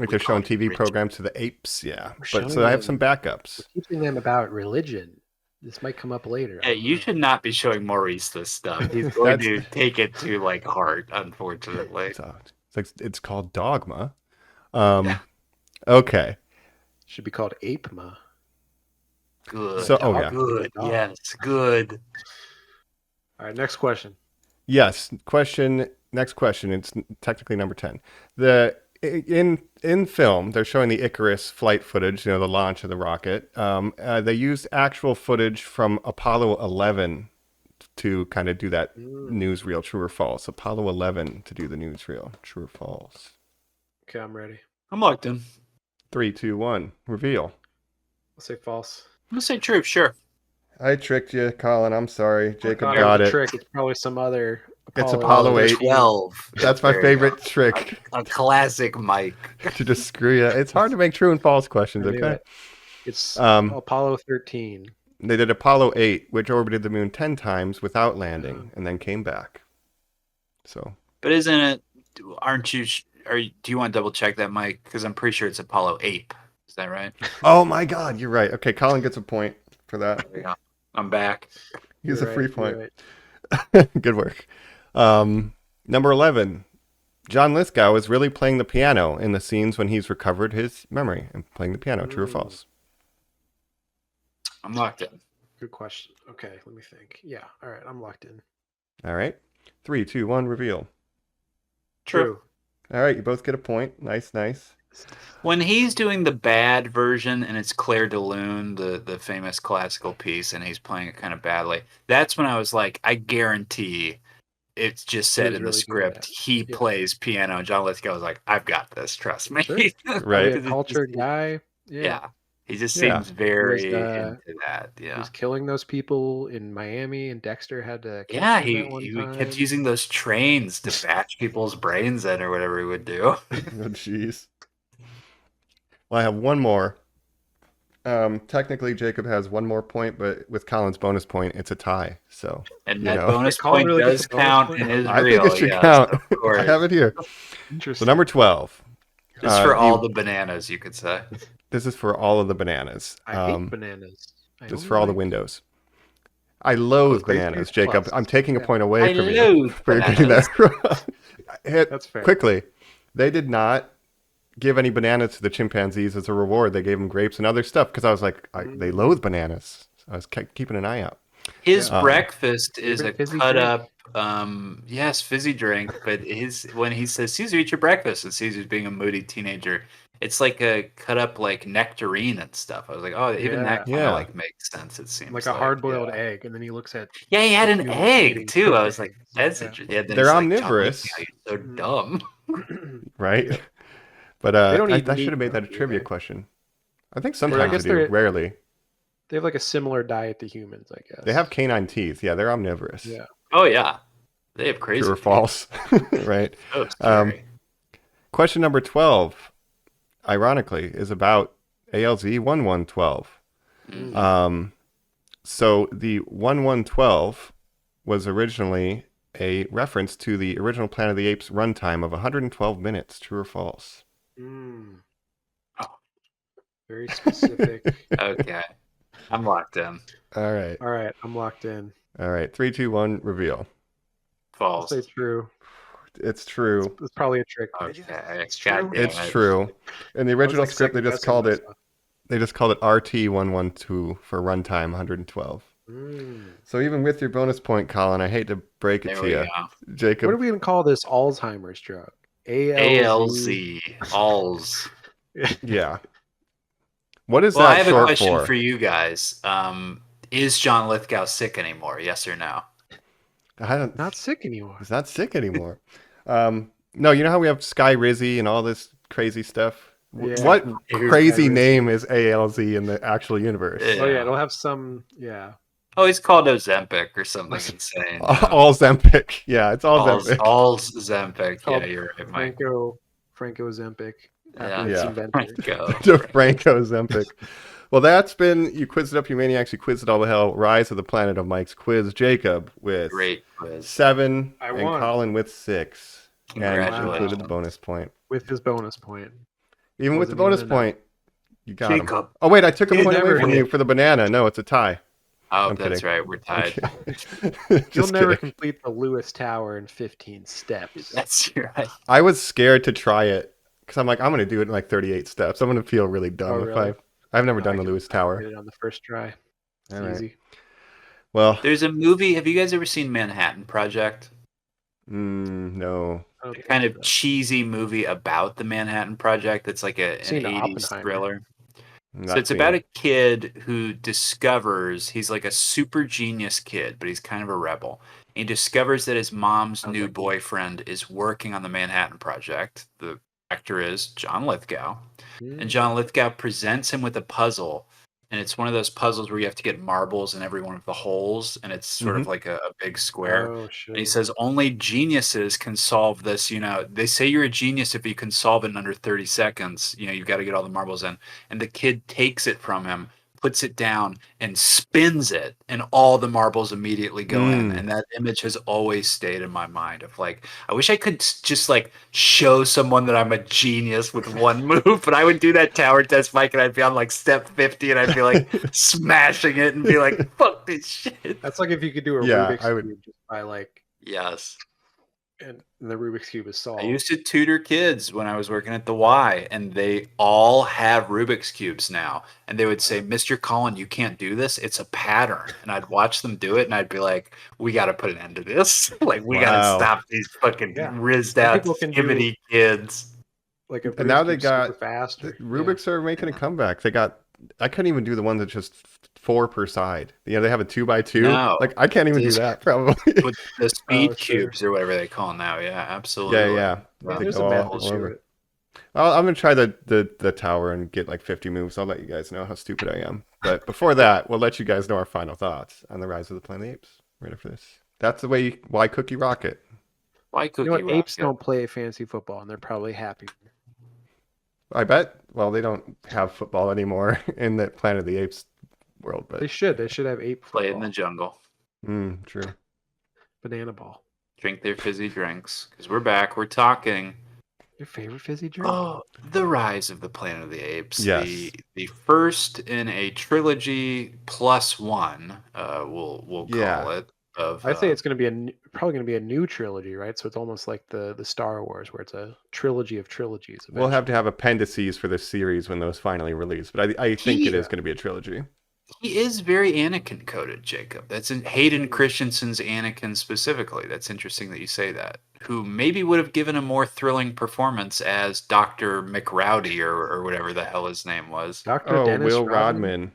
Like We they're call showing it TV enrichment. programs to the apes. Yeah, We're but showing so I have them- some backups. we're teaching them about religion. This might come up later. Yeah, you should not be showing Maurice this stuff. He's going to That's- take it to like heart, unfortunately. It's called Dogma. Okay. Should be called Apema. Good. So- oh, yeah. Good. Dog. Yes. Good. All right, next question. Yes. Next question. It's technically number 10. In film, they're showing the Icarus flight footage. The launch of the rocket. They used actual footage from Apollo 11 to kind of do that newsreel. True or false? Apollo 11 to do the newsreel. True or false? Okay, I'm ready. I'm locked in. 3, 2, 1. Reveal. I'll say false. I'm gonna say true. Sure. I tricked you, Colin. I'm sorry. Jacob Thought got was it. a trick. It's probably some other. It's Apollo 8. 12. That's my There you favorite go. trick A classic Mike. to just screw you. It's hard to make true and false questions. I knew Okay. it. It's Um, Apollo 13. They did Apollo 8, which orbited the moon 10 times without landing, and then came back. So But isn't it? Aren't you? Do you want to double check that, Mike? Because I'm pretty sure it's Apollo 8. Is that right? oh my God, you're right. Okay, Colin gets a point for that. There you go. I'm back. He's You're a free right, point. you're right. Good work. Number 11. John Lithgow is really playing the piano in the scenes when he's recovered his memory and playing the piano. True or false? I'm locked in. Good question. Okay, let me think. Yeah, all right, I'm locked in. All right. 3, 2, 1, reveal. True. All right, you both get a point. Nice. When he's doing the bad version and it's Claire de Lune, the famous classical piece, and he's playing it kind of badly, that's when I was like, I guarantee it's just said was in the really good script at it. he Yeah. plays piano. John Lithgow was like, I've got this, trust me. Sure. Right. A cultured guy. Yeah. Yeah. He just Yeah. seems very He was, into that. He Yeah. was killing those people in Miami, and Dexter had to catch Yeah, him that one he time. kept using those trains to bash people's brains in or whatever he would do. Oh, jeez. Well, I have one more. Technically, Jacob has one more point, but with Colin's bonus point, it's a tie. So, And you that know, bonus Colin point really gets does a bonus count point? and is I real. think it should yes, count. of I course. have it here. So, Interesting. number 12. Just for all the bananas, you could say. This is for all of the bananas. I hate bananas. I Just only for all the like- windows. I loathe Great bananas, Big Jacob. Plus. I'm taking a Yeah. point away I from you loathe for getting bananas. that wrong. That's fair. Quickly, they did not give any bananas to the chimpanzees as a reward. They gave them grapes and other stuff because I was like, they loathe bananas. I was keeping an eye out. His Yeah. breakfast is a Favorite fizzy cut drink? up, yes, fizzy drink. But when he says Caesar, eat your breakfast, and Caesar's being a moody teenager, it's like a cut up like nectarine and stuff. I was like, oh, even that kind of Yeah. like makes sense. It seems Like a hard-boiled yeah. egg, and then he looks at Yeah, he had the an humans egg eating too. cooked I was like, eggs. that's Yeah. interesting. Yeah, then They're he's like, omnivorous. John, you're so dumb. Right? But They don't I eat should meat, have made that a though, do trivia they? question. I think Or I sometimes guess they do. they're- Rarely. They have like a similar diet to humans, I guess. They have canine teeth. Yeah, they're omnivorous. Yeah. Oh yeah, they have crazy. True or teeth. false? Right. So scary. Question number 12, ironically, is about ALZ 1112. So the 1112 was originally a reference to the original Planet of the Apes runtime of 112 minutes. True or false? Mm. Oh. Very specific. Okay, I'm locked in. All right. All right, I'm locked in. All right. 3, 2, 1, reveal. I'll False. say true. It's true. It's probably a trick. Okay, It's God true. damn It's it. true. In the I was, original like, script, they just second-guessing called it myself. RT112 for runtime 112. Mm. So even with your bonus point, Colin, I hate to break it There to we you, go. Jacob. What are we gonna call this Alzheimer's drug? ALZ. Alls. Yeah. What is Well, I that have a short question for? for you guys. Is John Lithgow sick anymore? Yes or no? I don't, Not sick anymore. he's not sick anymore. No, you know how we have Sky Rizzy and all this crazy stuff? Yeah. What Here's crazy Sky Rizzy. name is ALZ in the actual universe? Yeah. Oh yeah, it'll have some. Yeah. Oh, he's called Ozempic or something insane. All Zempic. Yeah, it's all Zempic. All's Zempic. Called Yeah, you're right, Mike. Franco Zempic. Yeah. After its Yeah. inventor. Go. Franco Zempic. Well, that's been You Quizzed It Up, You Maniacs, You Quizzed It All the Hell, Rise of the Planet of Mike's Quiz. Jacob with Great quiz. 7 I and won. Colin with 6. And Congratulations. included the bonus point. With his bonus point. Even with the Wasn't bonus even enough. point, you got him. Jacob. Oh, wait, I took a He point away never from did. you for the banana. No, it's a tie. Oh, I'm that's kidding. right. We're tied. You'll Just never kidding. complete the Lewis Tower in 15 steps. That's right. I was scared to try it because I'm like, I'm going to do it in like 38 steps. I'm going to feel really dumb Oh, if really? I've never No, done I the can- Lewis Did Tower. it on the first try. It's All right. easy. Well, There's a movie. Have you guys ever seen Manhattan Project? no. I don't A think kind so. of cheesy movie about the Manhattan Project. It's like an Seen 80s Oppenheimer. thriller. Not So it's seen about it. a kid who discovers he's like a super genius kid, but he's kind of a rebel. He discovers that his mom's Sounds new like me. boyfriend is working on the Manhattan Project. The actor is John Lithgow. Mm. And John Lithgow presents him with a puzzle. And it's one of those puzzles where you have to get marbles in every one of the holes. And it's sort of like a big square. Oh, shit. And he says only geniuses can solve this. You know, they say you're a genius if you can solve it in under 30 seconds. You know, you've got to get all the marbles in. And the kid takes it from him, puts it down, and spins it, and all the marbles immediately go in. And that image has always stayed in my mind of like, I wish I could just like show someone that I'm a genius with one move, but I would do that tower test, Mike, and I'd be on like step 50, and I'd be like smashing it and be like, fuck this shit. That's like if you could do a Yeah, Rubik's I would- Cube just by like, Yes. and the Rubik's Cube is solved. I used to tutor kids when I was working at the Y, and they all have Rubik's Cubes now. And they would say, Mr. Colin, you can't do this. It's a pattern. And I'd watch them do it, and I'd be like, we got to put an end to this. Like, we got Wow. to stop these fucking Yeah. rizzed Some out people can do- skimmity kids. Like a And now Rubik's they Cube got super fast. The or- Rubik's are making a comeback. I couldn't even do the one that's just 4 per side. You know, they have a 2x2. No. Like, I can't even do Just- that, probably. With the speed Oh, sure. cubes or whatever they call them now. Yeah, absolutely. yeah. Yeah, They there's go a all method over. to it. I'm gonna try the tower and get like 50 moves. I'll let you guys know how stupid I am. But before that, we'll let you guys know our final thoughts on the Rise of the Planet of the Apes. Right after this. That's the way. Why Cookie Rocket? Why You Cookie know what? Rocket? Apes don't play fantasy football, and they're probably happy. I bet. Well, they don't have football anymore in the Planet of the Apes world, but They should. They should have ape Play football. in the jungle. True. Banana ball. Drink their fizzy drinks. Because we're back. We're talking. Your favorite fizzy drink? Oh, the Rise of the Planet of the Apes. Yes. The first in a trilogy plus one. We'll Yeah. call it. Of I'd say it's going to be probably going to be a new trilogy, right? So it's almost like the Star Wars, where it's a trilogy of trilogies. We'll have to eventually. have appendices for this series when those finally release, but I think it He- is going to be a trilogy. He is very Anakin coded, Jacob. That's in Hayden Christensen's Anakin specifically. That's interesting that you say that. Who maybe would have given a more thrilling performance as Dr. McRowdy or whatever the hell his name was. Dr. Oh, Dennis Will Rodman? Rodman.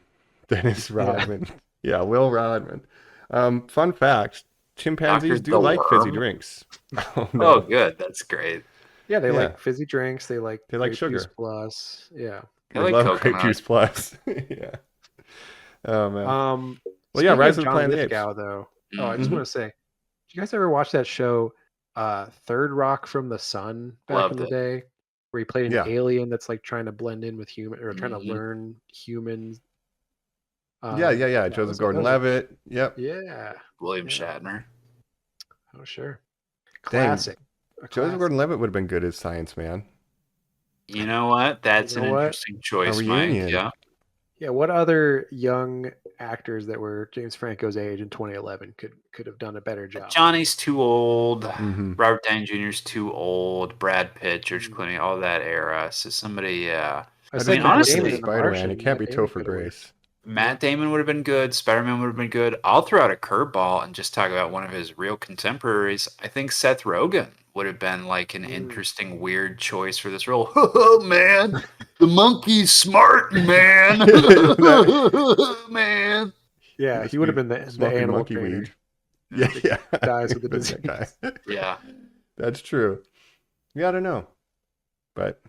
Dennis Rodman. Yeah, Will Rodman. Fun fact: chimpanzees Dr. do like fizzy Delorme. drinks. Oh, Oh, no. good. That's great. Yeah, they Yeah. like fizzy drinks. They like They like grape juice sugar. plus. Yeah. I They like love coconut. grape juice plus. Yeah. Oh man. Well, yeah, Speaking Rise of of the John Planet of the Apes. Lithgow, though. Oh, I just Mhm. want to say, did you guys ever watch that show, Third Rock from the Sun, back Loved in the it. day, where he played an Yeah. alien that's like trying to blend in with human or trying to Mhm. learn humans? Yeah. that Joseph was- Gordon-Levitt. Yep. Yeah. William Yeah. Shatner. Oh, sure. Dang. Classic. A Joseph classic. Gordon-Levitt would have been good as Science Man. You know what? That's You know an what? interesting choice, A Mike. reunion. Yeah. Yeah. What other young actors that were James Franco's age in 2011 could have done a better job? Johnny's too old. Mhm. Robert Downey Jr.'s too old. Brad Pitt, George Mm. Clooney, all that era. So somebody, yeah. I I said mean, Matt honestly, Damon in The Spider-Man. Martian. It can't be Matt Damon Topher could have worked. Grace. Matt Damon would have been good. Spider-Man would have been good. I'll throw out a curveball and just talk about one of his real contemporaries. I think Seth Rogen would have been like an interesting, weird choice for this role. Oh man, the monkey's smart, man. Man. Yeah, Must he would have be been the smoking animal monkey trainer. weed. Yeah. dies with the He was that guy. Yeah. That's true. Yeah, I don't know. But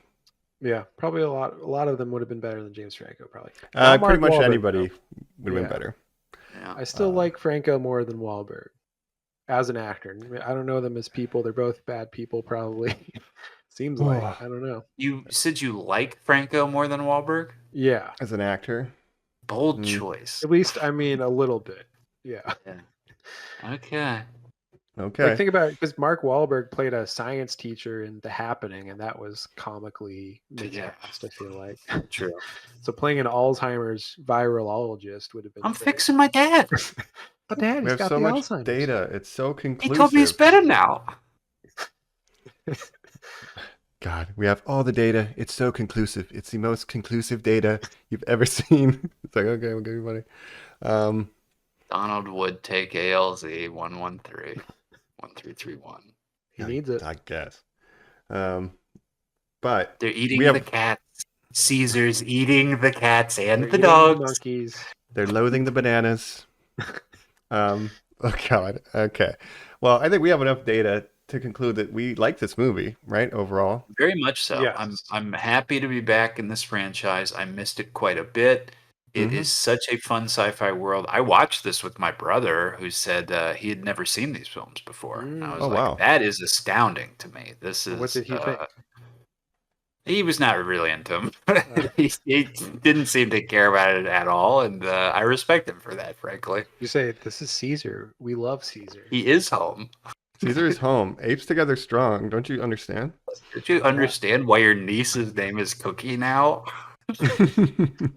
Yeah, probably a lot of them would have been better than James Franco. Probably. Not pretty Mark much Wahlberg, anybody though. would have been Yeah. better. Yeah. I still like Franco more than Wahlberg as an actor. I don't know them as people. They're both bad people, probably. Seems like. I don't know. You said you like Franco more than Wahlberg? Yeah, As an actor. Bold Mm. choice. at least I mean a little bit. Yeah. Okay. Okay. Like think about it, because Mark Wahlberg played a science teacher in The Happening, and that was comically Yeah. miscast, I feel like. True. So playing an Alzheimer's virologist would have been. I'm great. fixing my dad. But Dad, we he's have got so the much Alzheimer's. data. It's so He conclusive. told me he's better now. God, we have all the data. It's so conclusive. It's the most conclusive data you've ever seen. It's like, okay, we'll give you money. Donald would take ALZ 113 1331. He needs it. I guess. But They're eating We have- the cats. Caesar's eating the cats and They're the eating dogs. monkeys. they're loathing the bananas. Oh God. Okay. Well, I think we have enough data to conclude that we like this movie, right? Overall. Very much so. Yes. I'm happy to be back in this franchise. I missed it quite a bit. It is such a fun sci-fi world. I watched this with my brother, who said he had never seen these films before. And I was Oh, like, wow. that is astounding to me. This is. What did he think? He was not really into him. He didn't seem to care about it at all, and I respect him for that, frankly. You say this is Caesar. We love Caesar. He is home. Caesar is home. Apes together strong. Don't you understand? Did you understand why your niece's name is Cookie now?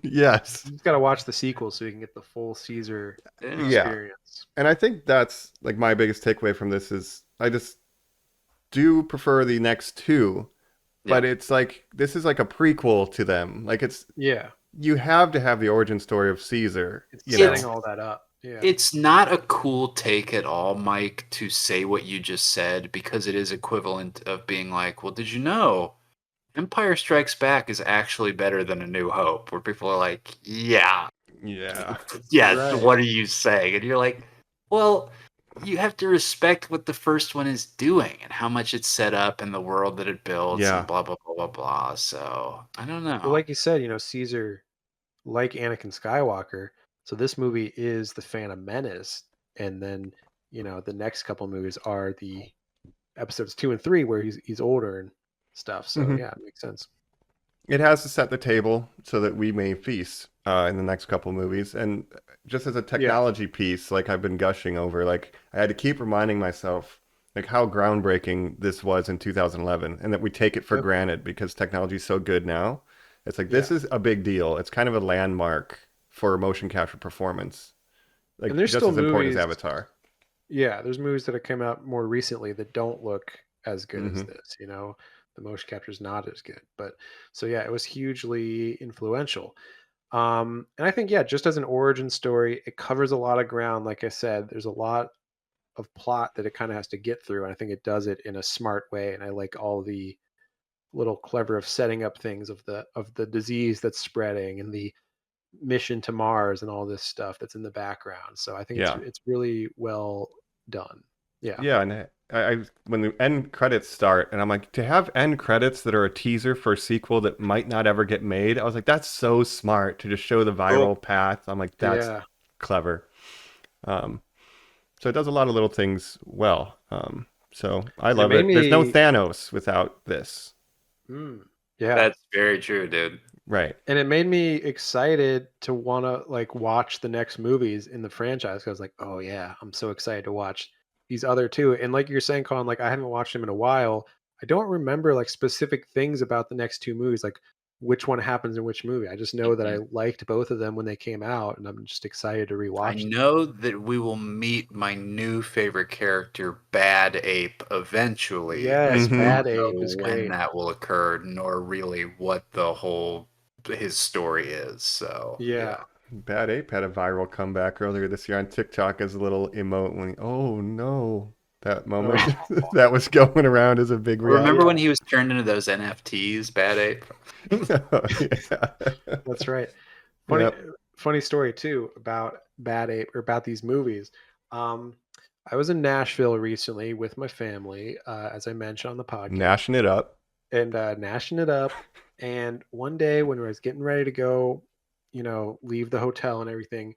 Yes. You've got to watch the sequel so you can get the full Caesar Yeah. experience. And I think that's like my biggest takeaway from this is I just do prefer the next two, but it's like this is like a prequel to them. Like it's Yeah, you have to have the origin story of Caesar. it's You setting know, all that up. Yeah, It's not a cool take at all, Mike, to say what you just said, because it is equivalent of being like, well, did you know Empire Strikes Back is actually better than A New Hope? Where people are like, yeah, yeah. yes, Right. what are you saying? And you're like, well, you have to respect what the first one is doing and how much it's set up and the world that it builds and Yeah. blah blah blah blah blah. So I don't Well, know. like you said, Caesar, like Anakin Skywalker. So this movie is the Phantom Menace, and then the next couple movies are the episodes 2 and 3 where he's older and stuff. So Hmm. yeah, it makes sense. It has to set the table so that we may feast in the next couple movies. And just as a Yeah. technology piece, like I've been gushing over, like I had to keep reminding myself like how groundbreaking this was in 2011 and that we take it for Yep. granted because technology is so good now. It's like this Yeah. is a big deal. It's kind of a landmark for motion capture performance. And Like there's just still as important as movies. Avatar. Yeah, there's movies that have come out more recently that don't look as good as Hmm. this. The motion capture is not as good, but so yeah, it was hugely influential. And I think, yeah, just as an origin story, it covers a lot of ground. Like I said, there's a lot of plot that it kind of has to get through, and I think it does it in a smart way. And I like all the little clever of setting up things of the disease that's spreading and the mission to Mars and all this stuff that's in the background. So I think it's Yeah. it's really well done. Yeah. Yeah, and I when the end credits start, and I'm like, to have end credits that are a teaser for a sequel that might not ever get made, I was like, that's so smart to just show the Cool. viral path. I'm like, that's Yeah. clever. Um, so it does a lot of little things well. So I And it love made it. There's no me Thanos without this, yeah. That's very true, dude. right? And it made me excited to want to like watch the next movies in the franchise. 'Cause I was like, oh yeah, I'm so excited to watch these other two. And like you're saying, Colin, like I haven't watched them in a while. I don't remember like specific things about the next two movies, like which one happens in which movie. I just know that I Mhm. liked both of them when they came out, and I'm just excited to I rewatch them. know that we will meet my new favorite character, Bad Ape, eventually. I Yes, just Hmm. don't Bad Ape know is when great. that will occur, nor really what the whole his story is. So Yeah. yeah. Bad Ape had a viral comeback earlier this year on TikTok as a little emote when, oh no, that moment Oh, that was going around as a big Remember reaction. when yeah, he was turned into those NFTs, Bad Ape? Yeah. that's right. Funny, Yep. funny story too about Bad Ape or about these movies. Um, I was in Nashville recently with my family, as I mentioned on the podcast, Gnashing it up. and gnashing it up. And one day when I was getting ready to go, leave the hotel and everything,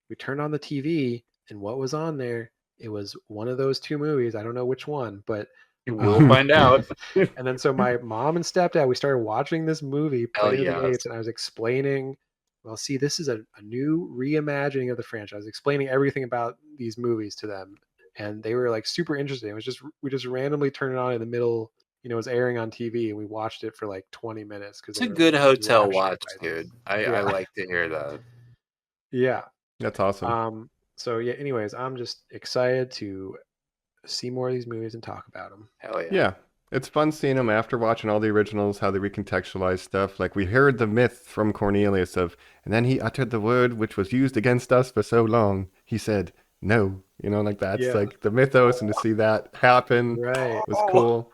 we turned on the TV, and what was on there? It was one of those two movies. I don't know which one, but We'll um, find out. and then so my mom and stepdad, we started watching this movie, Hell Planet of the yes. Apes, and I was explaining, well, see, this is a new reimagining of the franchise, explaining everything about these movies to them. And they were like super interested. It was just we just randomly turned it on in the middle, it was airing on TV, and we watched it for like 20 minutes because It's they a were like good hotel enraptured watch, by dude. this. I Yeah. like to hear that. Yeah. That's awesome. So yeah, anyways, I'm just excited to see more of these movies and talk about them. Hell yeah. Yeah. It's fun seeing them after watching all the originals, how they recontextualize stuff. Like we heard the myth from Cornelius of, and then he uttered the word which was used against us for so long. He said, no. Like that's Yeah. like the mythos, and to see that happen Right. was cool.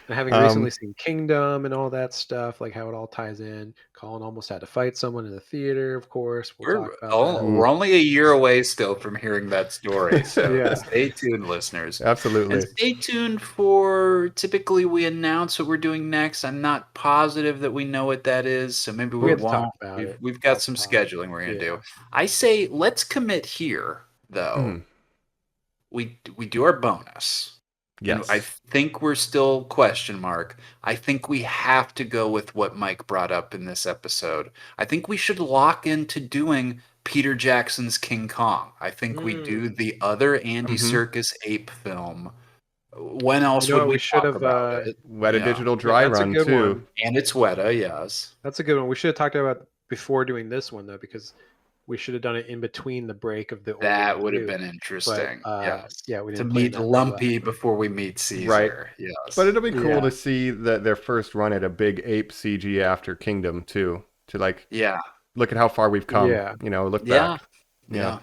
And having recently Um, seen Kingdom and all that stuff, like how it all ties in. Colin almost had to fight someone in the theater, of course. We'll talk about that. mm, We're only a year away still from hearing that story, so Yeah. stay tuned, listeners. And absolutely. stay tuned for typically we announce what we're doing next. I'm not positive that we know what that is, so maybe We we have to talk won't. about We've it we've got off some pod. scheduling we're gonna do. Yeah. I say let's commit here, though. Mm, We do our bonus. And I yes. think we're still question mark. I think we have to go with what Mike brought up in this episode. I think we should lock into doing Peter Jackson's King Kong. I think we do the other Andy Hmm. Serkis ape film. When else You know would what? We we should talk have. about it? Weta Yeah. Digital Yeah, Dry that's a Run good too. one. And it's Weta, yes. That's a good one. We should have talked about before doing this one though, because we should have done it in between the break of the That Orient would have 2. been But interesting. Yes. yeah, we To didn't plan meet that very well. Lumpy before we meet Right. Caesar. But Yes. it'll be cool Yeah. to see their first run at a big ape CG after Kingdom too. To like Yeah. look at how far we've come. Yeah. Look Yeah. back. Yeah.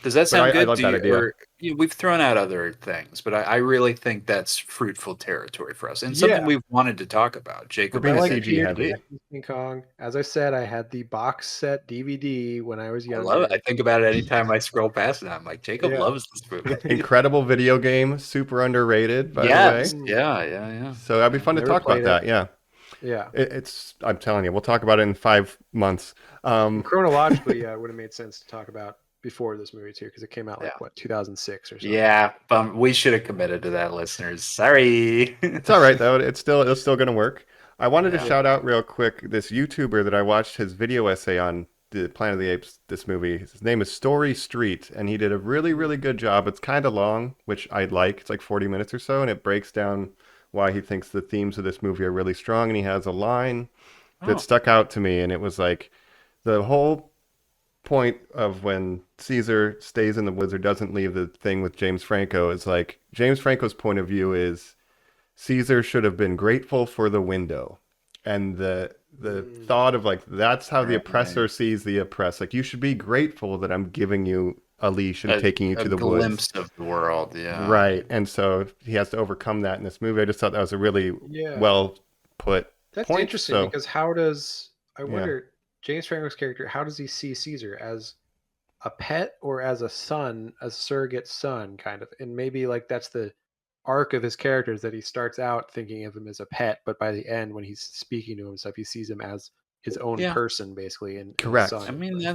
Does that sound I good? love that idea. Or we've thrown out other things, but I really think that's fruitful territory for us and something we've wanted to talk about. Jacob, We're being I like CG heavy. King Kong. As I said, I had the box set DVD when I was I younger. love it. I think about it anytime I scroll past it. I'm like, Jacob loves this movie. Incredible video game, super underrated, by the Yes. way. Yeah. So that'd be fun to Never talk about played that. it. Yeah. Yeah. It's. I'm telling you, we'll talk about it in 5 months. And chronologically, yeah, it would have made sense to talk about before this movie too, because it came out like 2006 or something. Yeah, we should have committed to that, listeners. Sorry. It's all right though. It's still going to work. I wanted to shout out real quick this YouTuber that I watched his video essay on the Planet of the Apes. This movie. His name is Story Street, and he did a really good job. It's kind of long, which I like. It's like 40 minutes or so, and it breaks down why he thinks the themes of this movie are really strong. And he has a line that stuck out to me, and it was like the whole point of when Caesar stays in the woods or doesn't leave the thing with James Franco is like James Franco's point of view is Caesar should have been grateful for the window, and the thought of like that's how the oppressor sees the oppressed. Like you should be grateful that I'm giving you a leash and taking you to the woods. A glimpse of the world, yeah. Right, and so he has to overcome that in this movie. I just thought that was a really well put. That's point, interesting because I wonder James Franco's character, how does he see Caesar as a pet or as a son, a surrogate son, kind of? And maybe like that's the arc of his characters that he starts out thinking of him as a pet, but by the end, when he's speaking to himself, he sees him as his own person, basically. And correct. Son. I mean,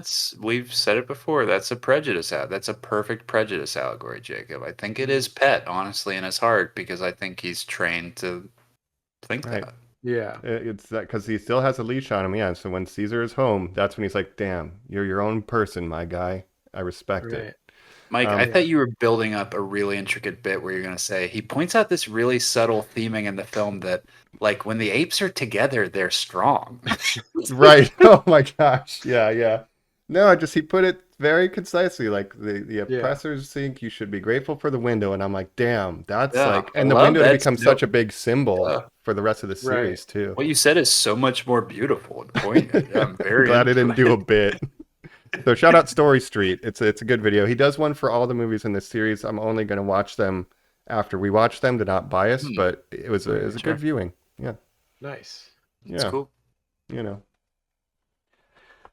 we've said it before. That's a prejudice out. That's a perfect prejudice allegory, Jacob. I think it is pet, honestly, in his heart, because I think he's trained to think that. Yeah, it's that because he still has a leash on him. Yeah, so when Caesar is home, that's when he's like, "Damn, you're your own person, my guy. I respect it." Mike, I thought you were building up a really intricate bit where you're going to say he points out this really subtle theming in the film that, like, when the apes are together, they're strong. Right? Oh my gosh! Yeah. No, he put it very concisely. Like the oppressors think you should be grateful for the window, and I'm like, damn, that's like, and the window becomes such a big symbol for the rest of the series too. What you said is so much more beautiful and poignant. I'm very glad I didn't do a bit. So shout out Story Street. It's a good video. He does one for all the movies in this series. I'm only going to watch them after we watch them to not bias, but it was a good viewing. Yeah. Nice. That's cool. You know.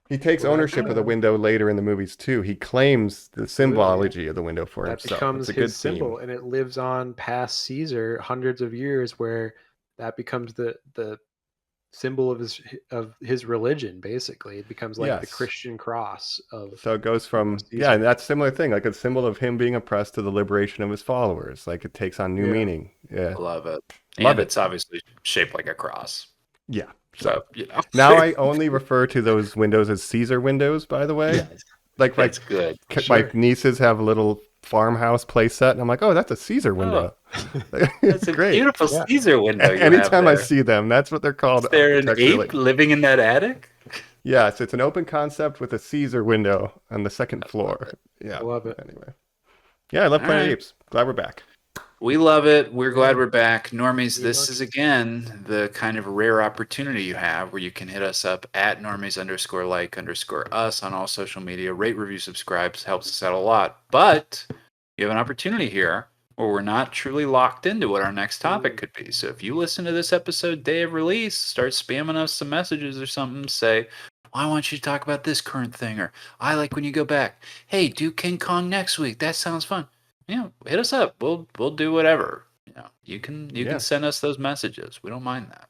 He takes ownership of the window later in the movies too. He claims the symbology of the window for himself. That becomes his symbol, and it lives on past Caesar hundreds of years, where that becomes the symbol of his religion. Basically, it becomes like the Christian cross of. So it goes from Caesar. and that's a similar thing, like a symbol of him being oppressed to the liberation of his followers. Like it takes on new meaning. Yeah, I love it. And it's obviously shaped like a cross. Yeah. So now I only refer to those windows as Caesar windows. By the way, like that's good. My nieces have a little farmhouse play set, and I'm like, oh, that's a Caesar window. That's a great. Beautiful Caesar window. Anytime I see them, that's what they're called. Is there an ape living in that attic? Yes, it's an open concept with a Caesar window on the second floor. Yeah, I love it. Anyway, yeah, I love Planet Apes. Glad we're back. We love it. We're glad we're back. Normies, this is again the kind of rare opportunity you have where you can hit us up at normies_like_us on all social media. Rate, review, subscribe. Helps us out a lot. But you have an opportunity here where we're not truly locked into what our next topic could be. So if you listen to this episode day of release, start spamming us some messages or something. Say, I want you to talk about this current thing, or I like when you go back. Hey, do King Kong next week. That sounds fun. Yeah, hit us up. We'll do whatever. You can send us those messages. We don't mind that.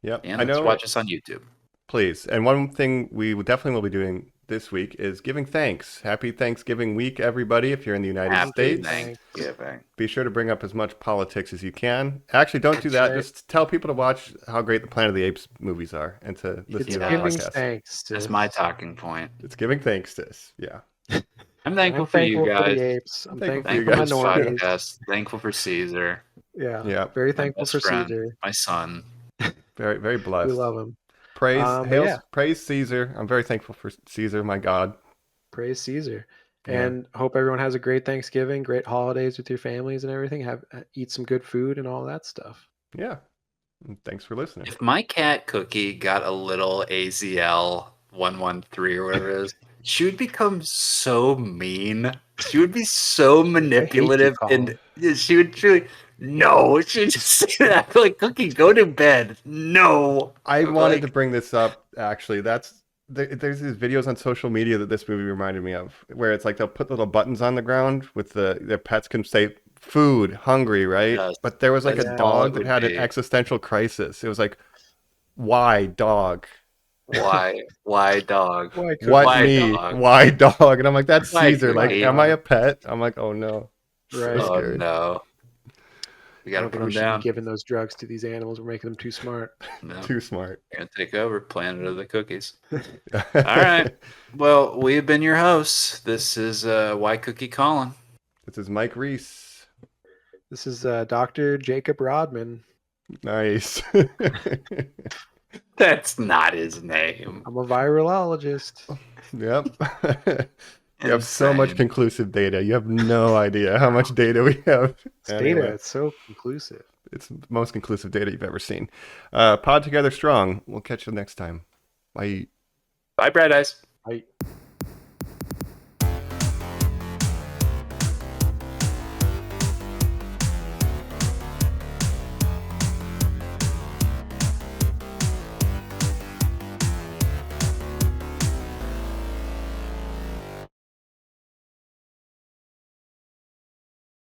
Yep. And watch us on YouTube. Please. And one thing we definitely will be doing this week is giving thanks. Happy Thanksgiving week, everybody, if you're in the United States. Thanksgiving. Be sure to bring up as much politics as you can. Actually, don't do that. Just tell people to watch how great the Planet of the Apes movies are and to listen to the podcast. Thanks. That's my talking point. It's giving thanks to us. Yeah. I'm thankful for you guys. For the apes. I'm thankful for you my guys. Normies. Thankful for Caesar. Yeah. Very thankful for Caesar. My son. Very, very blessed. We love him. Praise Caesar. I'm very thankful for Caesar, my God. Praise Caesar. And hope everyone has a great Thanksgiving, great holidays with your families and everything. Eat some good food and all that stuff. Yeah. And thanks for listening. If my cat Cookie got a little AZL 113 or whatever it is, She would become so mean. She would be so manipulative, Colin. and she would truly. No, she would just say that like, Cookie, go to bed. No, I wanted to like, bring this up. Actually, there's these videos on social media that this movie reminded me of, where it's like they'll put little buttons on the ground with their pets can say food, hungry, right? Yes, But there was like that's a all dog it that would had an be. existential crisis. It was like, why dog? Why? Why dog? Why Cookie? What Why me? dog? Why dog? And I'm like, that's Why Caesar. Like, Cookie? am I a pet? I'm like, oh no. Right. So Oh scary. no, we I gotta don't put think them we should down. be giving those drugs to these animals. We're making them too smart. No, Too smart. we're gonna take over Planet of the Cookies. All right. Well, we have been your hosts. This is Why Cookie Colin. This is Mike Reese. This is Dr. Jacob Rodman. Nice. That's not his name. I'm a virologist. Yep. You have so much Insane. conclusive data. You have no idea how much data we have. It's Anyway, data. It's so conclusive. it's the most conclusive data you've ever seen. Pod together strong. We'll catch you next time. Bye. Bye, Bright Eyes. I